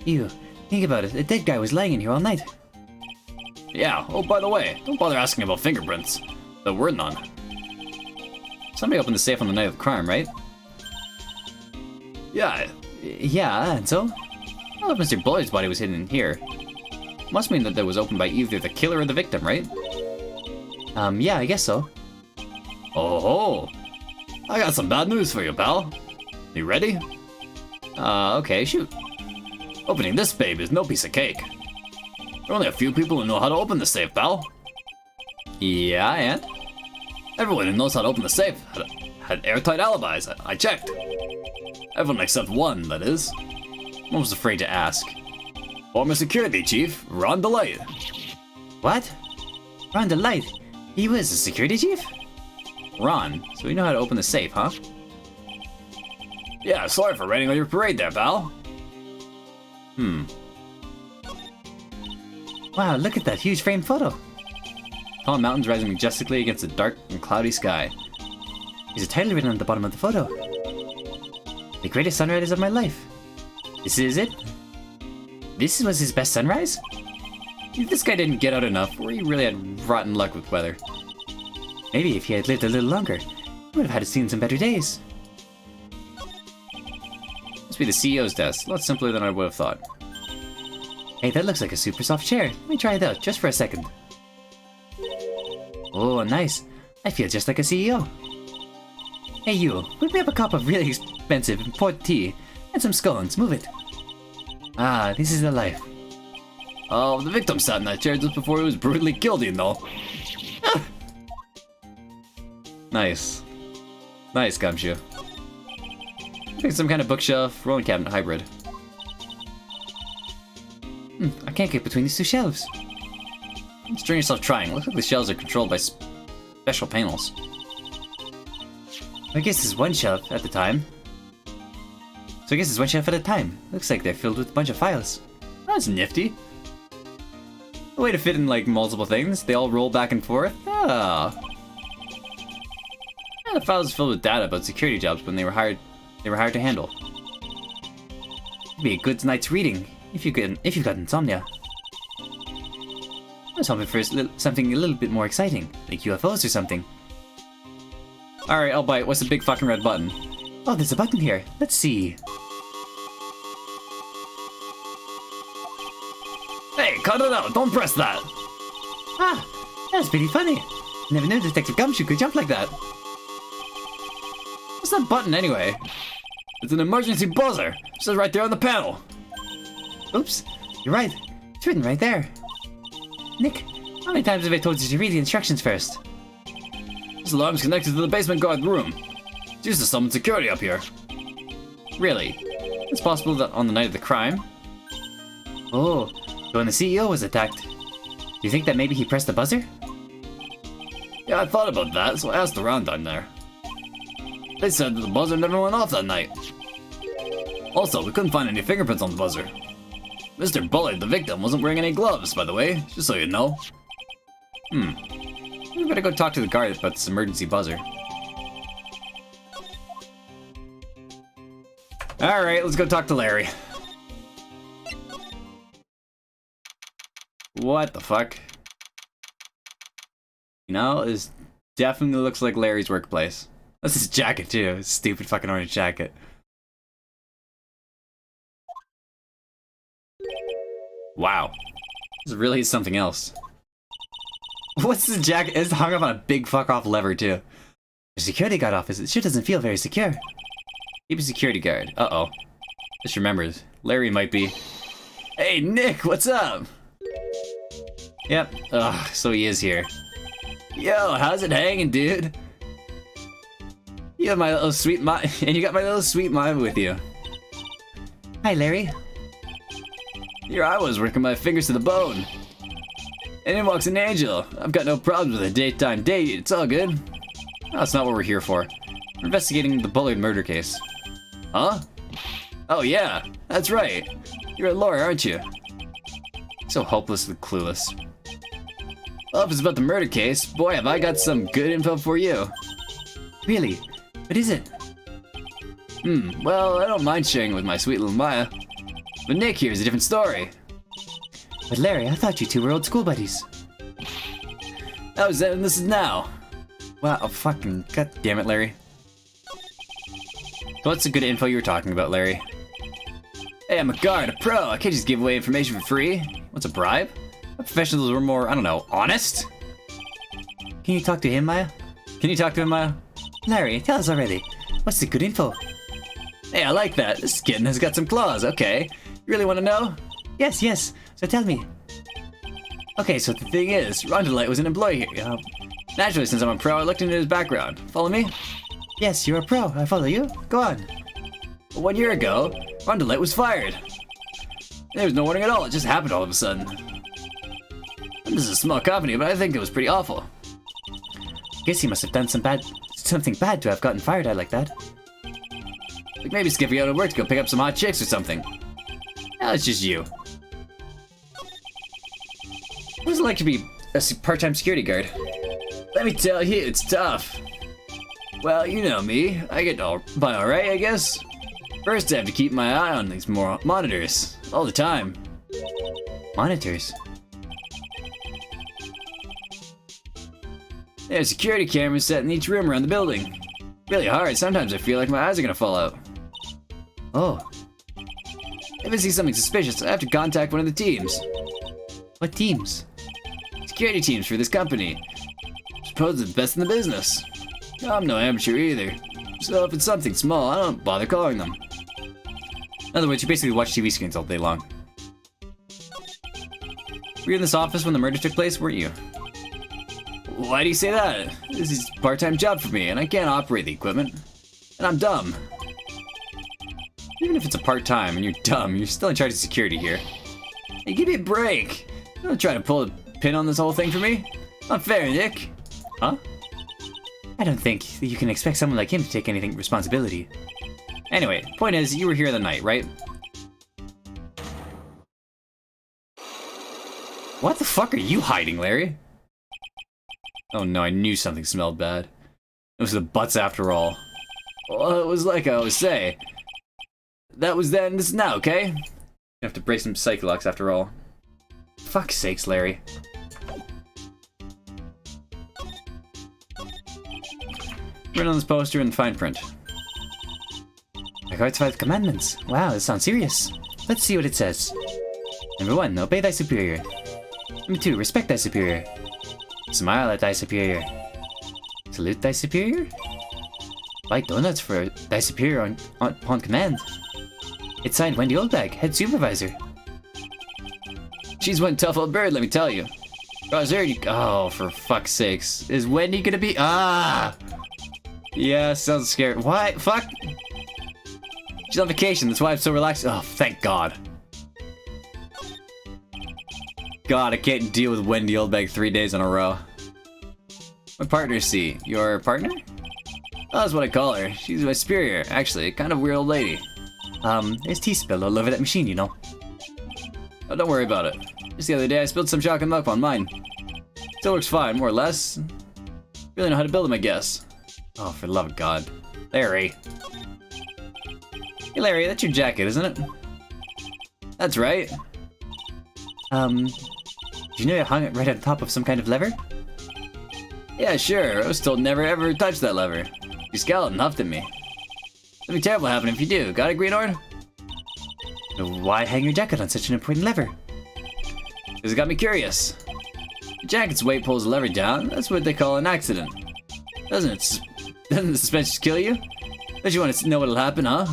Speaker 1: Ew, think about it. A dead guy was lying in here all night.
Speaker 3: Yeah, oh, by the way, don't bother asking about fingerprints. There were none.
Speaker 1: Somebody opened the safe on the night of the crime, right?
Speaker 3: Yeah.
Speaker 1: Yeah, and so? Well, if Mr. Bullard's body was hidden in here, must mean that it was opened by either the killer or the victim, right? Yeah, I guess so.
Speaker 3: Oh, I got some bad news for you, pal. You ready? Okay, shoot. Opening this baby is no piece of cake. There are only a few people who know how to open the safe, pal.
Speaker 1: Yeah, and?
Speaker 3: Everyone who knows how to open the safe had airtight alibis. I checked. Everyone except one, that is.
Speaker 1: I was afraid to ask.
Speaker 3: Former security chief, Ron DeLight.
Speaker 2: What? Ron DeLight? He was a security chief?
Speaker 1: Ron, so you know how to open the safe, huh?
Speaker 3: Yeah, sorry for raining on your parade there, pal.
Speaker 2: Wow, look at that huge framed photo.
Speaker 1: Tall mountains rising majestically against a dark and cloudy sky.
Speaker 2: There's a title written on the bottom of the photo. The greatest sunrise of my life. This is it? This was his best sunrise?
Speaker 1: This guy didn't get out enough, or he really had rotten luck with weather.
Speaker 2: Maybe if he had lived a little longer, he would have had seen some better days.
Speaker 1: Must be the CEO's desk. A lot simpler than I would have thought.
Speaker 2: Hey, that looks like a super soft chair. Let me try it out, just for a second. Oh, nice. I feel just like a CEO. Hey you, whip me up a cup of really expensive imported tea and some scones. Move it. Ah, this is the life.
Speaker 3: Oh, the victim sat in that chair just before he was brutally killed, you know.
Speaker 1: Nice. Nice, Gumshoe. Like some kind of bookshelf, rolling cabinet hybrid.
Speaker 2: I can't get between these two shelves.
Speaker 1: Strain yourself trying. Looks like the shelves are controlled by special panels.
Speaker 2: I guess it's one shelf at a time. Looks like they're filled with a bunch of files.
Speaker 1: That's nifty. A way to fit in like multiple things. They all roll back and forth. Ah. Yeah, the files are filled with data about security jobs when they were hired to handle.
Speaker 2: It'd be a good night's reading if you've got insomnia. I was hoping for something a little bit more exciting, like UFOs or something.
Speaker 1: Alright, I'll bite. What's the big fucking red button?
Speaker 2: Oh, there's a button here. Let's see.
Speaker 3: Hey, cut it out! Don't press that!
Speaker 2: Ah, that's pretty funny. Never knew Detective Gumshoe could jump like that.
Speaker 1: What's that button anyway?
Speaker 3: It's an emergency buzzer! It says right there on the panel!
Speaker 2: Oops, you're right. It's written right there. Nick, how many times have I told you to read the instructions first?
Speaker 3: This alarm's connected to the basement guard room. It's used to summon security up here.
Speaker 1: Really? It's possible that on the night of the crime?
Speaker 2: Oh, so when the CEO was attacked, do you think that maybe he pressed the buzzer?
Speaker 3: Yeah, I thought about that, so I asked around down there. They said that the buzzer never went off that night. Also, we couldn't find any fingerprints on the buzzer. Mr. Bullard, the victim, wasn't wearing any gloves, by the way, just so you know.
Speaker 1: We better go talk to the guard about this emergency buzzer. Alright, let's go talk to Larry. What the fuck? You know, this definitely looks like Larry's workplace. That's his jacket too, his stupid fucking orange jacket. Wow. This really is something else. What's this jacket? It's hung up on a big fuck off lever too.
Speaker 2: The security guard office, it sure doesn't feel very secure.
Speaker 1: Keep a security guard. Uh-oh. Just remembered. Larry might be... Hey, Nick, what's up? Yep. Ugh, so he is here. Yo, how's it hanging, dude? You have my little sweet mime, and you got my little sweet mime with you.
Speaker 2: Hi, Larry.
Speaker 1: Here I was working my fingers to the bone. And in walks an angel. I've got no problems with a daytime date. It's all good. No, that's not what we're here for. We're investigating the Bullard murder case. Huh? Oh yeah, that's right. You're a lawyer, aren't you? So hopelessly clueless. Well, if it's about the murder case, boy, have I got some good info for you.
Speaker 2: Really? What is it?
Speaker 1: Well, I don't mind sharing it with my sweet little Maya. But Nick here is a different story.
Speaker 2: But Larry, I thought you two were old school buddies.
Speaker 1: That was then and this is now. Wow, oh, fucking god damn it, Larry. So what's the good info you were talking about, Larry? Hey, I'm a guard, a pro. I can't just give away information for free. What's a bribe? Professionals were more, I don't know, honest?
Speaker 2: Can you talk to him, Maya?
Speaker 1: Can you talk to him, Maya?
Speaker 2: Larry, tell us already. What's the good info?
Speaker 3: Hey, I like that. This kitten has got some claws. Okay. You really want to know?
Speaker 2: Yes, yes. So tell me.
Speaker 3: Okay, so the thing is, Rondelite was an employee here. Naturally, since I'm a pro, I looked into his background. Follow me?
Speaker 2: Yes, you're a pro. I follow you. Go on.
Speaker 3: 1 year ago, Rondelite was fired. There was no warning at all. It just happened all of a sudden. This is a small company, but I think it was pretty awful.
Speaker 2: Guess he must have done something bad to have gotten fired out like that.
Speaker 3: Like maybe skipping out of work to go pick up some hot chicks or something. Now it's just you. What does it like to be a part-time security guard? Let me tell you, it's tough. Well, you know me. I get by alright, I guess. First, I have to keep my eye on these monitors. All the time.
Speaker 2: Monitors?
Speaker 3: There's security cameras set in each room around the building. Really hard. Sometimes I feel like my eyes are gonna fall out.
Speaker 2: Oh.
Speaker 3: If I see something suspicious, I have to contact one of the teams.
Speaker 2: What teams?
Speaker 3: Security teams for this company. I suppose it's the best in the business. I'm no amateur either. So if it's something small, I don't bother calling them.
Speaker 1: In other words, you basically watch TV screens all day long. Were you in this office when the murder took place, weren't you?
Speaker 3: Why do you say that? This is a part-time job for me, and I can't operate the equipment. And I'm dumb.
Speaker 1: Even if it's a part-time and you're dumb, you're still in charge of security here.
Speaker 3: Hey, give me a break. Don't try to pull a pin on this whole thing for me. Not fair, Nick.
Speaker 1: Huh?
Speaker 2: I don't think that you can expect someone like him to take anything responsibility.
Speaker 1: Anyway, point is, you were here the night, right? What the fuck are you hiding, Larry? Oh no, I knew something smelled bad. It was the butts after all.
Speaker 3: Well, it was like I always say. That was then, this is now, okay?
Speaker 1: You have to break some psychologs after all. Fuck's sakes, Larry. Written on this poster in fine print.
Speaker 2: I got 5 commandments. Wow, this sounds serious. Let's see what it says. Number 1, obey thy superior. Number 2, respect thy superior. Smile at thy superior. Salute thy superior? Buy donuts for thy superior upon command. It's signed Wendy Oldbag, head supervisor.
Speaker 3: She's one tough old bird, let me tell you.
Speaker 1: Oh, for fuck's sakes. Is Wendy gonna be- Ah! Yeah, sounds scary. Why? Fuck! She's on vacation, that's why I'm so relaxed. Oh, thank God. God, I can't deal with Wendy Oldbag 3 days in a row. My partner, C. Your partner?
Speaker 3: Oh, that's what I call her. She's my superior, actually. Kind of weird old lady.
Speaker 2: There's tea spilled all over that machine, you know.
Speaker 3: Oh, don't worry about it. Just the other day, I spilled some chocolate milk on mine. Still works fine, more or less. Really know how to build them, I guess.
Speaker 1: Oh, for the love of God. Larry. Hey, Larry, that's your jacket, isn't it?
Speaker 3: That's right.
Speaker 2: Do you know you hung it right on top of some kind of lever?
Speaker 3: Yeah, sure. I was told never ever touch that lever. Your skeleton huffed at me. It'd be terrible happening if you do. Got it, Greenhorn?
Speaker 2: Why hang your jacket on such an important lever?
Speaker 3: Because it got me curious. The jacket's weight pulls the lever down. That's what they call an accident. Doesn't it? Doesn't the suspension kill you? Don't you want to know what'll happen, huh?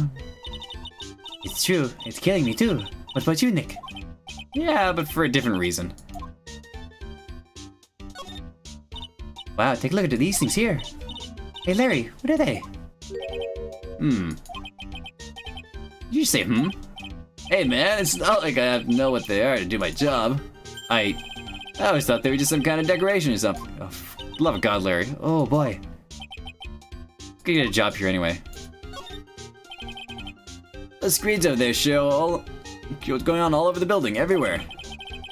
Speaker 2: It's true. It's killing me too. What about you, Nick?
Speaker 1: Yeah, but for a different reason.
Speaker 2: Wow, take a look at these things here. Hey, Larry, what are they?
Speaker 1: Did you say hmm?
Speaker 3: Hey, man, it's not like I have to know what they are to do my job. I always thought they were just some kind of decoration or something.
Speaker 1: Oh, love of God, Larry.
Speaker 2: Oh, boy.
Speaker 1: Could get a job here anyway.
Speaker 3: The screens over there show what's going on all over the building, everywhere.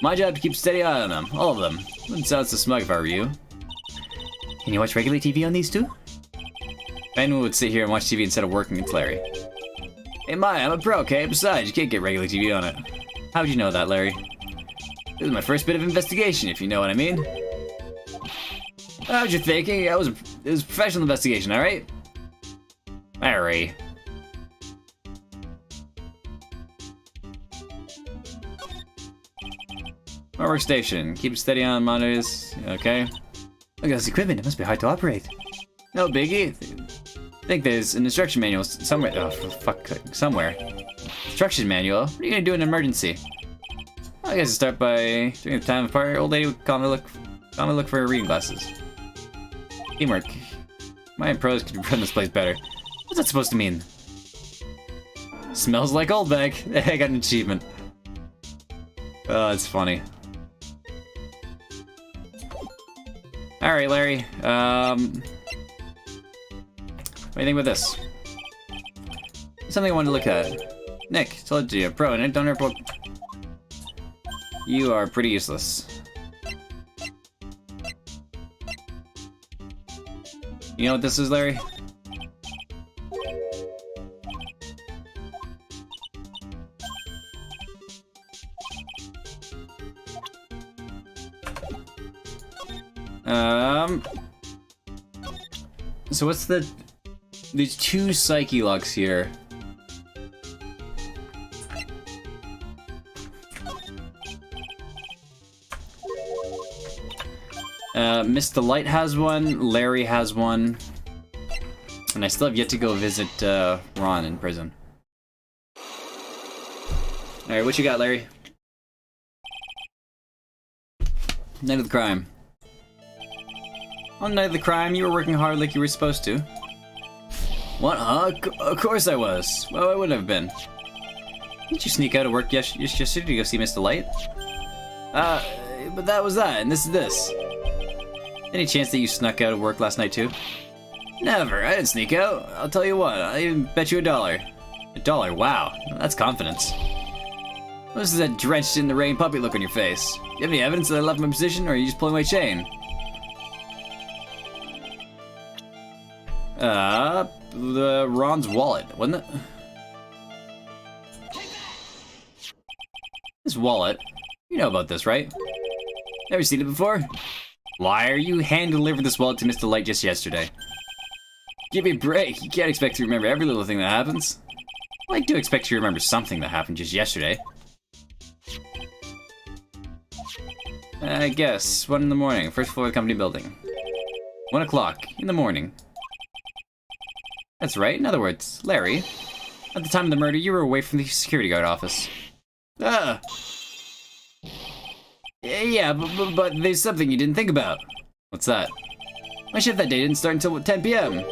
Speaker 3: My job to keep a steady eye on them, all of them. Wouldn't sound so smug if I were you.
Speaker 2: Can you watch regular TV on these too?
Speaker 1: Anyone would sit here and watch TV instead of working, it's Larry.
Speaker 3: Hey, Maya, I'm a pro, okay? Besides, you can't get regular TV on it.
Speaker 1: How'd you know that, Larry?
Speaker 3: This is my first bit of investigation, if you know what I mean. How's your thinking? It was a professional investigation, alright?
Speaker 1: Larry. My workstation. Keep it steady on monitors. Okay.
Speaker 2: Look at this equipment. It must be hard to operate.
Speaker 3: No biggie. I think there's an instruction manual somewhere. Oh, fuck, somewhere. Instruction manual? What are you gonna do in an emergency? Well, I guess start by during the time apart. Old lady would calmly look for her reading glasses. Teamwork. My pros could run this place better. What's that supposed to mean? Smells like old bag. I got an achievement. Oh, that's funny. Alright, Larry. What do you think about this? Something I wanted to look at. Nick, told you, pro, and don't report. You are pretty useless. You know what this is, Larry? So what's there's 2 Psyche locks here. Mr. Light has one, Larry has one, and I still have yet to go visit Ron in prison. Alright, what you got, Larry? Night of the crime. On the night of the crime, you were working hard like you were supposed to. What, huh? Of course I was. Well, I wouldn't have been. Didn't you sneak out of work yesterday to go see Mr. Light? But that was that, and this is this. Any chance that you snuck out of work last night too? Never, I didn't sneak out. I'll tell you what, I even bet you $1. $1, wow, that's confidence. What is that drenched in the rain puppy look on your face? Do you have any evidence that I left my position, or are you just pulling my chain? Ron's wallet, wasn't it? This wallet, you know about this, right? Never seen it before? Liar, you hand-delivered this wallet to Mr. Light just yesterday. Give me a break, you can't expect to remember every little thing that happens. Well, I do expect you to remember something that happened just yesterday. I guess, 1 in the morning, first floor of the company building. 1 o'clock, in the morning. That's right, in other words, Larry, at the time of the murder, you were away from the security guard office. Yeah, but there's something you didn't think about. What's that? My shift that day didn't start until 10 p.m.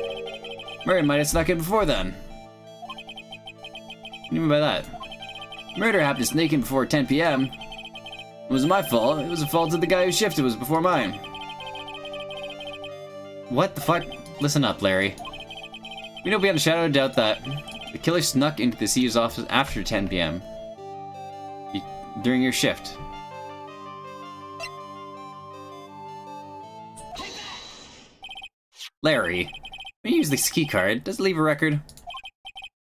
Speaker 3: Murder might have snuck in before then. What do you mean by that? Murder happened to sneak in before 10 p.m. It wasn't my fault. It was the fault of the guy whose shift it was before mine. What the fuck? Listen up, Larry. We know beyond a shadow of doubt that the killer snuck into the CEO's office after 10 p.m. during your shift. Larry, when you use this key card, does it leave a record?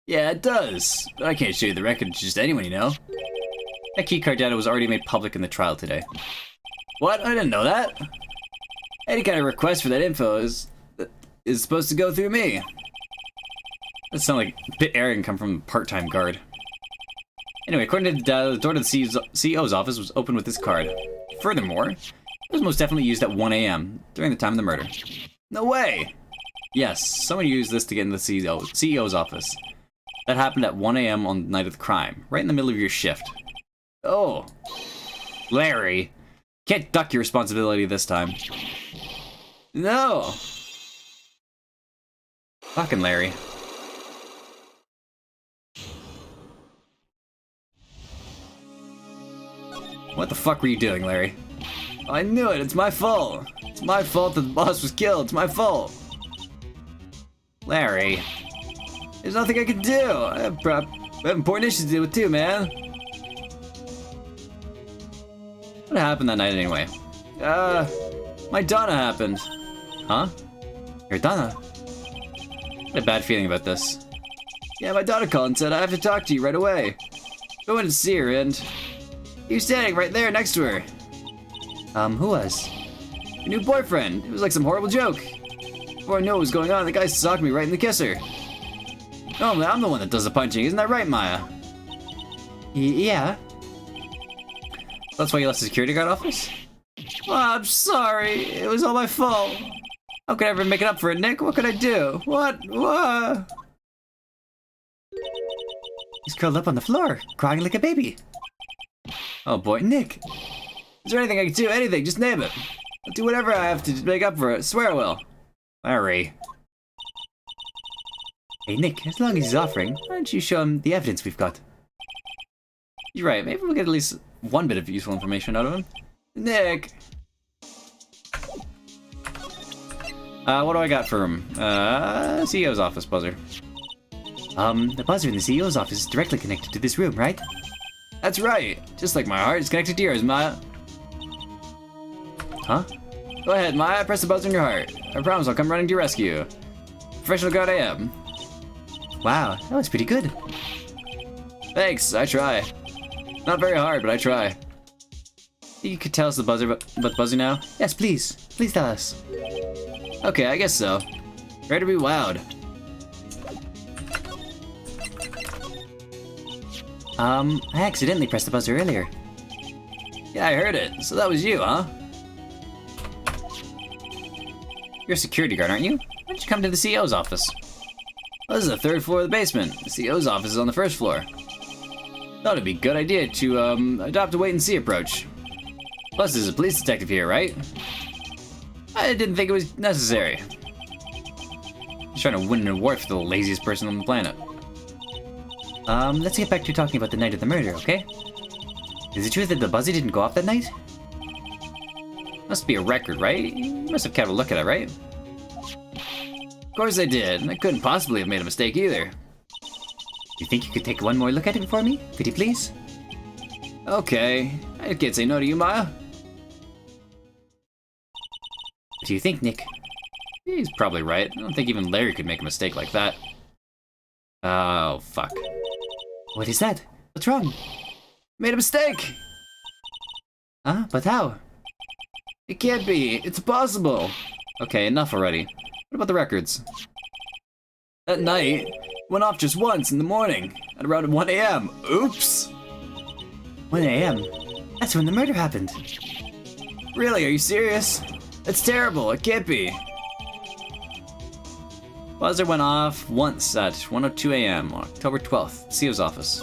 Speaker 3: Yeah, it does, but I can't show you the record to just anyone you know. That key card data was already made public in the trial today. What? I didn't know that. Any kind of request for that info is supposed to go through me. That sounds like a bit arrogant come from a part-time guard. Anyway, according to the data, the door to the CEO's office was open with this card. Furthermore, it was most definitely used at 1 a.m. during the time of the murder. No way! Yes, someone used this to get in the CEO's office. That happened at 1 a.m. on the night of the crime, right in the middle of your shift. Oh. Larry, can't duck your responsibility this time. No! Fucking Larry. What the fuck were you doing, Larry? I knew it, it's my fault. It's my fault that the boss was killed, it's my fault. Larry, there's nothing I can do. I have important issues to deal with too, man. What happened that night anyway? My Donna happened. Huh? Your Donna? I had a bad feeling about this. Yeah, my daughter called and said I have to talk to you right away. I went to see her and you were standing right there next to her. Who was? Your new boyfriend. It was like some horrible joke. Before I knew what was going on, the guy socked me right in the kisser. Oh, I'm the one that does the punching, isn't that right, Maya? Yeah. That's why you left the security guard office? Oh, I'm sorry. It was all my fault. How could I ever make it up for it, Nick? What could I do? What?
Speaker 2: He's curled up on the floor, crying like a baby.
Speaker 3: Oh boy,
Speaker 2: Nick!
Speaker 3: is there anything I can do? Anything, just name it. I'll do whatever I have to make up for it. Swear I will. Larry.
Speaker 2: Hey Nick, as long as he's offering, why don't you show him the evidence we've got?
Speaker 3: You're right, maybe we'll get at least one bit of useful information out of him. Nick! What do I got for him? CEO's office buzzer.
Speaker 2: The buzzer in the CEO's office is directly connected to this room, right?
Speaker 3: That's right! Just like my heart is connected to yours, Mwhaa.
Speaker 2: Huh?
Speaker 3: Go ahead, Mwhaa, press the buzzer in your heart. I promise I'll come running to your rescue. Professional guard I am.
Speaker 2: Wow, that was pretty good.
Speaker 3: Thanks, I try. Not very hard, but I try. You could tell us the buzzer about the buzzer now?
Speaker 2: Yes, please. Please tell us.
Speaker 3: Okay, I guess so. Ready to be wowed.
Speaker 2: I accidentally pressed the buzzer earlier.
Speaker 3: Yeah, I heard it. So that was you, huh? You're a security guard, aren't you? Why don't you come to the CEO's office? Well, this is the third floor of the basement. The CEO's office is on the first floor. Thought it'd be a good idea to adopt a wait-and-see approach. Plus, there's a police detective here, right? I didn't think it was necessary. Just trying to win an award for the laziest person on the planet.
Speaker 2: Let's get back to talking about the night of the murder, okay? Is it true that the buzzer didn't go off that night?
Speaker 3: Must be a record, right? You must have kept a look at it, right? Of course I did, and I couldn't possibly have made a mistake either.
Speaker 2: You think you could take one more look at it for me? Could you please?
Speaker 3: Okay, I can't say no to you, Mwhaa.
Speaker 2: What do you think, Nick?
Speaker 3: He's probably right. I don't think even Larry could make a mistake like that. Oh, fuck.
Speaker 2: What is that? What's wrong?
Speaker 3: Made a mistake!
Speaker 2: Huh? But how?
Speaker 3: It can't be. It's impossible. Okay, enough already. What about the records? That night went off just once in the morning at around 1 a.m. Oops!
Speaker 2: 1 a.m.? That's when the murder happened.
Speaker 3: Really? Are you serious? That's terrible. It can't be. Buzzer went off once at 1:02 a.m. on October 12th, CEO's office.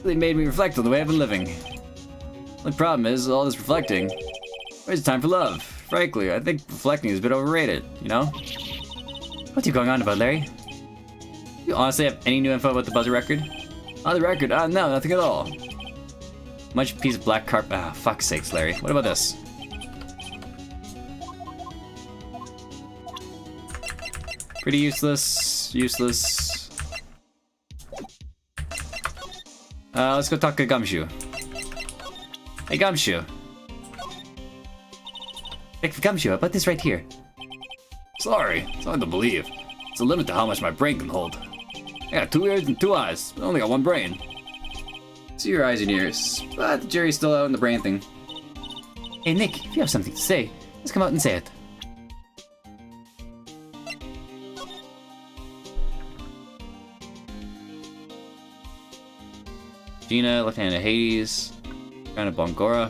Speaker 3: Really made me reflect on the way I've been living. The problem is, all this reflecting, where's the time for love? Frankly, I think reflecting is a bit overrated, you know?
Speaker 2: What are you going on about, Larry?
Speaker 3: Do you honestly have any new info about the buzzer record? On the record? No, nothing at all. Much piece of black carpet. Ah, fuck's sakes, Larry. What about this? Pretty useless. Useless. Let's go talk to Gumshoe. Hey, Gumshoe.
Speaker 2: Check for Gumshoe, about this right here.
Speaker 3: Sorry, it's hard to believe. It's a limit to how much my brain can hold. I got 2 ears and 2 eyes, but I only got 1 brain. See your eyes and ears, but the jury's still out on the brain thing.
Speaker 2: Hey, Nick, if you have something to say, let's come out and say it.
Speaker 3: Gina, Left-handed Hades, kind of Bongora.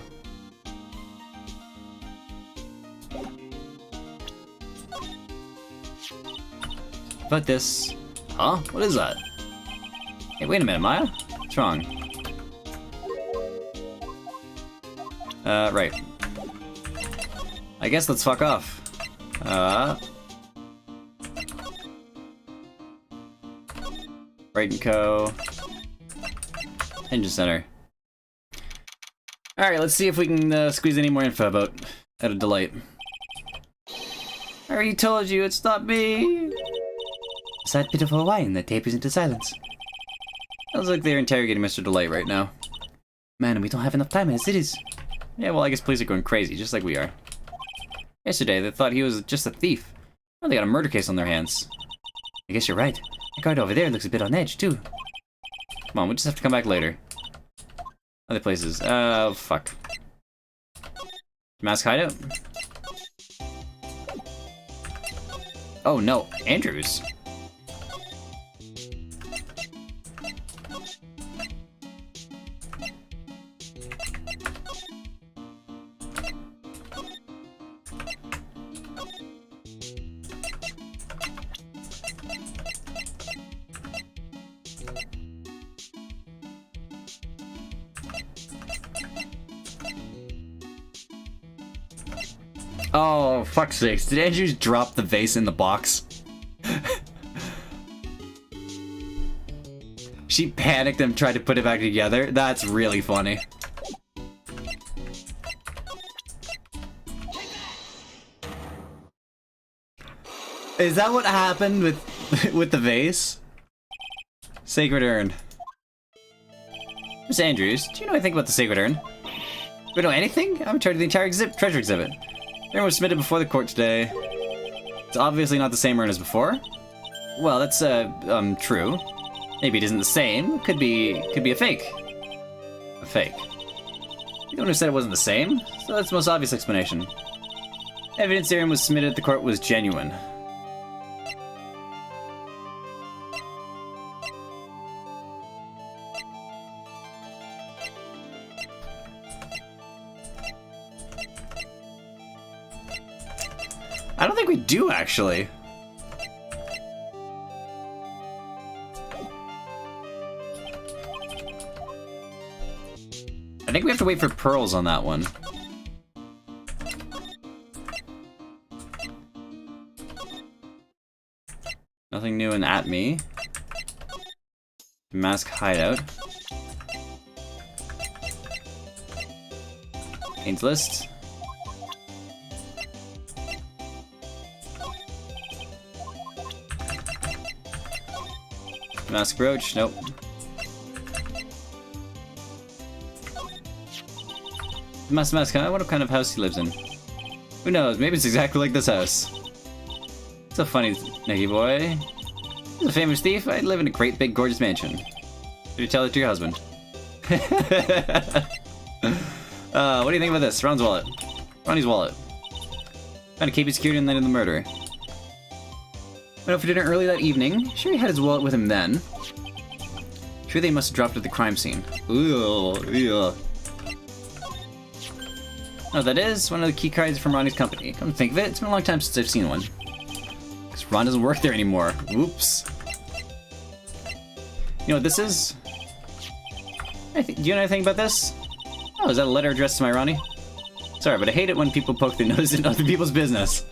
Speaker 3: About this. Huh? What is that? Hey, wait a minute, Mwhaa? What's wrong? Right. I guess let's fuck off. Wright & Co. Engine Center. Alright, let's see if we can squeeze any more info about Out of Delight. I already told you, it's not me!
Speaker 2: A sad pitiful whine that tapers into silence.
Speaker 3: Sounds like they're interrogating Mr. Delight right now.
Speaker 2: Man, we don't have enough time as it is.
Speaker 3: Yeah, well, I guess police are going crazy, just like we are. Yesterday, they thought he was just a thief. Now they got a murder case on their hands.
Speaker 2: I guess you're right. The guard over there looks a bit on edge, too.
Speaker 3: Come on, we just have to come back later. Other places. Oh, fuck. Mask hideout? Oh, no. Andrews.
Speaker 1: Oh, fuck's sakes. Did Andrew just drop the vase in the box? She panicked and tried to put it back together. That's really funny. Is that what happened with the vase? Sacred Urn. Miss Andrews, do you know anything about the Sacred Urn? Do we know anything? I'm in charge of the entire treasure exhibit. The urn was submitted before the court today. It's obviously not the same urn as before. Well, that's, true. Maybe it isn't the same. Could be a fake. A fake. You're the one who said it wasn't the same, so that's the most obvious explanation. Evidence the urn was submitted at the court was genuine. I don't think we do, actually. I think we have to wait for pearls on that one. Nothing new in At Me. Mask Hideout. Pains List. Mask Brooch, nope. Mask, I wonder what kind of house he lives in. Who knows, maybe it's exactly like this house. So funny, Nicky boy. He's a famous thief. I live in a great big gorgeous mansion. Should you tell it to your husband? What do you think about this? Ron's wallet. Ronnie's wallet. Trying to keep it security on the night of the murder. Went out for dinner early that evening. Sure he had his wallet with him then. Sure they must have dropped it at the crime scene. Ooh, yeah. No, that is one of the key cards from Ronnie's company. Come to think of it, it's been a long time since I've seen one. Because Ron doesn't work there anymore. Oops. You know what this is? Do you know anything about this? Oh, is that a letter addressed to my Ronnie? Sorry, but I hate it when people poke their nose in other people's business.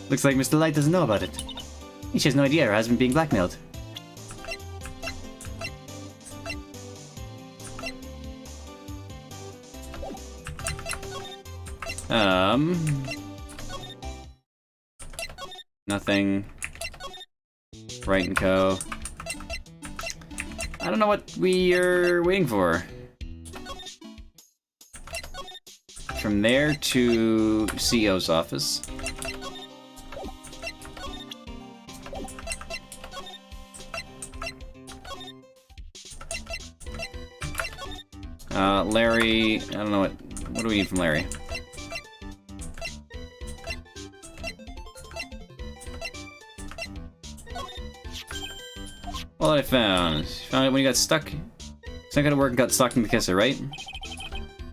Speaker 1: Looks like Mr. Light doesn't know about it. She has no idea her husband being blackmailed. Nothing. Wright and Co. I don't know what we are waiting for. From there to CEO's office. Larry, I don't know what do we need from Larry? Well, I found it when you got stuck. Snuck out of work and got stuck in the kisser, right?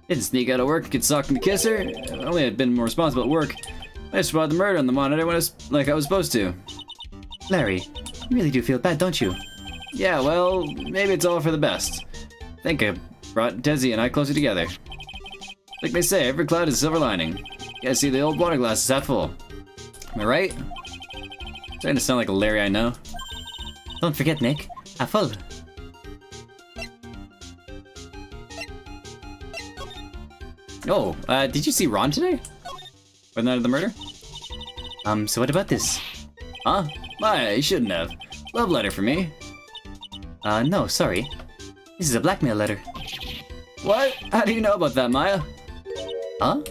Speaker 1: Didn't sneak out of work and get stuck in the kisser. If only I'd been more responsible at work. I spotted the murder on the monitor when I was supposed to.
Speaker 2: Larry, you really do feel bad, don't you?
Speaker 1: Yeah, well, maybe it's all for the best. I think I brought Desi and I closer together. Like they say, every cloud is a silver lining. You gotta see the old water glass is half full. Am I right? Starting to sound like a Larry I know.
Speaker 2: Don't forget, Nick. Half full.
Speaker 1: Oh, did you see Ron today? For the night of the murder?
Speaker 2: So what about this?
Speaker 1: Huh? My, you shouldn't have. Love letter for me.
Speaker 2: No, sorry. This is a blackmail letter.
Speaker 1: What? How do you know about that, Maya?
Speaker 2: Huh?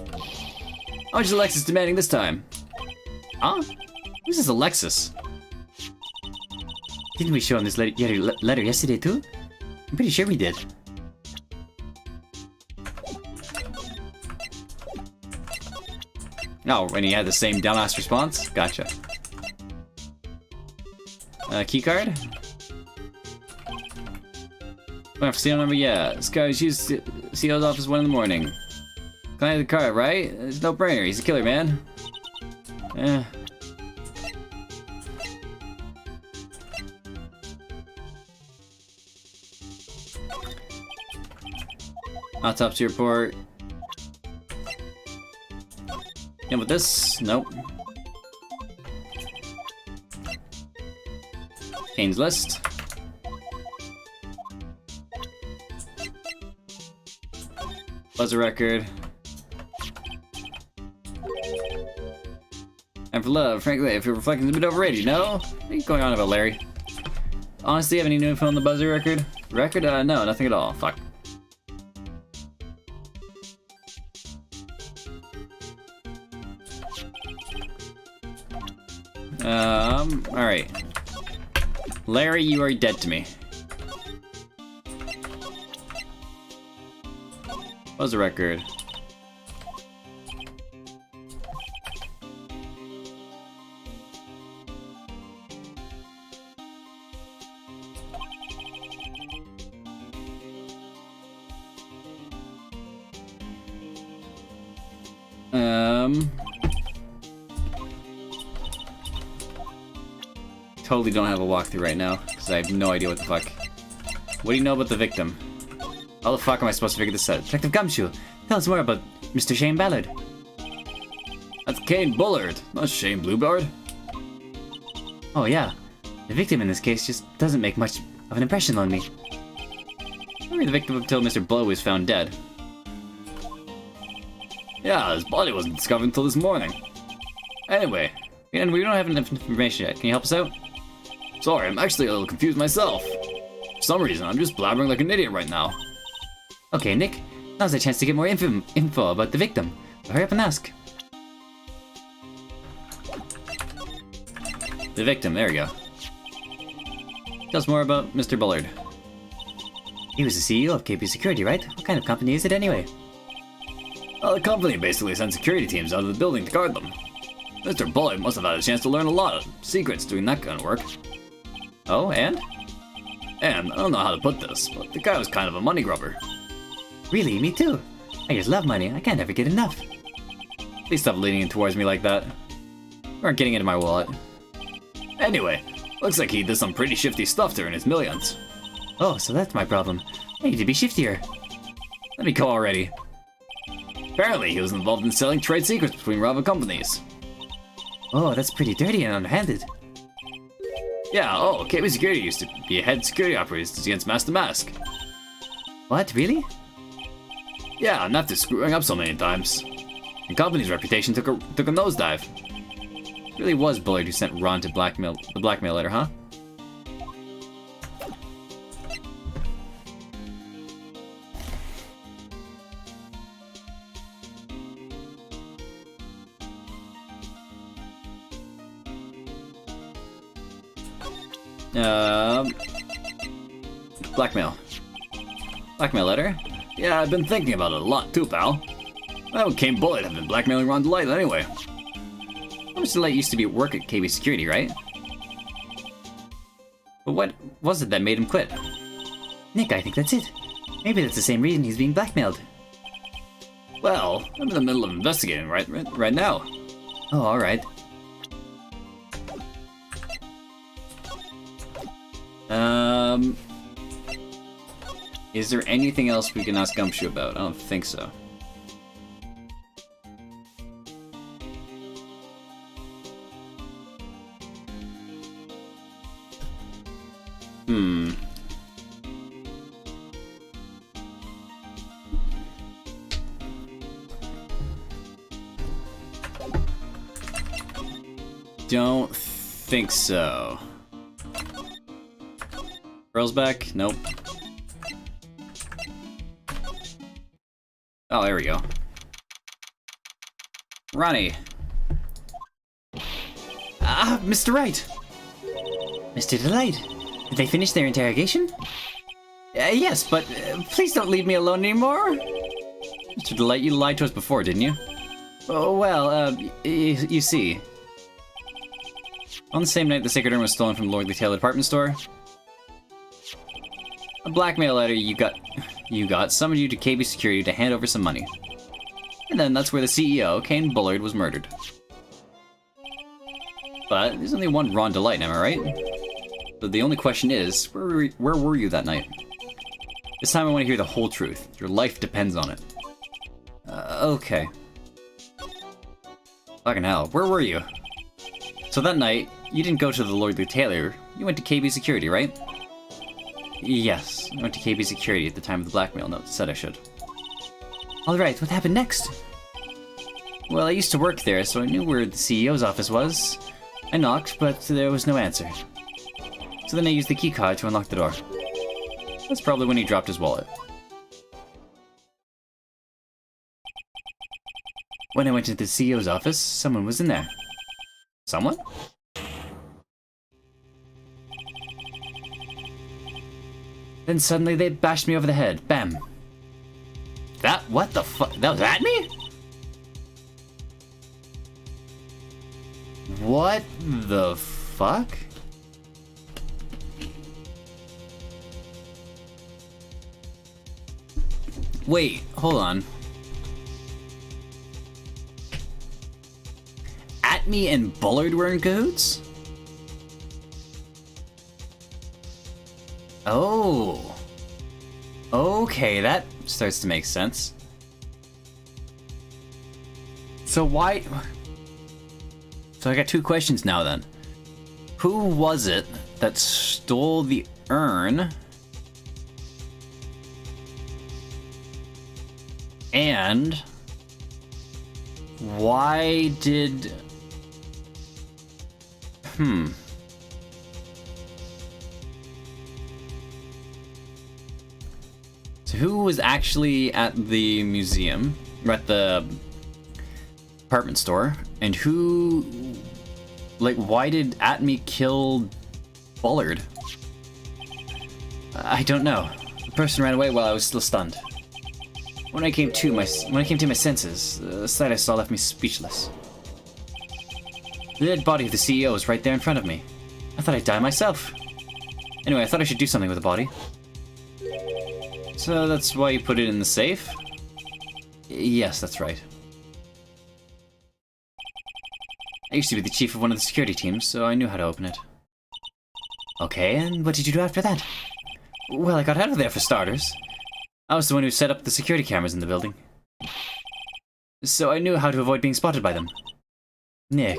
Speaker 1: How much is Alexis demanding this time? Huh? Who's this Alexis?
Speaker 2: Didn't we show him this letter yesterday too? I'm pretty sure we did.
Speaker 1: Oh, and he had the same dumbass response? Gotcha. Keycard? Don't have to see number, yeah. This guy was used to CEO's office 1 in the morning. Client of the card, right? It's no brainer. He's a killer, man. Eh. Autopsy report. And with this, nope. Kane's list. Buzzer record. And for love, frankly, if you're reflecting a bit overrated, you know? What are you going on about, Larry? Honestly, have any new info on the buzzer record? No, nothing at all. Fuck. Alright. Larry, you are dead to me. Buzzer record. Totally don't have a walkthrough right now, because I have no idea what the fuck. What do you know about the victim? How the fuck am I supposed to figure this out?
Speaker 2: Detective Gumshoe, tell us more about Mr. Shane Ballard.
Speaker 1: That's Kane Bullard, not Shane Bluebard.
Speaker 2: Oh yeah, the victim in this case just doesn't make much of an impression on me.
Speaker 1: I mean, the victim until Mr. Blow was found dead. Yeah, his body wasn't discovered until this morning. Anyway, and we don't have enough information yet. Can you help us out? Sorry, I'm actually a little confused myself. For some reason, I'm just blabbering like an idiot right now.
Speaker 2: Okay, Nick, now's a chance to get more info about the victim. So hurry up and ask.
Speaker 1: The victim, there we go. Tell us more about Mr. Bullard.
Speaker 2: He was the CEO of KP Security, right? What kind of company is it anyway?
Speaker 1: Well, the company basically sent security teams out of the building to guard them. Mr. Bullard must have had a chance to learn a lot of secrets doing that kind of work.
Speaker 2: Oh, and?
Speaker 1: And, I don't know how to put this, but the guy was kind of a money grubber.
Speaker 2: Really? Me too. I just love money. I can't ever get enough.
Speaker 1: Please stop leaning in towards me like that. You aren't getting into my wallet. Anyway, looks like he did some pretty shifty stuff to earn his millions.
Speaker 2: Oh, so that's my problem. I need to be shiftier.
Speaker 1: Let me go already. Apparently, he was involved in selling trade secrets between rival companies.
Speaker 2: Oh, that's pretty dirty and underhanded.
Speaker 1: Yeah, KP Security used to be a head security operator against Master Mask.
Speaker 2: What, really?
Speaker 1: Yeah, and after screwing up so many times, the company's reputation took a nosedive. It really was Bullard who sent Ron to the blackmailer, huh? Blackmail. Blackmail letter? Yeah, I've been thinking about it a lot too, pal. Why would Kane Bullard have been blackmailing Ron Delight anyway?
Speaker 2: Mr. Delight used to be at work at KB Security, right? But what was it that made him quit? Nick, I think that's it. Maybe that's the same reason he's being blackmailed.
Speaker 1: Well, I'm in the middle of investigating right now.
Speaker 2: Oh, alright.
Speaker 1: Is there anything else we can ask Gumshoe about? I don't think so. Don't think so. Girl's back? Nope. Oh, there we go. Ronnie.
Speaker 2: Ah, Mr. Wright! Mr. Delight, did they finish their interrogation? Yes, but please don't leave me alone anymore.
Speaker 1: Mr. Delight, you lied to us before, didn't you?
Speaker 2: Oh, well, you see.
Speaker 1: On the same night the Sacred Urn was stolen from Lordly Taylor department store, a blackmail letter you got summoned you to KB Security to hand over some money. And then that's where the CEO, Kane Bullard, was murdered. But there's only one Ron Delight, am I right? But the only question is, where were you that night? This time I want to hear the whole truth. Your life depends on it.
Speaker 2: Okay.
Speaker 1: Fucking hell, where were you? So that night, you didn't go to the Lordly Tailor, you went to KB Security, right? Yes, I went to KB Security at the time of the blackmail note, said I should.
Speaker 2: Alright, what happened next?
Speaker 1: Well, I used to work there, so I knew where the CEO's office was. I knocked, but there was no answer. So then I used the keycard to unlock the door. That's probably when he dropped his wallet.
Speaker 2: When I went into the CEO's office, someone was in there.
Speaker 1: Someone?
Speaker 2: Then suddenly they bashed me over the head. Bam.
Speaker 1: What the fuck? That was at me? What the fuck? Wait, hold on. Atme and Bullard were in cahoots? Oh. Okay, that starts to make sense. So why... So I got two questions now then. Who was it that stole the urn? And why did... So who was actually at the museum, or at the department store, and who, like, why did Atme kill Bullard?
Speaker 2: I don't know. The person ran away while I was still stunned. When I came to my senses, the sight I saw left me speechless. The dead body of the CEO was right there in front of me. I thought I'd die myself. Anyway, I thought I should do something with the body.
Speaker 1: So that's why you put it in the safe?
Speaker 2: Yes, that's right. I used to be the chief of one of the security teams, so I knew how to open it. Okay, and what did you do after that? Well, I got out of there for starters. I was the one who set up the security cameras in the building. So I knew how to avoid being spotted by them. Nick,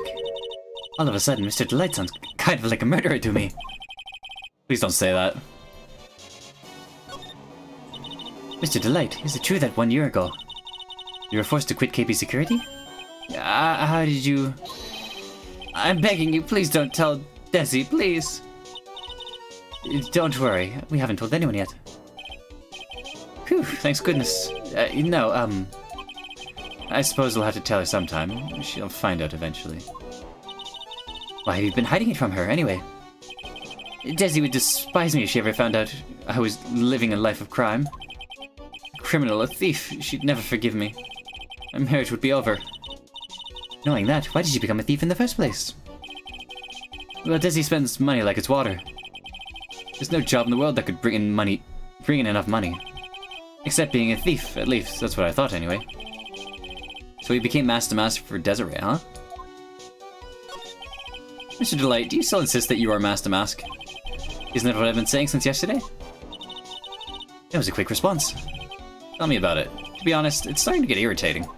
Speaker 2: all of a sudden, Mr. Delight sounds kind of like a murderer to me.
Speaker 1: Please don't say that.
Speaker 2: Mr. Delight, is it true that 1 year ago, you were forced to quit KP Security? How did you... I'm begging you, please don't tell Desi, please. Don't worry, we haven't told anyone yet. Whew, thanks goodness. I suppose we'll have to tell her sometime. She'll find out eventually. Why have you been hiding it from her, anyway? Desi would despise me if she ever found out I was living a life of crime. A criminal, a thief, she'd never forgive me. Our marriage would be over. Knowing that, why did you become a thief in the first place? Well, Desi spends money like it's water. There's no job in the world that could bring in enough money. Except being a thief, at least. That's what I thought, anyway.
Speaker 1: So he became Master Mask for Desiree, huh? Mr. Delight, do you still insist that you are Master Mask?
Speaker 2: Isn't that what I've been saying since yesterday? That was a quick response.
Speaker 1: Tell me about it. To be honest, it's starting to get irritating.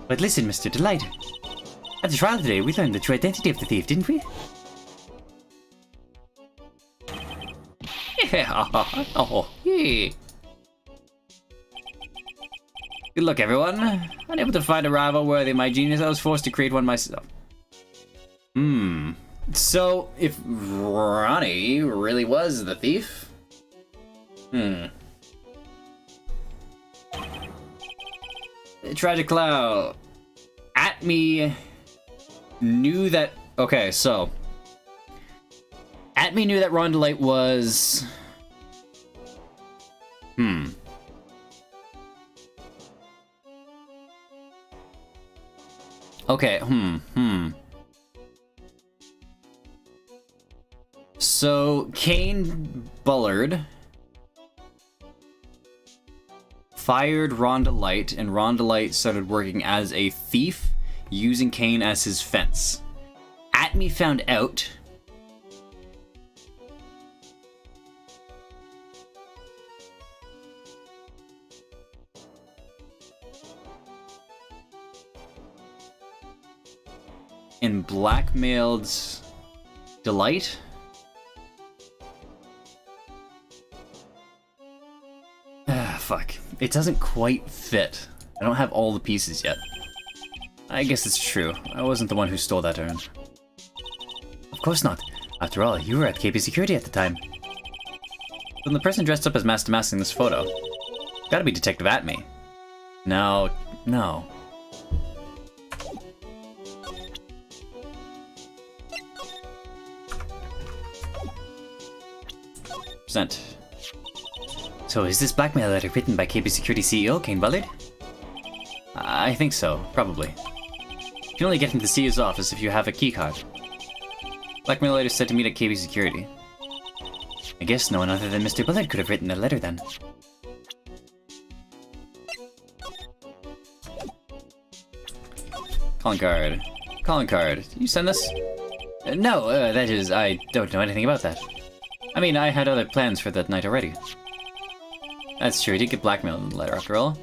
Speaker 2: But listen, Mr. Delight. At the trial today, we learned the true identity of the thief, didn't we?
Speaker 1: Oh, yeah. Good luck, everyone. Unable to find a rival worthy of my genius, I was forced to create one myself. So, if Ronnie really was the thief... Tragic Cloud. Atme knew that... Okay, so... Atme knew that Rondalite was... Okay, So, Kane Bullard fired Rondalite, and Rondalite started working as a thief, using Kane as his fence. Atme found out. and blackmailed Delight? Ah, fuck. It doesn't quite fit. I don't have all the pieces yet. I guess it's true. I wasn't the one who stole that urn.
Speaker 2: Of course not. After all, you were at KP Security at the time.
Speaker 1: Then the person dressed up as Master Mask in this photo. Gotta be Detective Atme. No. Present.
Speaker 2: So is this blackmail letter written by KP Security CEO, Kane Bullard?
Speaker 1: I think so, probably. You can only get into the CEO's office if you have a keycard. Blackmail letter said to meet at KP Security.
Speaker 2: I guess no one other than Mr. Bullard could have written the letter then.
Speaker 1: Calling card. Calling card. Did you send this?
Speaker 2: No, that is, I don't know anything about that.
Speaker 1: I mean, I had other plans for that night already. That's true, he did get blackmailed in the letter after all.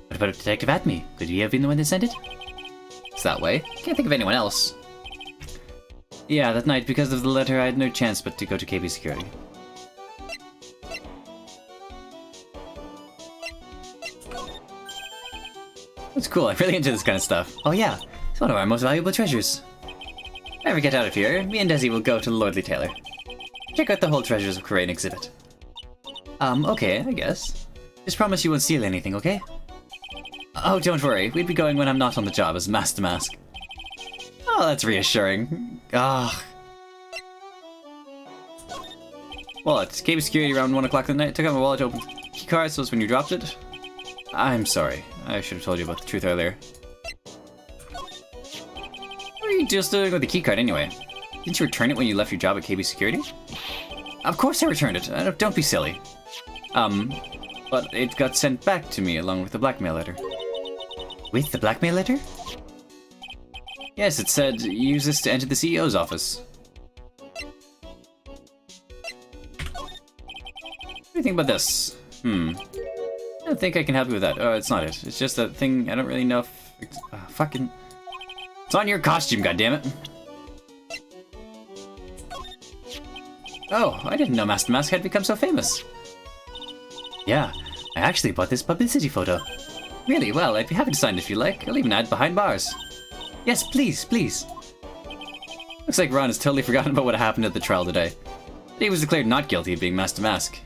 Speaker 2: What about Detective Atme? Could he have been the one that sent it?
Speaker 1: It's that way. Can't think of anyone else. Yeah, that night, because of the letter, I had no chance but to go to KP Security. That's cool, I'm really into this kind of stuff.
Speaker 2: Oh yeah, it's one of our most valuable treasures.
Speaker 1: If I ever get out of here, me and Desi will go to the Lordly Tailor. Check out the whole Treasures of Corain exhibit.
Speaker 2: Okay, I guess. Just promise you won't steal anything, okay?
Speaker 1: Oh, don't worry, we'd be going when I'm not on the job as Master Mask. Oh, that's reassuring. Ah. Wallet. KP Security around 1 o'clock that night. Took out my wallet, opened keycard, so it's when you dropped it. I'm sorry. I should have told you about the truth earlier. What are you just doing with the keycard anyway? Didn't you return it when you left your job at KP Security? Of course I returned it. Don't be silly. But it got sent back to me along with the blackmail letter.
Speaker 2: With the blackmail letter?
Speaker 1: Yes, it said, use this to enter the CEO's office. What do you think about this? I don't think I can help you with that. Oh, it's not it. It's just that thing, I don't really know if... fucking... It's on your costume, goddammit! Oh, I didn't know Master Mask had become so famous.
Speaker 2: Yeah, I actually bought this publicity photo.
Speaker 1: Really? Well, I'd be happy to sign it if you like. I'll even add behind bars.
Speaker 2: Yes, please, please.
Speaker 1: Looks like Ron has totally forgotten about what happened at the trial today. He was declared not guilty of being Master Mask.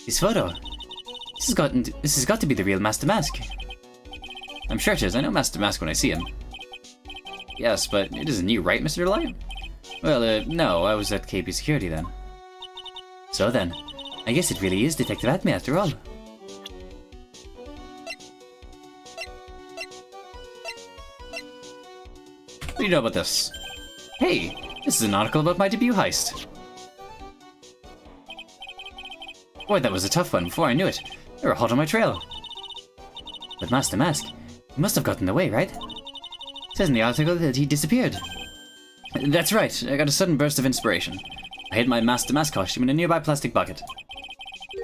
Speaker 2: This photo. This has got to be the real Master Mask.
Speaker 1: I'm sure it is. I know Master Mask when I see him. Yes, but it isn't you, right, Mr. Delight?
Speaker 2: Well, no, I was at KP Security then. So then, I guess it really is Detective Atme after all.
Speaker 1: What do you know about this? Hey, this is an article about my debut heist.
Speaker 2: Boy, that was a tough one. Before I knew it, they were hot on my trail. But Master Mask, he must have gotten away, right? It says in the article that he disappeared.
Speaker 1: That's right, I got a sudden burst of inspiration. I hid my Master Mask costume in a nearby plastic bucket.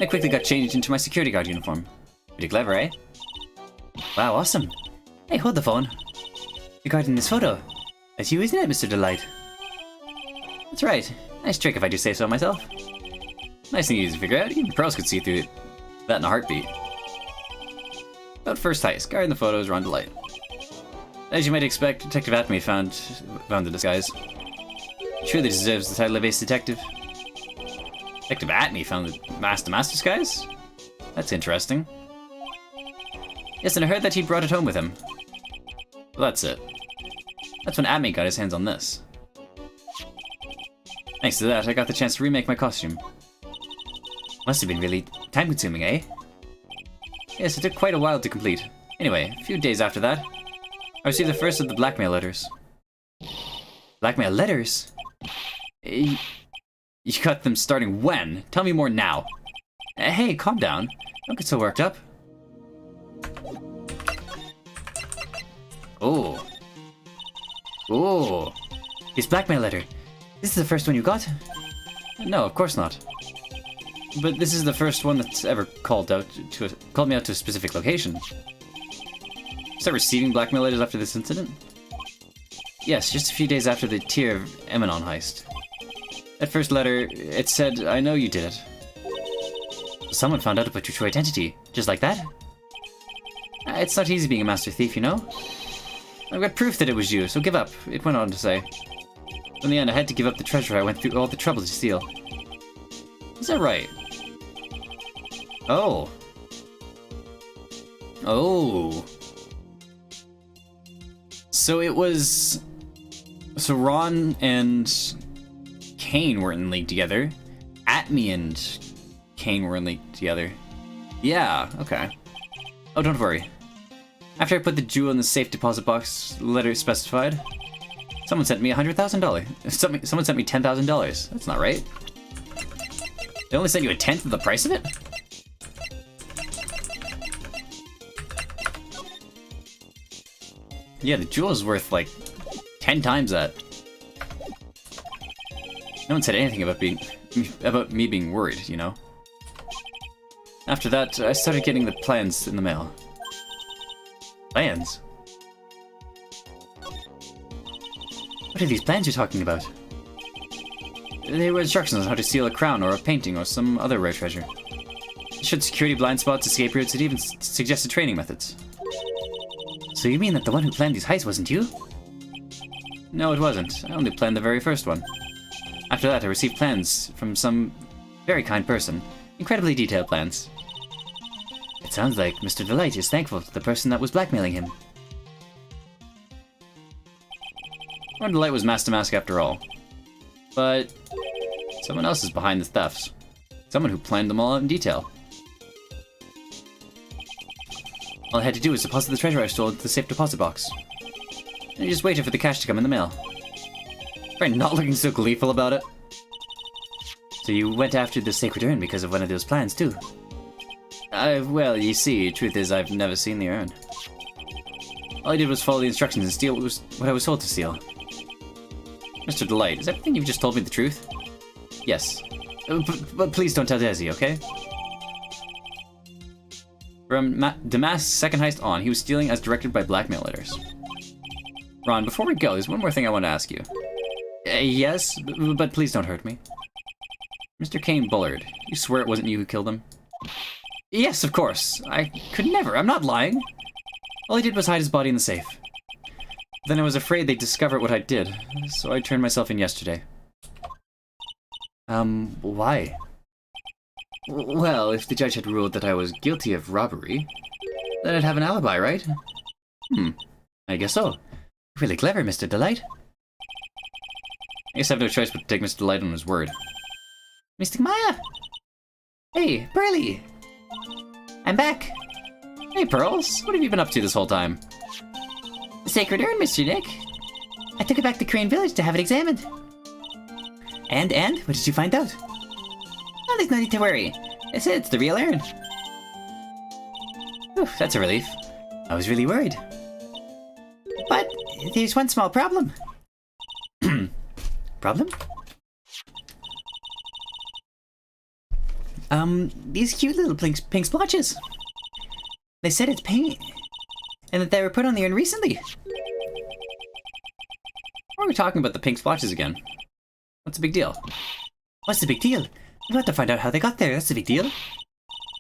Speaker 1: I quickly got changed into my security guard uniform. Pretty clever, eh?
Speaker 2: Wow, awesome. Hey, hold the phone. Regarding this photo, that's you, isn't it, Mr. Delight?
Speaker 1: That's right. Nice trick if I do say so myself. Nice and easy to figure out. Even pros could see through that in a heartbeat. About first heist, guarding the photos, Ron Delight. As you might expect, Detective Atme found the disguise. Truly deserves the title of Ace Detective. Detective Atme found the Master disguise? That's interesting. Yes, and I heard that he brought it home with him. Well, that's it. That's when Atme got his hands on this. Thanks to that, I got the chance to remake my costume.
Speaker 2: Must have been really time-consuming, eh?
Speaker 1: Yes, it took quite a while to complete. Anyway, a few days after that, I received the first of the blackmail letters.
Speaker 2: Blackmail letters?
Speaker 1: You got them starting when? Tell me more now. Hey, calm down. Don't get so worked up.
Speaker 2: Oh. Oh. His blackmail letter. This is the first one you got?
Speaker 1: No, of course not. But this is the first one that's ever called
Speaker 3: called me out to a specific location. Start receiving blackmail letters after this incident? Yes, just a few days after the Tear of Emanon heist. That first letter, it said, I know you did it. Someone found out about your true identity, just like that? It's not easy being a master thief, you know? I've got proof that it was you, so give up, it went on to say. In the end, I had to give up the treasure I went through all the trouble to steal. Is that right? Oh. Oh. So it was... So Ron and Kane were in league together. Atme and Kane were in league together. Yeah, okay. Oh, don't worry. After I put the jewel in the safe deposit box, the letter specified, someone sent me $100,000. Someone sent me $10,000. That's not right. They only sent you a tenth of the price of it? Yeah, the jewel is worth like 10 times that. No one said anything about me being worried, you know? After that, I started getting the plans in the mail. Plans? What are these plans you're talking about? They were instructions on how to steal a crown or a painting or some other rare treasure. It showed security blind spots, escape routes, it even suggested training methods. So you mean that the one who planned these heists wasn't you? No, it wasn't. I only planned the very first one. After that, I received plans from some very kind person. Incredibly detailed plans. It sounds like Mr. Delight is thankful to the person that was blackmailing him. Ron Delight was Master Mask after all. But someone else is behind the thefts. Someone who planned them all out in detail. All I had to do was deposit the treasure I stole into the safe deposit box. And I just waited for the cash to come in the mail. Right, not looking so gleeful about it. So you went after the sacred urn because of one of those plans too? Well, you see, truth is I've never seen the urn. All I did was follow the instructions and steal what I was told to steal. Mr. Delight, is everything you've just told me the truth? Yes. But please don't tell Desi, okay? From Damask's second heist on, he was stealing as directed by blackmail letters. Ron, before we go, there's one more thing I want to ask you. Yes, but please don't hurt me. Mr. Kane Bullard, you swear it wasn't you who killed him? Yes, of course. I could never. I'm not lying. All I did was hide his body in the safe. Then I was afraid they'd discover what I did, so I turned myself in yesterday. Why? Well, if the judge had ruled that I was guilty of robbery, then I'd have an alibi, right? I guess so. Really clever, Mr. Delight. I guess I have no choice but to take Mr. Delight on his word. Mr. Mwhaa! Hey, Pearly! I'm back! Hey, Pearls, what have you been up to this whole time? The sacred urn, Mr. Nick. I took it back to Crane Village to have it examined. And? What did you find out? Oh, there's no need to worry. I said it's the real urn. Whew, that's a relief. I was really worried. But there's one small problem. Problem? These cute little pink splotches. They said it's paint, and that they were put on the urn recently. Why are we talking about the pink splotches again? What's the big deal? What's the big deal? We got to find out how they got there. That's the big deal.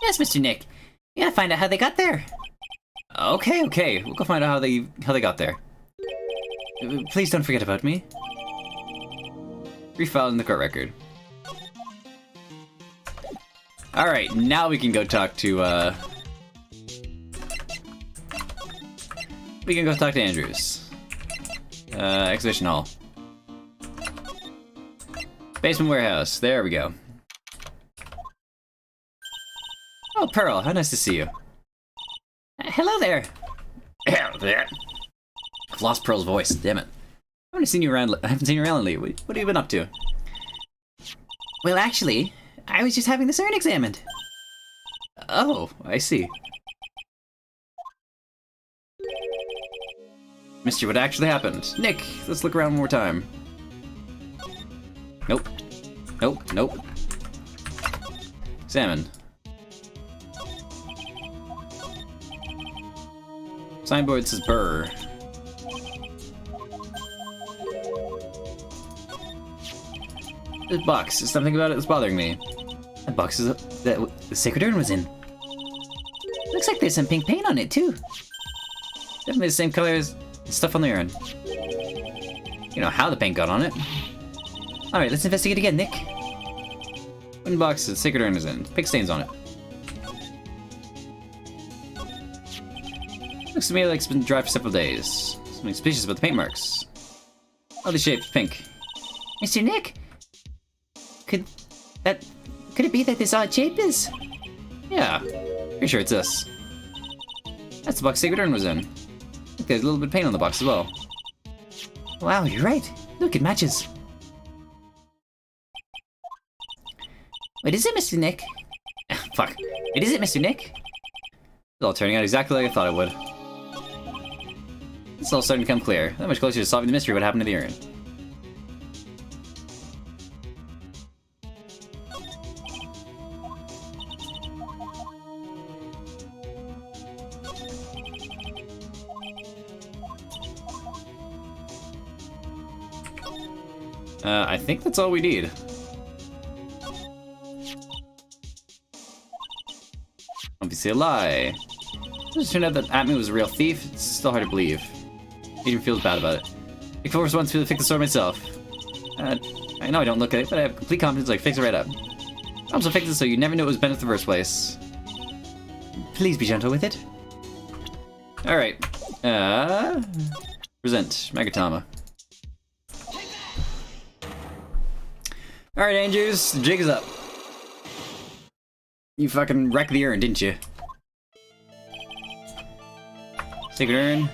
Speaker 3: Yes, Mr. Nick. We gotta find out how they got there. Okay. We'll go find out how they got there. Please don't forget about me. Refiled in the court record. Alright, now we can go talk to, we can go talk to Andrews. Exhibition hall. Basement warehouse, there we go. Oh, Pearl, how nice to see you. Hello there. Hello there. I've lost Pearl's voice, damn it. I haven't seen you around lately. What have you been up to? Well, actually, I was just having this urn examined. Oh, I see. Mystery, what actually happened? Nick, let's look around one more time. Nope. Examine.
Speaker 1: Signboard says burr. This box, there's something about it that's bothering me.
Speaker 2: The box is that the sacred urn was in. Looks like there's some pink paint on it too.
Speaker 1: Definitely the same color as the stuff on the urn. You know how the paint got on it.
Speaker 2: Alright, let's investigate again, Nick.
Speaker 1: Wooden box, the sacred urn is in. Pink stains on it. Looks to me like it's been dry for several days. Something suspicious about the paint marks. Oddly shaped, pink.
Speaker 2: Mr. Nick? Could it be that this odd shape is?
Speaker 1: Yeah, pretty sure it's this. That's the box sacred urn was in. Look, there's a little bit of paint on the box as well.
Speaker 2: Wow, you're right. Look, it matches. What is it, Mr. Nick?
Speaker 1: Fuck.
Speaker 2: What is it, Mr. Nick?
Speaker 1: It's all turning out exactly like I thought it would. It's all starting to come clear. That much closer to solving the mystery of what happened to the urn. I think that's all we need. Obviously a lie. It turned out that Atman was a real thief. It's still hard to believe. He even feels bad about it. Big Four wants me to fix the sword myself. I know I don't look at it, but I have complete confidence I can fix it right up. I also fix it so you never knew it was bent in the first place.
Speaker 2: Please be gentle with it.
Speaker 1: Alright. Present. Magatama. Alright, Andrews. The jig is up. You fucking wrecked the urn, didn't you? Sacred urn.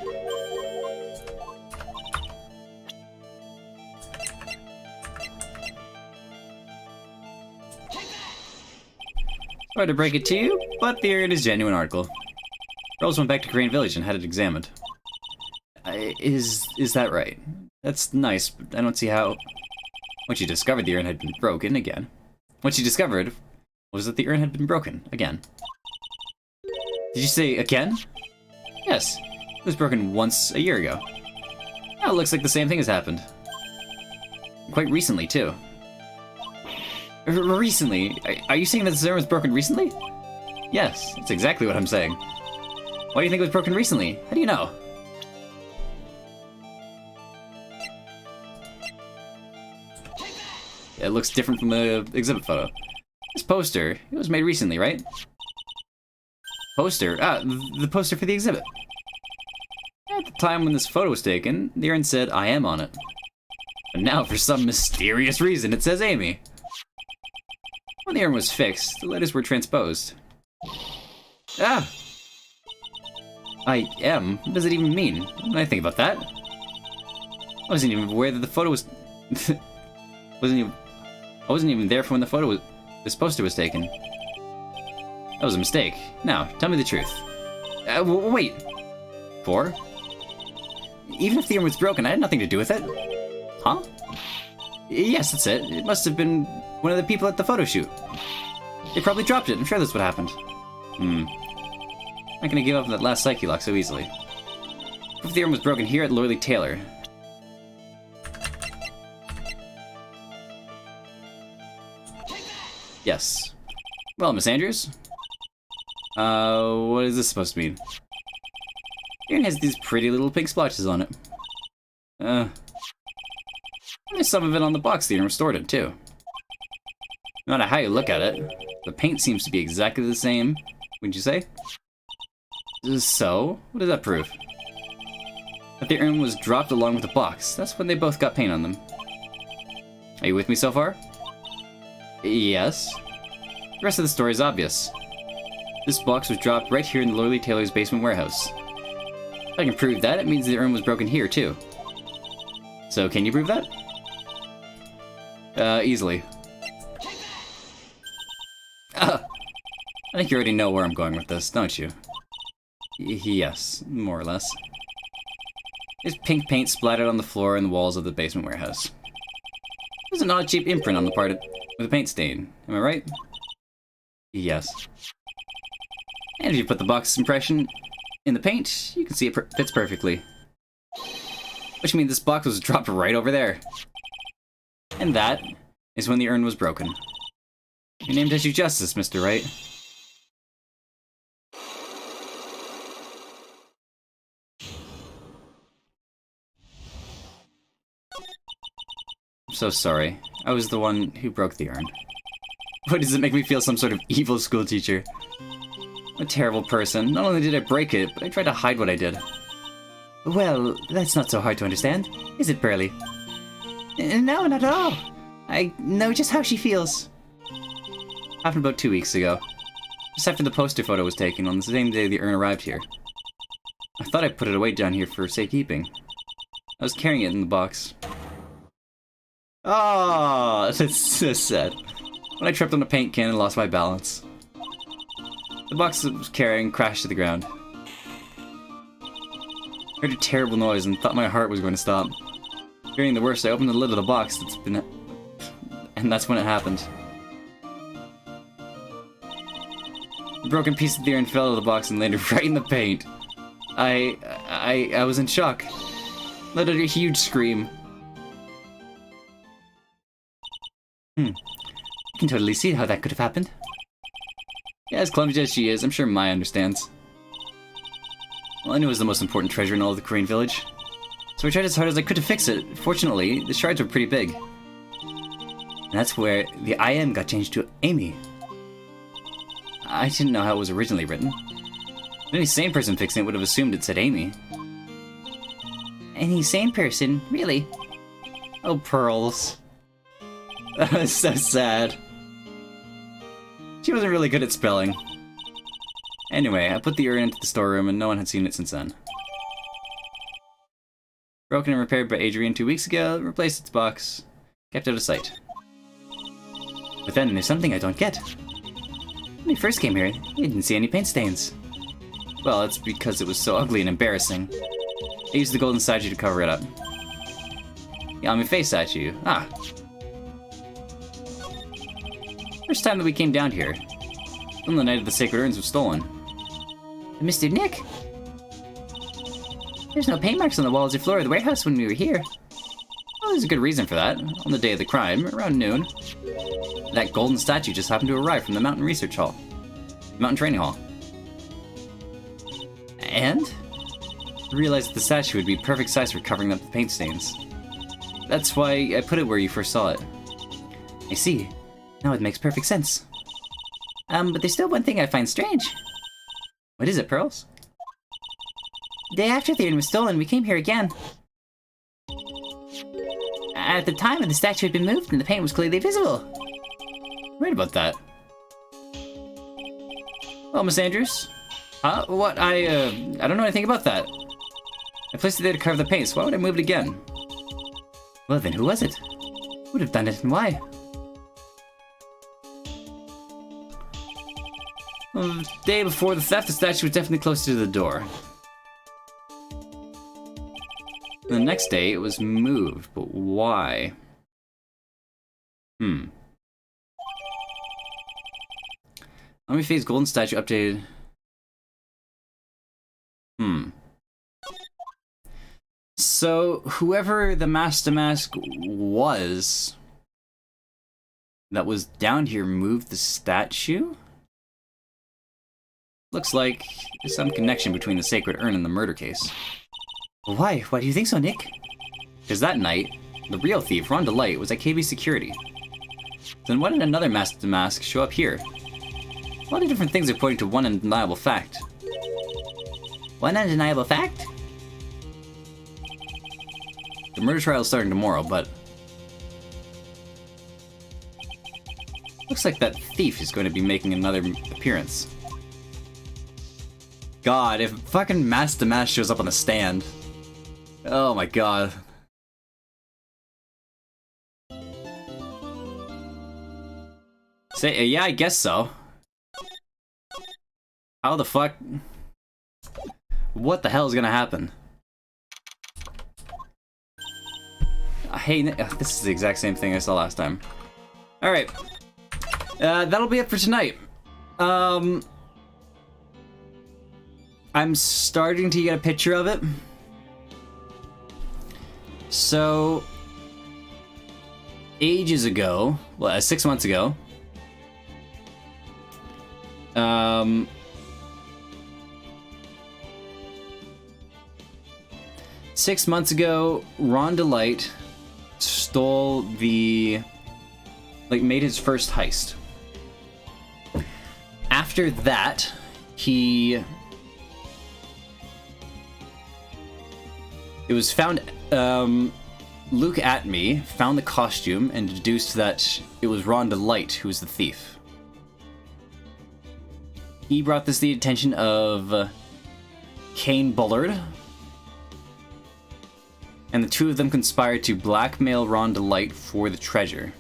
Speaker 1: Sorry to break it to you, but the urn is a genuine article. Rose went back to Korean Village and had it examined. Is that right? That's nice, but I don't see how... Once you discovered the urn had been broken again. What you discovered was that the urn had been broken again. Did you say again? Yes. It was broken once a year ago. Now it looks like the same thing has happened. Quite recently, too. Recently? Are you saying that the urn was broken recently? Yes, that's exactly what I'm saying. Why do you think it was broken recently? How do you know? It looks different from the exhibit photo. This poster, it was made recently, right? Poster? Ah, the poster for the exhibit. At the time when this photo was taken, the urn said, I am on it. But now, for some mysterious reason, it says Amy. When the urn was fixed, the letters were transposed. Ah! I am? What does it even mean? When I think about that, I wasn't even aware that the photo was... I wasn't even there for when this poster was taken. That was a mistake. Now, tell me the truth. Wait. 4? Even if the urn was broken, I had nothing to do with it. Huh? Yes, that's it. It must have been one of the people at the photo shoot. They probably dropped it. I'm sure that's what happened. I'm not gonna give up on that last psyche lock so easily. If the urn was broken here at Lorley Taylor. Yes. Well, Miss Andrews? What is this supposed to mean? The urn has these pretty little pink splotches on it. There's some of it on the box the urn restored it, too. No matter how you look at it, the paint seems to be exactly the same, wouldn't you say? So, what does that prove? That the urn was dropped along with the box. That's when they both got paint on them. Are you with me so far? Yes. The rest of the story is obvious. This box was dropped right here in Lorley Taylor's basement warehouse. If I can prove that, it means the urn was broken here, too. So, can you prove that? Easily. I think you already know where I'm going with this, don't you? Yes, more or less. There's pink paint splattered on the floor and the walls of the basement warehouse. There's an odd cheap imprint on the part with a paint stain. Am I right? Yes. And if you put the box impression In the paint, you can see it fits perfectly. Which means this box was dropped right over there. And that is when the urn was broken. Your name does you justice, Mr. Wright. I'm so sorry. I was the one who broke the urn. Why does it make me feel some sort of evil school teacher? I'm a terrible person. Not only did I break it, but I tried to hide what I did.
Speaker 2: Well, that's not so hard to understand, is it, Pearly? No, not at all. I know just how she feels.
Speaker 1: Happened about 2 weeks ago. Just after the poster photo was taken, on the same day the urn arrived here. I thought I put it away down here for safekeeping. I was carrying it in the box. Oh, that's so sad. When I tripped on a paint can and lost my balance. The box I was carrying crashed to the ground. I heard a terrible noise and thought my heart was going to stop. Fearing the worst, I opened the lid of the box and that's when it happened. The broken piece of the urn fell out of the box and landed right in the paint. I was in shock. Let out a huge scream.
Speaker 2: I can totally see how that could have happened.
Speaker 1: Yeah, as clumsy as she is, I'm sure Mwhaa understands. Well, I knew it was the most important treasure in all of the Korean village. So I tried as hard as I could to fix it. Fortunately, the shards were pretty big.
Speaker 2: And that's where the IM got changed to Amy.
Speaker 1: I didn't know how it was originally written. But any sane person fixing it would have assumed it said Amy.
Speaker 2: Any sane person? Really?
Speaker 1: Oh, Pearls. That was so sad. She wasn't really good at spelling. Anyway, I put the urn into the storeroom and no one had seen it since then. Broken and repaired by Adrian 2 weeks ago, replaced its box, kept out of sight.
Speaker 2: But then there's something I don't get. When we first came here, we didn't see any paint stains.
Speaker 1: Well, it's because it was so ugly and embarrassing. I used the golden statue to cover it up. Yummy face statue. Ah. First time that we came down here. On the night of the sacred urns was stolen.
Speaker 2: Mr. Nick? There's no paint marks on the walls or floor of the warehouse when we were here.
Speaker 1: Well, there's a good reason for that. On the day of the crime, around noon, that golden statue just happened to arrive from the Mountain Research Hall. Mountain Training Hall. And I realized that the statue would be perfect size for covering up the paint stains. That's why I put it where you first saw it.
Speaker 2: I see. Now it makes perfect sense. But there's still one thing I find strange.
Speaker 1: What is it, Pearls?
Speaker 2: The day after the urn was stolen, we came here again. At the time, the statue had been moved and the paint was clearly visible.
Speaker 1: Right about that. Well, Miss Andrews? Huh? What? I don't know anything about that. I placed it there to cover the paint, so why would I move it again?
Speaker 2: Well then, who was it? Who would have done it and why?
Speaker 1: Well, the day before the theft, the statue was definitely closer to the door. The next day, it was moved, but why? Army Faye's golden statue updated. So, whoever the Master Mask was that was down here moved the statue? Looks like there's some connection between the sacred urn and the murder case.
Speaker 2: Why? Why do you think so, Nick?
Speaker 1: Because that night, the real thief, Ron Delight, was at KB Security. Then why did another Master Mask show up here? A lot of different things are pointing to one undeniable fact.
Speaker 2: One undeniable fact?
Speaker 1: The murder trial is starting tomorrow, but looks like that thief is going to be making another appearance. God, if fucking Master Mask shows up on the stand. Oh my god. Say, yeah, I guess so. How the fuck? What the hell is gonna happen? Hey, this is the exact same thing I saw last time. Alright. That'll be it for tonight. I'm starting to get a picture of it. So, ages ago, well, 6 months ago, 6 months ago, Ron Delight stole made his first heist. After that, it was found, Luke Atme found the costume and deduced that it was Ron Delight who was the thief. He brought this to the attention of Kane Bullard, and the two of them conspired to blackmail Ron Delight for the treasure.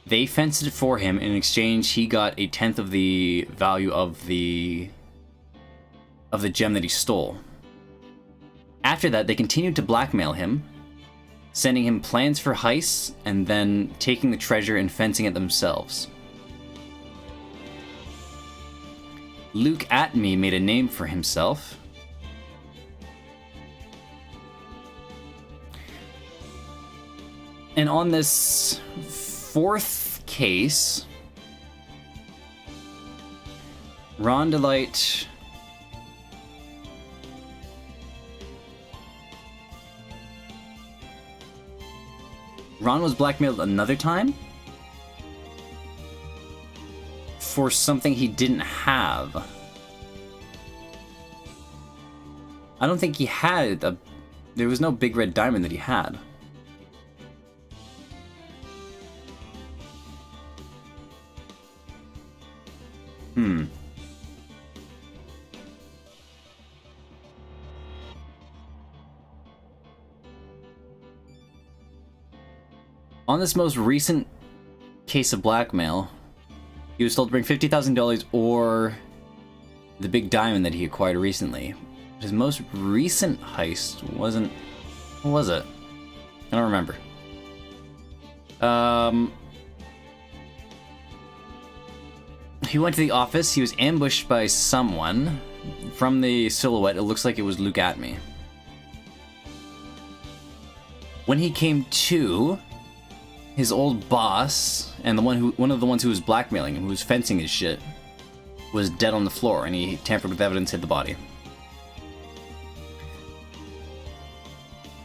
Speaker 1: They fenced it for him. In exchange, he got a tenth of the value of the gem that he stole. After that, they continued to blackmail him, sending him plans for heists, and then taking the treasure and fencing it themselves. Luke Atme made a name for himself. And on this fourth case, Ron Delight was blackmailed another time for something he didn't have. I don't think he had there was no big red diamond that he had. On this most recent case of blackmail, he was told to bring $50,000 or the big diamond that he acquired recently. His most recent heist wasn't... What was it? I don't remember. He went to the office. He was ambushed by someone. From the silhouette, it looks like it was Luke Atme. When he came to, his old boss and one of the ones who was blackmailing him, who was fencing his shit, was dead on the floor, and he tampered with evidence, hid the body.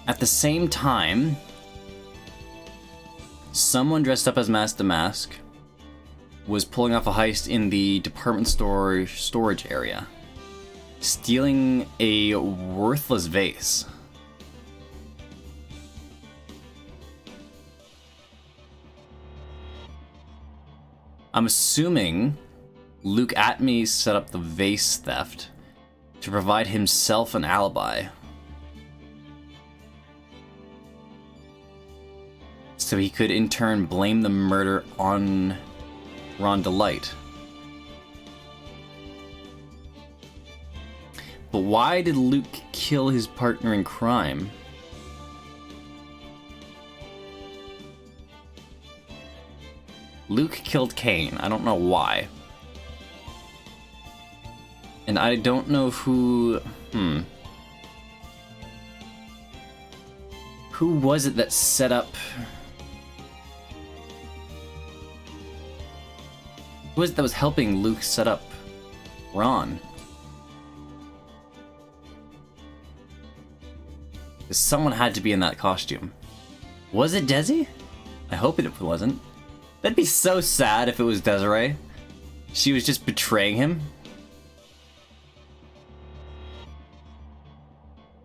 Speaker 1: At the same time, someone dressed up as Mask the Mask was pulling off a heist in the department store storage area, stealing a worthless vase. I'm assuming Luke Atme set up the vase theft to provide himself an alibi, so he could in turn blame the murder on Ron Delight. But why did Luke kill his partner in crime? Luke killed Kane. I don't know why. And I don't know who... Who was it that set up... Who was it that was helping Luke set up Ron? Because someone had to be in that costume. Was it Desi? I hope it wasn't. That'd be so sad if it was Desiree. She was just betraying him.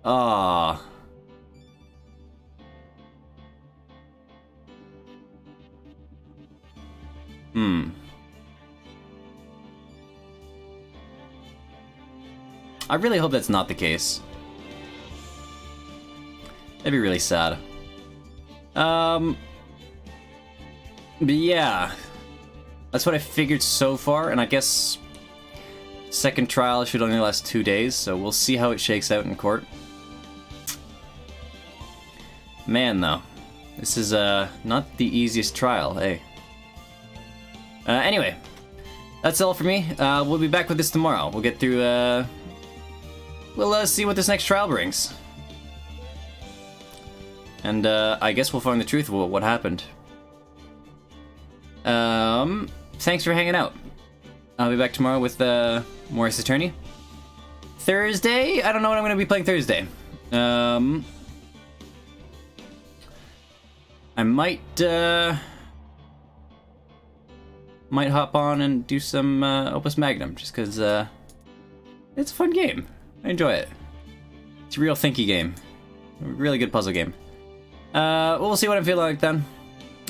Speaker 1: Ah. I really hope that's not the case. That'd be really sad. But yeah, that's what I figured so far, and I guess second trial should only last 2 days, so we'll see how it shakes out in court. Man, though, this is not the easiest trial, hey. Anyway, that's all for me. We'll be back with this tomorrow. We'll get through we'll see what this next trial brings. And I guess we'll find the truth of what happened. Thanks for hanging out. I'll be back tomorrow with more Ace Attorney. Thursday? I don't know what I'm going to be playing Thursday. I might hop on and do some Opus Magnum, just because it's a fun game. I enjoy it. It's a real thinky game. A really good puzzle game. We'll see what I'm feeling like then.